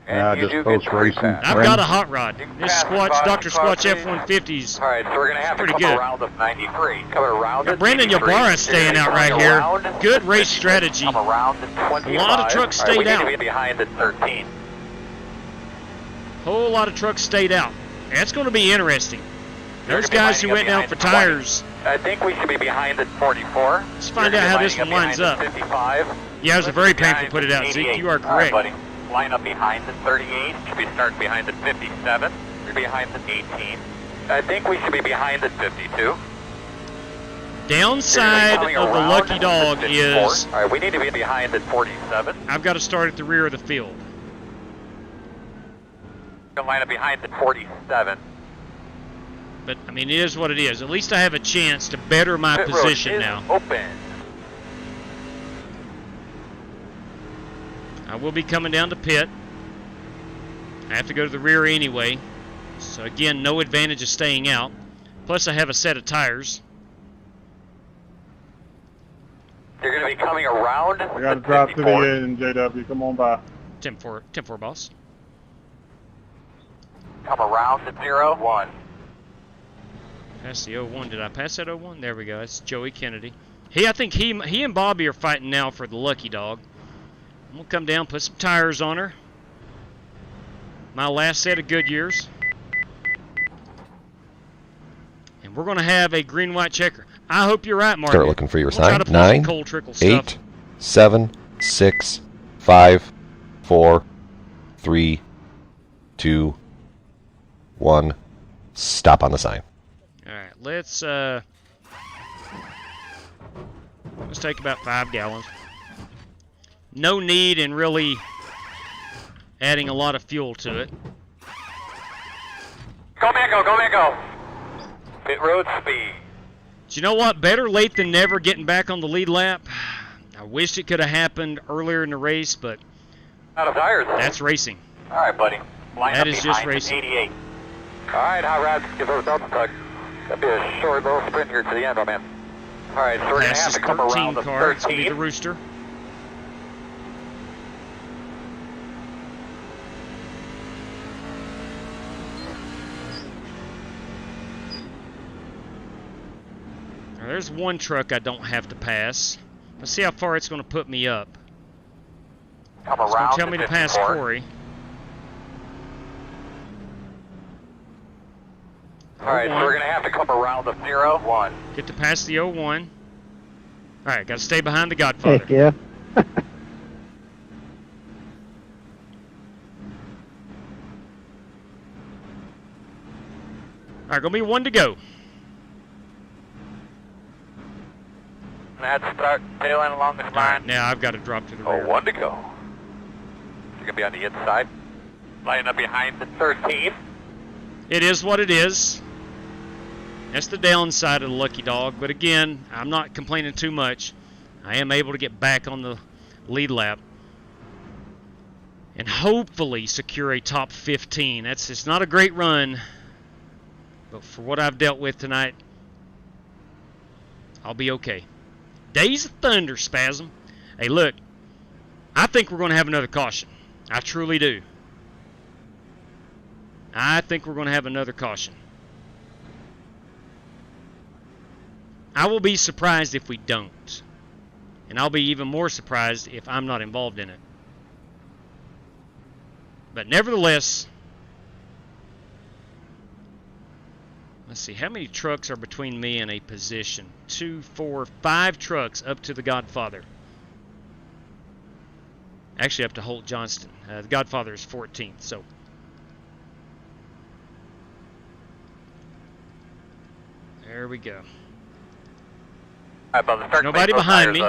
Just post-racing. I've got a hot rod. This Squatch, Dr. Squatch F-150's All right, so we're going to have to come around the 93. Come around the Brandon Ybarra staying out right here. Good race strategy. Come around the 25. A lot of trucks stayed out. We need to be behind the 13. Whole lot of trucks stayed out. That's going to be interesting. Those guys who went down for tires. I think we should be behind the 44. Let's find out how this one lines up. 55. Yeah, it was a very painful put it out, Zeke. You are correct. All right, buddy. Line up behind the 38. Should be starting behind the 57. You're behind the 18. I think we should be behind the 52. Downside of the lucky dog is... All right, we need to be behind the 47. I've got to start at the rear of the field. You're going to line up behind the 47. But, I mean, it is what it is. At least I have a chance to better my position now. Open. I will be coming down to pit. I have to go to the rear anyway. So, again, no advantage of staying out. Plus, I have a set of tires. You're going to be coming around. I got to drop to the end, JW. Come on by. 10-4, boss. Come around the 01. Pass the 01. Did I pass that 01? There we go. That's Joey Kennedy. I think he and Bobby are fighting now for the lucky dog. I'm going to come down, put some tires on her. My last set of Goodyears. And we're going to have a green-white checker. I hope you're right, Mark. Start looking for your sign. 9, 8, 7, 6, 5, 4, 3, 2, 1. Stop on the sign. All right, let's take about 5 gallons. No need in really adding a lot of fuel to it. Go, Mango. Pit road speed. But you know what? Better late than never getting back on the lead lap. I wish it could have happened earlier in the race, but out of tires. That's racing. All right, buddy. That is just racing. 88. All right, hot rods, give those Delta tug. That'll be a short little sprint here to the end, my man. All right, so we're going to have to come around the 13. It's going to be the Rooster. Now, there's one truck I don't have to pass. Let's see how far it's going to put me up. Come it's going around to tell me to pass Corey. All right, so we're going to have to come around the 01. Get to pass the 01. All right, got to stay behind the Godfather. Heck yeah. All right, gonna be 1 to go. That's start tail end along this line. Right, now I've got to drop to the rear. 1 to go. You're gonna be on the inside. Lining up behind the 13. It is what it is. That's the downside of the lucky dog. But again, I'm not complaining too much. I am able to get back on the lead lap and hopefully secure a top 15. It's not a great run, but for what I've dealt with tonight, I'll be okay. Days of thunder, Spasm. Hey, look, I think we're going to have another caution. I truly do. I think we're going to have another caution. I will be surprised if we don't. And I'll be even more surprised if I'm not involved in it. But nevertheless, let's see, how many trucks are between me and a position? 2, 4, 5 trucks up to the Godfather. Actually up to Holt Johnston. The Godfather is 14th, so. There we go. Nobody behind me.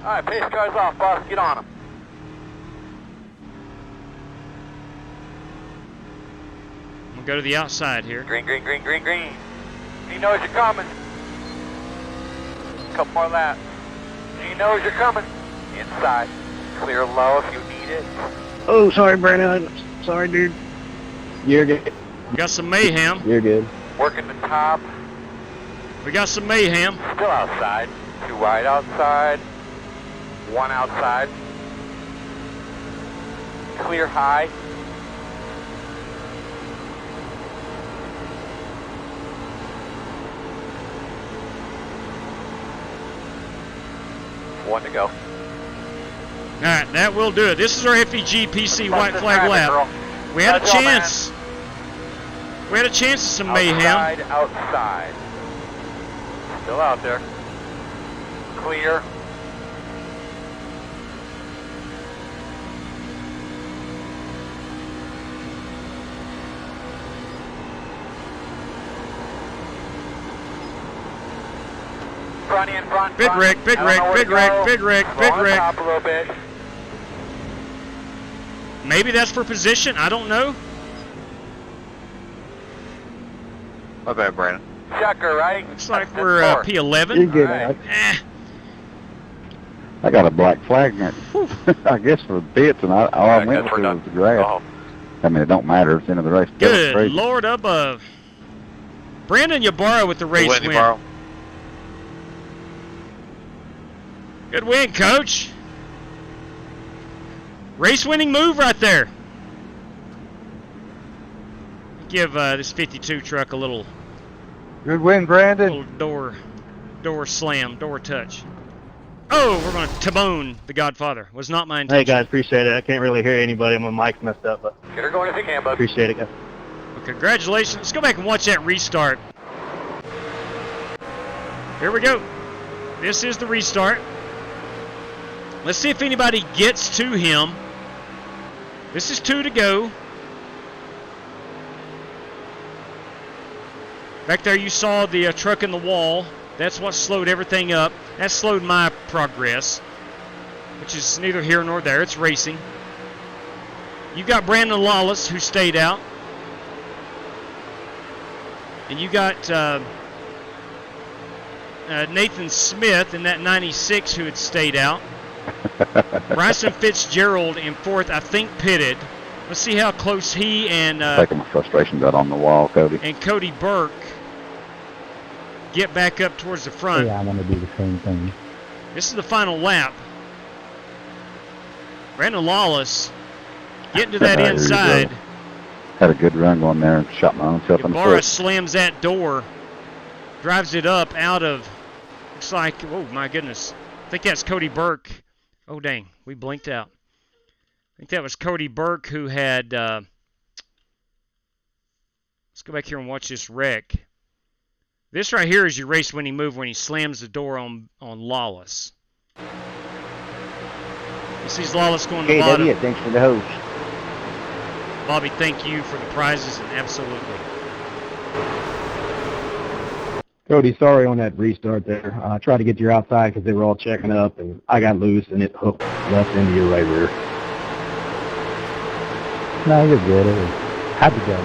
Alright, pace cars off, boss. Get on them. I'm going to go to the outside here. Green, green, green, green, green. He knows you're coming. Couple more laps. He knows you're coming. Inside. Clear low if you need it. Oh, sorry, Brandon. Sorry, dude. You're good. We got some mayhem. You're good. Working the top. We got some mayhem. Still outside. 2 wide outside. 1 outside. Clear high. One to go. All right, that will do it. This is our FEG PC white flag lap. We had a chance. We had a chance of some mayhem. Outside. Still out there. Clear. Front in front. Big Rick, big Rick, big Rick, big Rick, big Rick. Top a little bit. Maybe that's for position. I don't know. My bad, Brandon. Checker, right? Looks like we're P11. You're good, Right. I got a black flag now. I guess for bits, and all I went to was the grass. Oh. I mean, it don't matter. It's the end of the race. Good Lord above. Brandon Ybarra with the race win. Ybarra. Good win, Coach. Race-winning move right there. Give this 52 truck a little. Good win, Brandon. Little door slam, door touch. Oh, we're going to tabone the Godfather. Was not my intention. Hey, guys, appreciate it. I can't really hear anybody. My mic's messed up, but Get her going if you can, bud. appreciate it, guys. Well, congratulations. Let's go back and watch that restart. Here we go. This is the restart. Let's see if anybody gets to him. This is 2 to go. Back there you saw the truck in the wall. That's what slowed everything up. That slowed my progress, which is neither here nor there. It's racing. You got Brandon Lawless, who stayed out. And you got Nathan Smith in that 96 who had stayed out. Bryson Fitzgerald in 4th, I think, pitted. Let's see how close he and Taking my frustration got on the wall, Cody. And Cody Burke get back up towards the front. Yeah, I want to do the same thing. This is the final lap. Brandon Lawless getting to that inside. Had a good run going there and shot my own self in the Ybarra foot. slams that door, drives it up out of, looks like, oh my goodness. I think that's Cody Burke. Oh dang, we blinked out. I think that was Cody Burke who had, let's go back here and watch this wreck. This right here is your race-winning move when he slams the door on Lawless. He sees Lawless going to the bottom. Thanks for the host. Bobby, thank you for the prizes, and absolutely. Cody, sorry on that restart there. I tried to get to your outside because they were all checking up, and I got loose, and it hooked left into your right rear. No, you're good. It was happy go.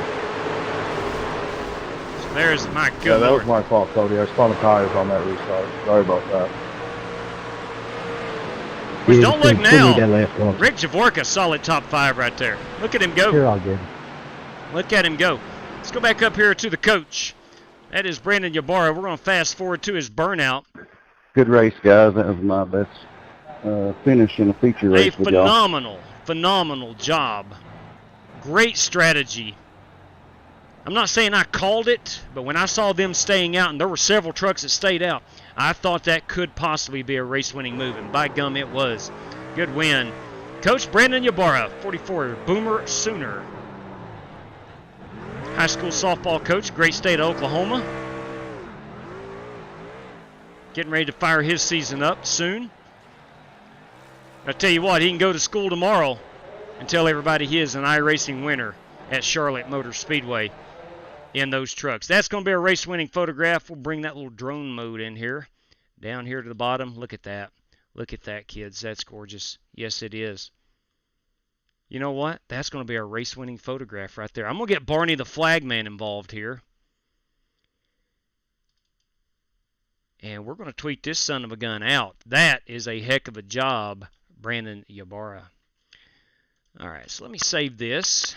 So there's my good Yeah, that Lord. was my fault, Cody. I spun the tires on that restart. Sorry about that. But don't look now. That Rick Javorka, solid top 5 right there. Look at him go. You're all good. Look at him go. Let's go back up here to the coach. That is Brandon Ybarra. We're going to fast forward to his burnout. Good race, guys. That was my best finish in a feature race with y'all. Phenomenal job. Great strategy. I'm not saying I called it, but when I saw them staying out, and there were several trucks that stayed out, I thought that could possibly be a race-winning move, and by gum, it was. Good win. Coach Brandon Ybarra, 44, Boomer Sooner. High school softball coach, great state of Oklahoma. Getting ready to fire his season up soon. I tell you what, he can go to school tomorrow and tell everybody he is an iRacing winner at Charlotte Motor Speedway in those trucks. That's going to be a race-winning photograph. We'll bring that little drone mode in here. Down here to the bottom. Look at that. Look at that, kids. That's gorgeous. Yes, it is. You know what? That's going to be a race-winning photograph right there. I'm going to get Barney the Flagman involved here. And we're going to tweet this son of a gun out. That is a heck of a job, Brandon Ybarra. All right, so let me save this.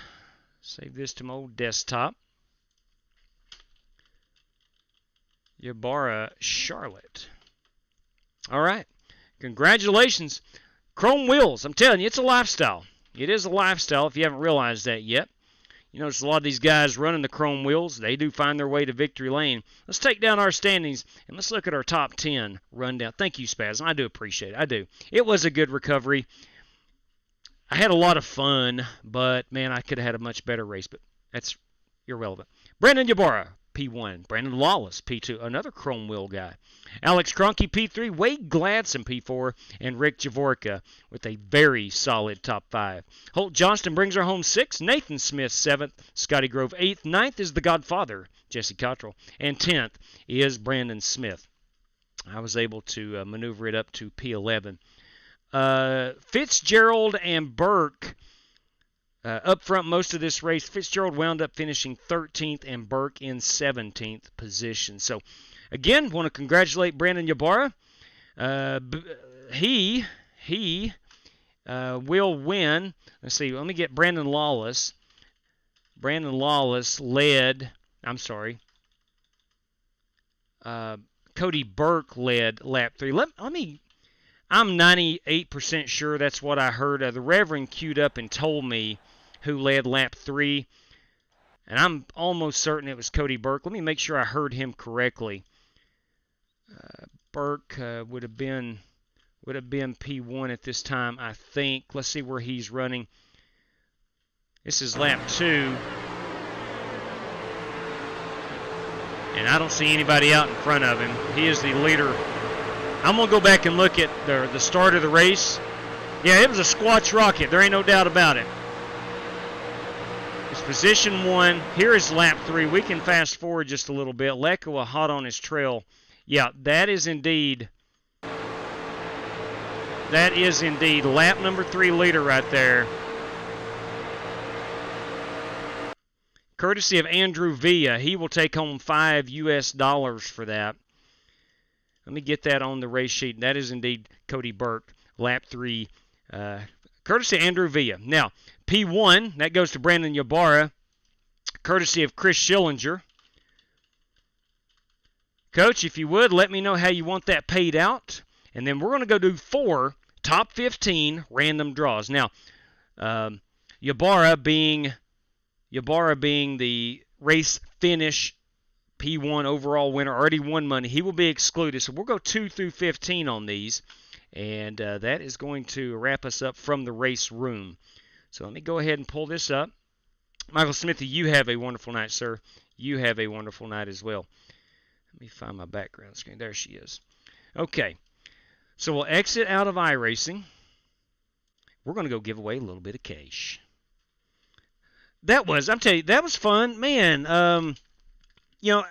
Save this to my old desktop. Ybarra, Charlotte. All right. Congratulations. Chrome wheels. I'm telling you, it's a lifestyle. It is a lifestyle if you haven't realized that yet. You notice a lot of these guys running the chrome wheels. They do find their way to victory lane. Let's take down our standings, and let's look at our top 10 rundown. Thank you, Spaz. I do appreciate it. I do. It was a good recovery. I had a lot of fun, but, man, I could have had a much better race, but that's irrelevant. Brandon Ybarra, P1. Brandon Lawless, P2. Another chrome wheel guy. Alex Cronky, P3. Wade Gladson, P4. And Rick Javorka with a very solid top 5. Holt Johnston brings her home 6th. Nathan Smith, 7th. Scotty Grove, 8th. 9th is the Godfather, Jesse Cottrell. And 10th is Brandon Smith. I was able to maneuver it up to P11. Fitzgerald and Burke up front most of this race. Fitzgerald wound up finishing 13th and Burke in 17th position. So, again, want to congratulate Brandon Ybarra. He will win. Let's see. Let me get Brandon Lawless. Brandon Lawless led. I'm sorry. Cody Burke led lap 3. Let me. I'm 98% sure that's what I heard. The Reverend queued up and told me who led lap 3. And I'm almost certain it was Cody Burke. Let me make sure I heard him correctly. Burke would have been P1 at this time, I think. Let's see where he's running. This is lap 2. And I don't see anybody out in front of him. He is the leader. I'm going to go back and look at the start of the race. Yeah, it was a squatch rocket. There ain't no doubt about it. It's position 1. Here is lap 3. We can fast forward just a little bit. Lekoa hot on his trail. Yeah, that is indeed lap number 3 leader right there. Courtesy of Andrew Villa. He will take home $5 US for that. Let me get that on the race sheet. That is indeed Cody Burke, lap 3, courtesy of Andrew Villa. Now, P1, that goes to Brandon Ybarra, courtesy of Chris Schillinger. Coach, if you would, let me know how you want that paid out. And then we're going to go do 4 top 15 random draws. Now, Ybarra being the race finish P1 overall winner, already won money. He will be excluded. So we'll go 2 through 15 on these. And that is going to wrap us up from the race room. So let me go ahead and pull this up. Michael Smithy, you have a wonderful night, sir. You have a wonderful night as well. Let me find my background screen. There she is. Okay. So we'll exit out of iRacing. We're going to go give away a little bit of cash. I'm telling you, that was fun, man. You know,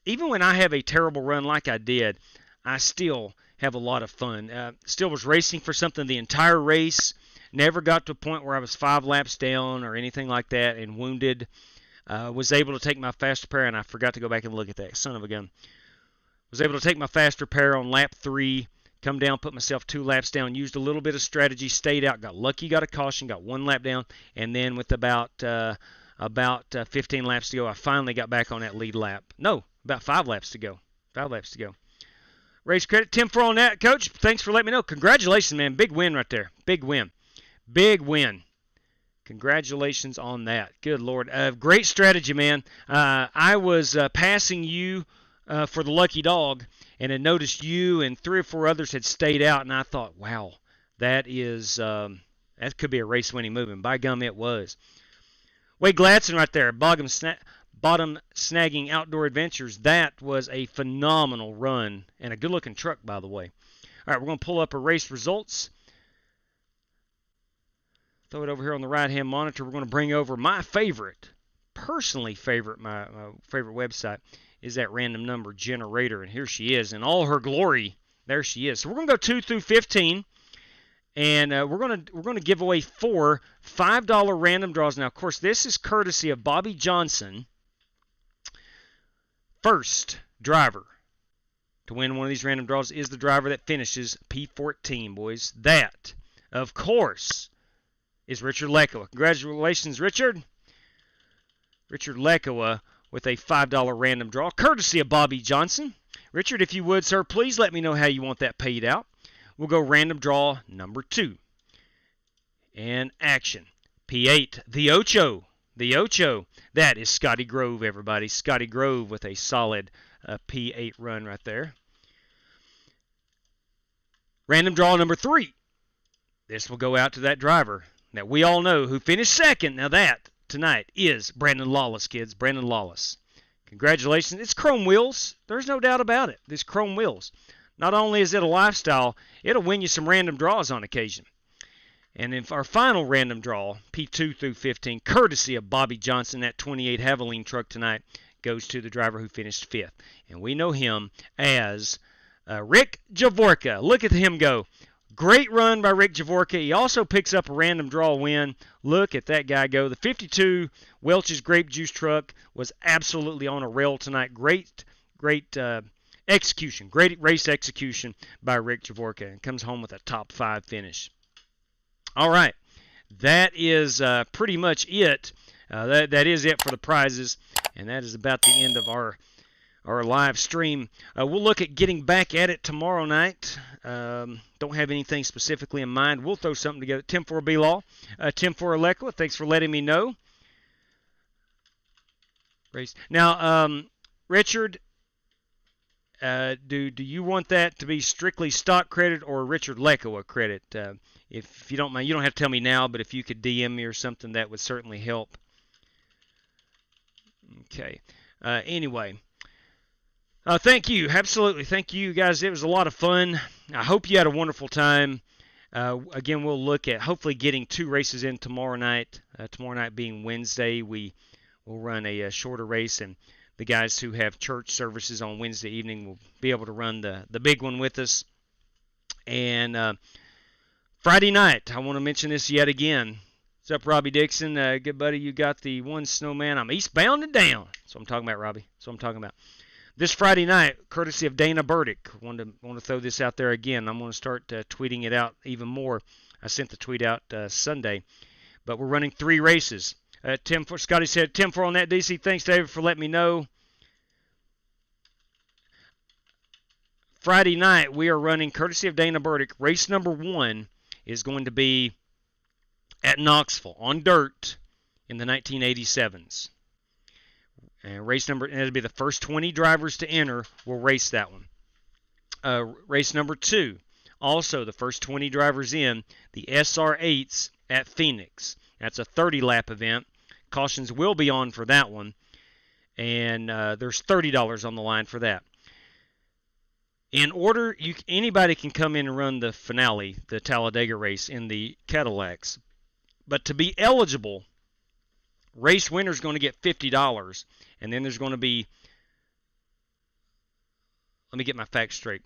even when I have a terrible run like I did, I still have a lot of fun. Still was racing for something the entire race. Never got to a point where I was 5 laps down or anything like that and wounded. Was able to take my faster pair, and I forgot to go back and look at that. Son of a gun. Was able to take my faster pair on lap 3, come down, put myself 2 laps down, used a little bit of strategy, stayed out, got lucky, got a caution, got 1 lap down, and then with about 15 laps to go, I finally got back on that lead lap. No, about 5 laps to go. 5 laps to go. Race credit, 10-4 on that, Coach. Thanks for letting me know. Congratulations, man. Big win right there. Big win. Big win. Congratulations on that. Good Lord. Great strategy, man. I was passing you for the lucky dog and had noticed you and 3 or 4 others had stayed out, and I thought, wow, that could be a race-winning move, and by gum, it was. Wade Gladson right there, bottom snagging outdoor adventures. That was a phenomenal run and a good-looking truck, by the way. All right, we're going to pull up our race results. Throw it over here on the right-hand monitor. We're going to bring over my favorite, personally favorite, my favorite website is that random number generator, and here she is in all her glory. There she is. So we're going to go 2 through 15, and we're going to give away 4 $5 random draws. Now, of course, this is courtesy of Bobby Johnson. First driver to win one of these random draws is the driver that finishes P14, boys. That, of course, is Richard Lekowa. Congratulations, Richard. Richard Lekowa with a $5 random draw, courtesy of Bobby Johnson. Richard, if you would, sir, please let me know how you want that paid out. We'll go random draw number 2. And action. P8, the Ocho. The Ocho. That is Scotty Grove, everybody. Scotty Grove with a solid P8 run right there. Random draw number 3. This will go out to that driver that we all know who finished second. Now that, tonight, is Brandon Lawless, kids. Brandon Lawless. Congratulations. It's chrome wheels. There's no doubt about it. These chrome wheels. Not only is it a lifestyle, it'll win you some random draws on occasion. And in our final random draw, P2 through 15, courtesy of Bobby Johnson, that 28 Haviline truck tonight, goes to the driver who finished 5th. And we know him as Rick Javorka. Look at him go. Great run by Rick Javorka. He also picks up a random draw win. Look at that guy go. The 52 Welch's Grape Juice truck was absolutely on a rail tonight. Great execution. Great race execution by Rick Javorka. And comes home with a top 5 finish. All right. That is pretty much it. That is it for the prizes. And that is about the end of our live stream. We'll look at getting back at it tomorrow night. Don't have anything specifically in mind. We'll throw something together. 10-4 B-Law. 10-4 Alekwa. Thanks for letting me know. Now, Richard, do you want that to be strictly stock credit or Richard Lekowa credit? If you don't mind, you don't have to tell me now, but if you could DM me or something, that would certainly help. Okay. Anyway. Thank you. Absolutely. Thank you, guys. It was a lot of fun. I hope you had a wonderful time. Again, we'll look at hopefully getting 2 races in tomorrow night. Tomorrow night being Wednesday, we will run a shorter race, and the guys who have church services on Wednesday evening will be able to run the big one with us. And Friday night, I want to mention this yet again. What's up, Robbie Dixon? Good buddy, you got the one snowman. I'm eastbound and down. That's what I'm talking about, Robbie. That's what I'm talking about. This Friday night, courtesy of Dana Burdick, want to throw this out there again. I'm going to start tweeting it out even more. I sent the tweet out Sunday, but we're running 3 races. Scotty said 10-4 on that, DC. Thanks, David, for letting me know. Friday night, we are running, courtesy of Dana Burdick, race number 1 is going to be at Knoxville on dirt in the 1987s. And race number, and it'll be the first 20 drivers to enter will race that one. Race number 2, also the first 20 drivers in, the SR8s at Phoenix. That's a 30-lap event. Cautions will be on for that one. And there's $30 on the line for that. In order, anybody can come in and run the finale, the Talladega race, in the Cadillacs. But to be eligible, Race winner is going to get $50, and then there's going to be, let me get my facts straight.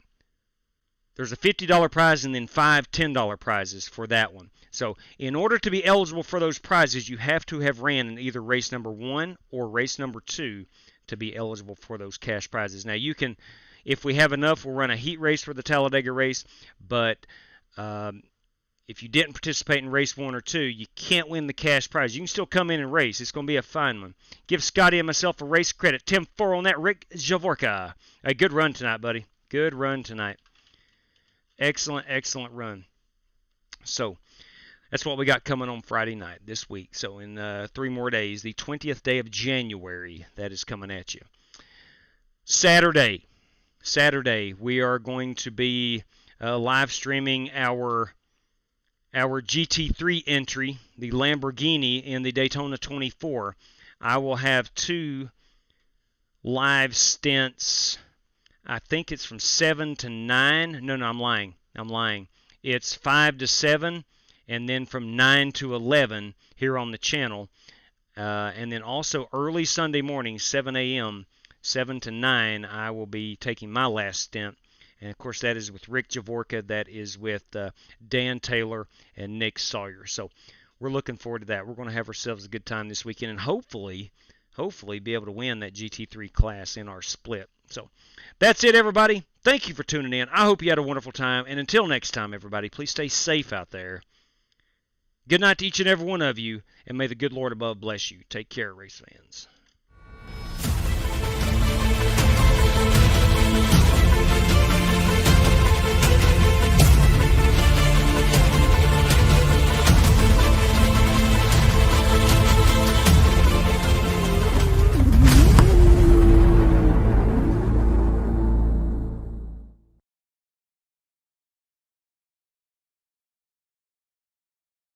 There's a $50 prize and then 5 $10 prizes for that one. So in order to be eligible for those prizes, you have to have ran in either race number 1 or race number 2 to be eligible for those cash prizes. Now you can, if we have enough, we'll run a heat race for the Talladega race, but if you didn't participate in race 1 or 2, you can't win the cash prize. You can still come in and race. It's going to be a fine one. Give Scotty and myself a race credit. 10-4 on that, Rick Javorka. A good run tonight, buddy. Good run tonight. Excellent, excellent run. So that's what we got coming on Friday night this week. So in 3 more days, the 20th day of January, that is coming at you. Saturday, we are going to be live streaming our GT3 entry, the Lamborghini in the Daytona 24. I will have 2 live stints. I think it's from 7 to 9. No, I'm lying. It's 5 to 7, and then from 9 to 11 here on the channel. And then also early Sunday morning, 7 a.m., 7 to 9, I will be taking my last stint. And, of course, that is with Rick Javorka. That is with Dan Taylor and Nick Sawyer. So we're looking forward to that. We're going to have ourselves a good time this weekend and hopefully be able to win that GT3 class in our split. So that's it, everybody. Thank you for tuning in. I hope you had a wonderful time. And until next time, everybody, please stay safe out there. Good night to each and every one of you, and may the good Lord above bless you. Take care, race fans.